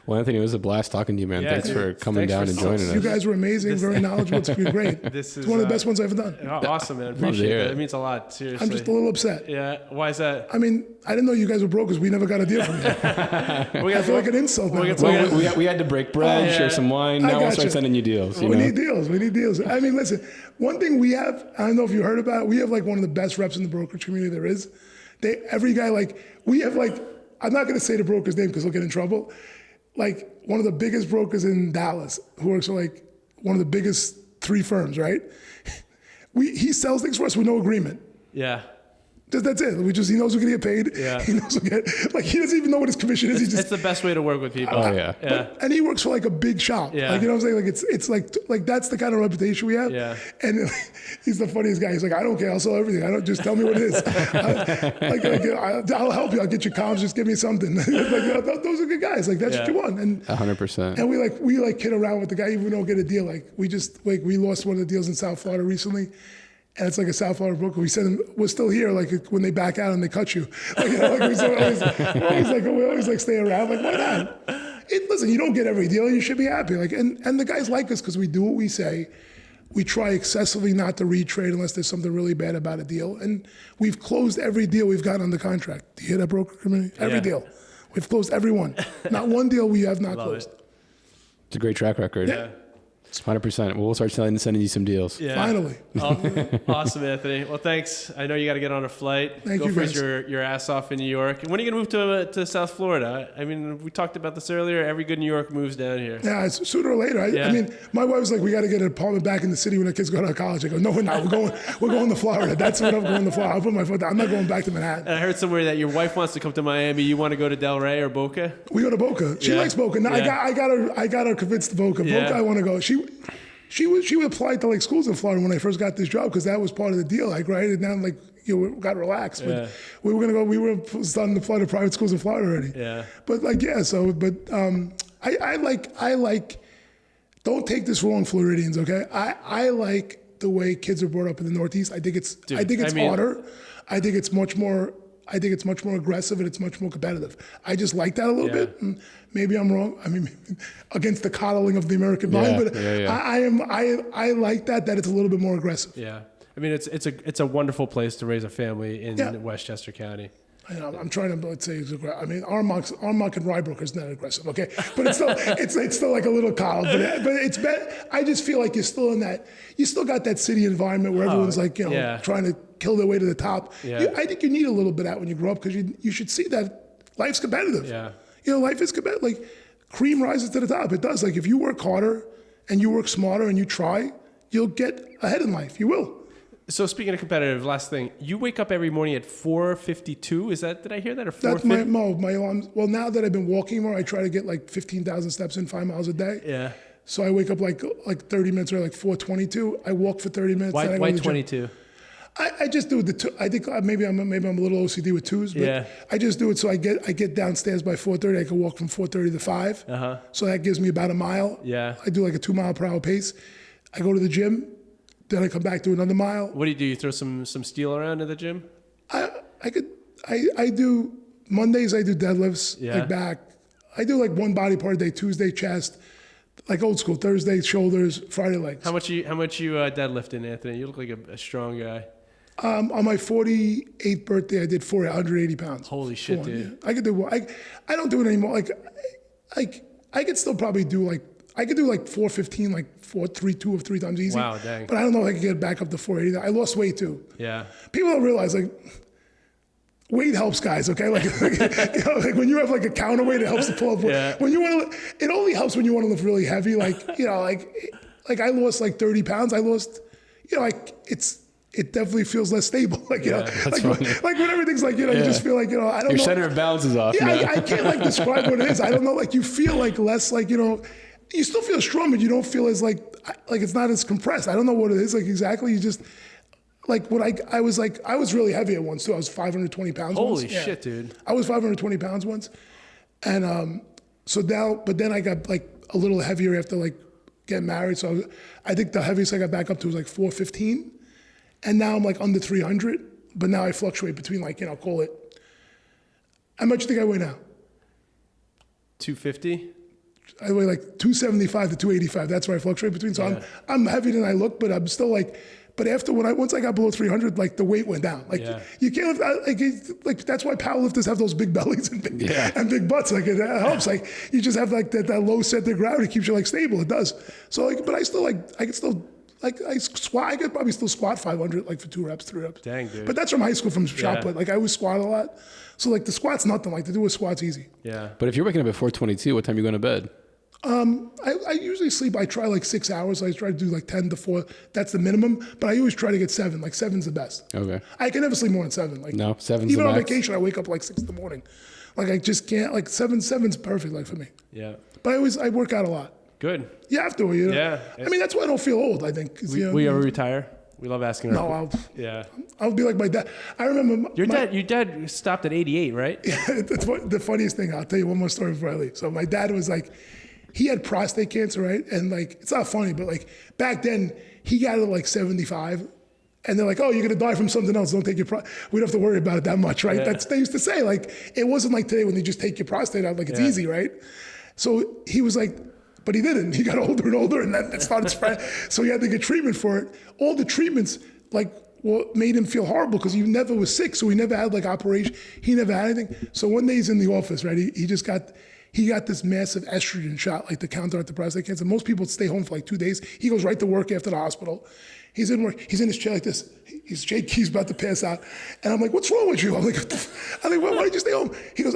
Well, Anthony, it was a blast talking to you, man. Yeah, Thanks for coming down and joining us. You guys were amazing, very knowledgeable. It's been great. It's one of the best ones I've ever done. Awesome, man. Appreciate it. It means a lot, seriously. I'm just a little upset. Yeah, why is that? I mean, I didn't know you guys were brokers. We never got a deal from you. I feel like an insult. We had to break bread, share some wine. Now we'll start sending you deals. We need deals. I mean, listen, one thing we have, I don't know if you heard about it, we have one of the best reps in the brokerage community there is. Every guy, we have I'm not going to say the broker's name because he'll get in trouble. one of the biggest brokers in Dallas who works for like one of the biggest 3 firms, right? He sells things for us with no agreement. Yeah. That's it. He knows we're gonna get paid. Yeah. He knows he doesn't even know what his commission is. It's the best way to work with people. Oh yeah. And he works for like a big shop. Yeah. Like, you know what I'm saying? Like it's like that's the kind of reputation we have. Yeah. And he's the funniest guy. He's like, I don't care. I'll sell everything. I don't just tell me what it is. I'll help you. I'll get you comms. Just give me something. Those are good guys. Like that's what you want. And 100%. And we kid around with the guy. Even we don't get a deal. Like we lost one of the deals in South Florida recently. And it's like a South Florida broker. We send them, we're still here, like when they back out and they cut you. Like, we always stay around. Like, why not? Listen, you don't get every deal. You should be happy. Like, and the guys like us because we do what we say. We try excessively not to retrade unless there's something really bad about a deal. And we've closed every deal we've got under contract. Do you hear that, broker community? Every deal. We've closed every one. Not one deal we have not closed. It's a great track record. Yeah. 100%. We'll start sending you some deals. Yeah. Finally. Awesome, Anthony. Well, thanks. I know you got to get on a flight. Thank Go you, freeze guys. your ass off in New York. When are you going to move to South Florida? I mean, we talked about this earlier. Every good New York moves down here. Yeah, it's sooner or later. I mean, my wife was like, we got to get an apartment back in the city when the kids go to college. I go, no, we're not. We're going to Florida. That's when I'm going to Florida. I'll put my foot down. I'm not going back to Manhattan. And I heard somewhere that your wife wants to come to Miami. You want to go to Delray or Boca? We go to Boca. She likes Boca. No, I got her convinced to Boca. Boca, I want to go. She applied to like schools in Florida when I first got this job because that was part of the deal. Like, right? And now, like, we got relaxed. But we were gonna go. We were starting to apply to private schools in Florida already. Yeah. But like, So, but I like. Don't take this wrong, Floridians. Okay. I like the way kids are brought up in the Northeast. I think it's harder. I think it's much more aggressive and it's much more competitive. I just like that a little bit. And maybe I'm wrong. I mean, against the coddling of the American mind, but I like that it's a little bit more aggressive. Yeah. I mean, it's a wonderful place to raise a family in Westchester County. I'm trying to, let's say, I mean, Armonk and Rybrook is not aggressive, okay? But it's still like a little coddle. But it's better. I just feel like you're still in that, you still got that city environment where everyone's like, trying to kill their way to the top. Yeah. I think you need a little bit of that when you grow up because you should see that life's competitive. Yeah. Life is competitive. Like, cream rises to the top. It does. Like, if you work harder and you work smarter and you try, you'll get ahead in life. You will. So speaking of competitive, last thing, you wake up every morning at 4:52. Did I hear that, or 4:50? That's my alarm. Well, now that I've been walking more, I try to get like 15,000 steps in 5 miles a day. Yeah. So I wake up like 30 minutes or like 4:22. I walk for 30 minutes. Why 22? I just do the. I think maybe I'm a little OCD with twos, but I just do it so I get downstairs by 4:30. I can walk from 4:30 to 5. So that gives me about a mile. Yeah. I do like a 2 mile per hour pace. I go to the gym. Then I come back to another mile. What do? You throw some steel around in the gym? I do Mondays. I do deadlifts, like back. I do like one body part a day. Tuesday chest, like old school. Thursday shoulders. Friday legs. How much you deadlifting, Anthony? You look like a strong guy. On my 48th birthday, I did 480 pounds. Holy shit, dude! Yeah. I could do. I don't do it anymore. Like I could still probably do like. I could do like 415, like 432 or 3 times easy. Wow, dang. But I don't know if I could get back up to 480. I lost weight too. Yeah. People don't realize like weight helps guys, okay? Like when you have like a counterweight, it helps to pull up. Yeah. When you want to, it only helps when you want to lift really heavy. Like, like I lost like 30 pounds. I lost, it definitely feels less stable. Like, like when everything's like, you just feel like, I don't know. Your center of balance is off. Yeah, I can't like describe what it is. I don't know. Like you feel like less like, you still feel strong, but you don't feel as like it's not as compressed. I don't know what it is like exactly. You just like when I was really heavy at once too. I was 520 pounds. Holy shit, dude! I was 520 pounds once, and so now, but then I got like a little heavier after like getting married. So I think the heaviest I got back up to was like 415, and now I'm like under 300. But now I fluctuate between like call it. How much do you think I weigh now? 250. I weigh like 275 to 285. That's where I fluctuate between. So I'm heavier than I look, but I'm still like. But after once I got below 300, like the weight went down. Like you can't lift. Like that's why powerlifters have those big bellies and big butts. Like it helps. Like you just have like that low center of gravity keeps you like stable. It does. So like, but I could squat. I could probably still squat 500 like for 2 reps, 3 reps. Dang, dude. But that's from high school from shot put. Like I always squat a lot. So like the squat's nothing. Like to do a squat's easy. Yeah. But if you're waking up at 4:22, what time are you going to bed? I usually sleep, I try like 6 hours. I try to do like 10 to 4. That's the minimum. But I always try to get 7. Like 7's the best. Okay. I can never sleep more than 7. Like No, 7's even the on max? vacation, I wake up like 6 in the morning. Like I just can't, like 7's perfect like for me. Yeah. But I work out a lot. Good. You have to, you know? Yeah. I mean, that's why I don't feel old, I think. 'Cause, you know, We ever retire? We love asking no, our... Yeah. I'll be like my dad. I remember Your dad stopped at 88, right? That's the funniest thing. I'll tell you one more story before I leave. So my dad was like, he had prostate cancer, right? And like, it's not funny, but like back then he got it at like 75. And they're like, oh, you're going to die from something else. Don't take your we don't have to worry about it that much, right? Yeah. That's they used to say. Like, it wasn't like today when they just take your prostate out. Like, it's easy, right? So he was like, but he didn't. He got older and older, and that started spreading. So he had to get treatment for it. All the treatments, like, made him feel horrible because he never was sick. So he never had like operation. He never had anything. So one day he's in the office, right? He got this massive estrogen shot, like to counteract the prostate cancer. Most people stay home for like 2 days. He goes right to work after the hospital. He's in work. He's in his chair like this. He's about to pass out. And I'm like, what's wrong with you? I'm like, why did you stay home? He goes,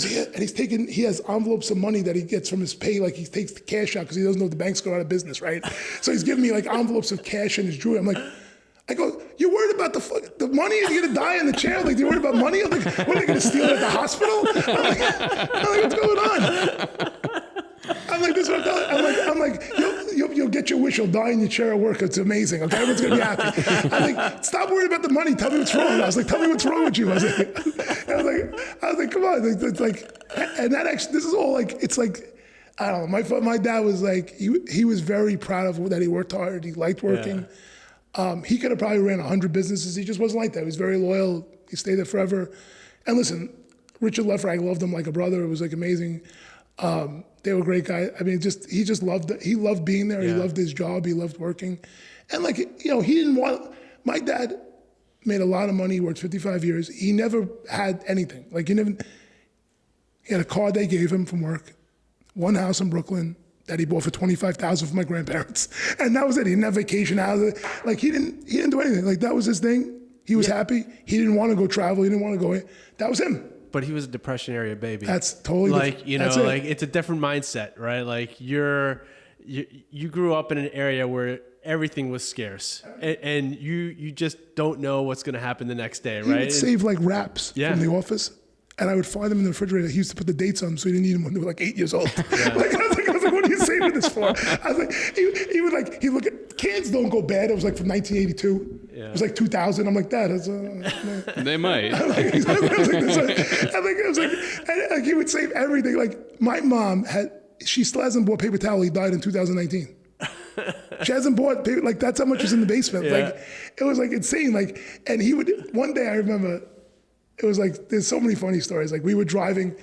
yeah. And he has envelopes of money that he gets from his pay. Like he takes the cash out because he doesn't know if the bank's go out of business, right? So he's giving me like envelopes of cash in his jewelry. I'm like, I go, you're worried about the money? You're gonna die in the chair? Like, you're worried about money? I'm like, what are they gonna steal it at the hospital? I'm like, what's going on? I'm like, this is what I'm telling. I'm like, you'll get your wish. You'll die in your chair at work. It's amazing. Okay, everyone's gonna be happy. I'm like, stop worrying about the money. Tell me what's wrong. I was like, tell me what's wrong with you. I was like, come on. It's like, and that actually, this is all like, it's like, I don't know. My dad was like, he was very proud of that he worked hard. He liked working. Yeah. He could have probably ran 100 businesses. He just wasn't like that. He was very loyal. He stayed there forever. And listen, Richard LeFrak, loved him like a brother. It was like amazing. They were great guys. I mean, he just loved it. He loved being there. Yeah. He loved his job. He loved working. And like, you know, he didn't want, my dad made a lot of money. He worked 55 years. He never had anything. Like he had a car they gave him from work, one house in Brooklyn that he bought for $25,000 for my grandparents. And that was it. He didn't have vacation houses. Like he didn't do anything. Like that was his thing. He was happy. He didn't want to go travel. He didn't want to go in. That was him. But he was a depression area baby. That's totally like different. You know, like it's a different mindset, right? Like you grew up in an area where everything was scarce, and you just don't know what's going to happen the next day, right? He would save like wraps from the office, and I would find them in the refrigerator. He used to put the dates on them so he didn't eat them when they were like 8 years old. Yeah. I was like, what are you saving this for? I was like, he would like, he look at cans don't go bad. It was like from 1982. Yeah. It was like 2000. I'm like, Dad, they might. Like he would save everything. Like my mom she still hasn't bought paper towel. He died in 2019. She hasn't bought paper, like that's how much is in the basement. Yeah. Like it was like insane. Like, and he would, one day I remember, it was like, there's so many funny stories. Like we were driving,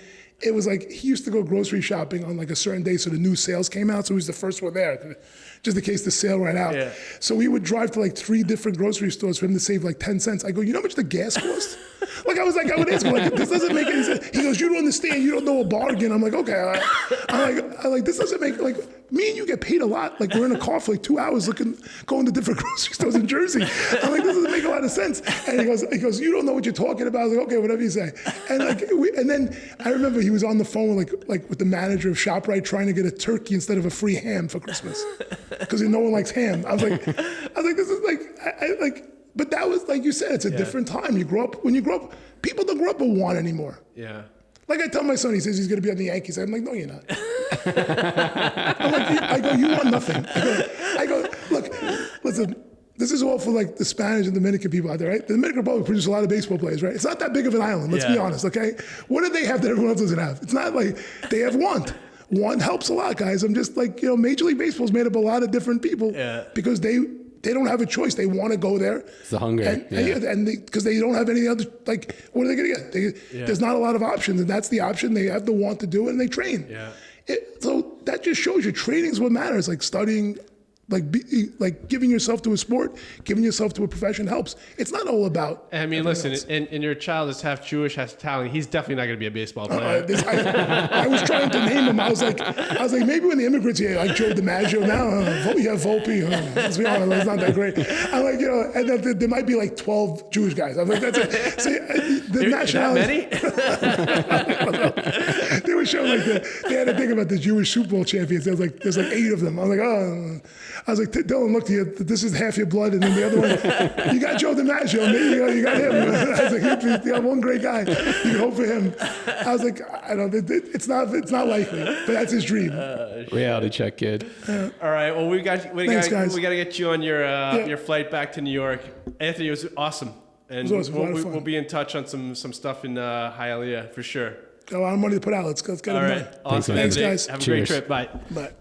it was like, he used to go grocery shopping on like a certain day so the new sales came out, so he was the first one there, just in case the sale ran out. Yeah. So we would drive to like 3 different grocery stores for him to save like 10 cents. I go, you know how much the gas cost? Like I would ask him, like, this doesn't make any sense. He goes, you don't understand, you don't know a bargain. I'm like, okay. I'm like, this doesn't make, like, me and you get paid a lot. Like we're in a car for like 2 hours going to different grocery stores in Jersey. I'm like, this doesn't make a lot of sense. And he goes, you don't know what you're talking about. I was like, okay, whatever you say. And like, and then I remember he was on the phone like with the manager of ShopRite trying to get a turkey instead of a free ham for Christmas because no one likes ham. I was like, this is like, but that was like you said, it's a different time. When you grow up, people don't grow up with want anymore. Yeah. Like I tell my son, he says he's going to be on the Yankees. I'm like, no, you're not. I'm like, I go, you want nothing. I go, look, listen, this is all for like the Spanish and Dominican people out there, right? The Dominican Republic produces a lot of baseball players, right? It's not that big of an island, let's be honest, okay? What do they have that everyone else doesn't have? It's not like they have want. Want helps a lot, guys. I'm just like, you know, Major League Baseball's made up a lot of different people because they don't have a choice. They want to go there. It's the hunger. And because they don't have any other, like, what are they going to get? There's not a lot of options, and that's the option. They have the want to do it, and they train. Yeah. So that just shows you training is what matters. Like studying, like giving yourself to a sport, giving yourself to a profession helps. It's not all about. I mean, listen, and your child is half Jewish, half Italian. He's definitely not going to be a baseball player. I was trying to name him. I was like, maybe when the immigrants here, like Joe DiMaggio. Now you have Volpe. Let's be honest, it's not that great. I'm like, you know, and then there might be like 12 Jewish guys. I'm like, that's it. See, the nationality. That many? There were show like they had a thing about the Jewish Super Bowl champions. There's like 8 of them. I was like, oh. I was like, Dylan, look, this is half your blood, and then the other one, you got Joe DiMaggio, you got him. I was like, you got one great guy. You can hope for him. I was like, I don't. It's not likely, but that's his dream. Reality check, kid. All right. Well, we got guys. to get you on your flight back to New York. Anthony, it was awesome, and we'll be in touch on some stuff in Hialeah for sure. Got a lot of money to put out. Let's get it done. Awesome. Thanks, guys. Have a Cheers. great trip. Bye. Bye.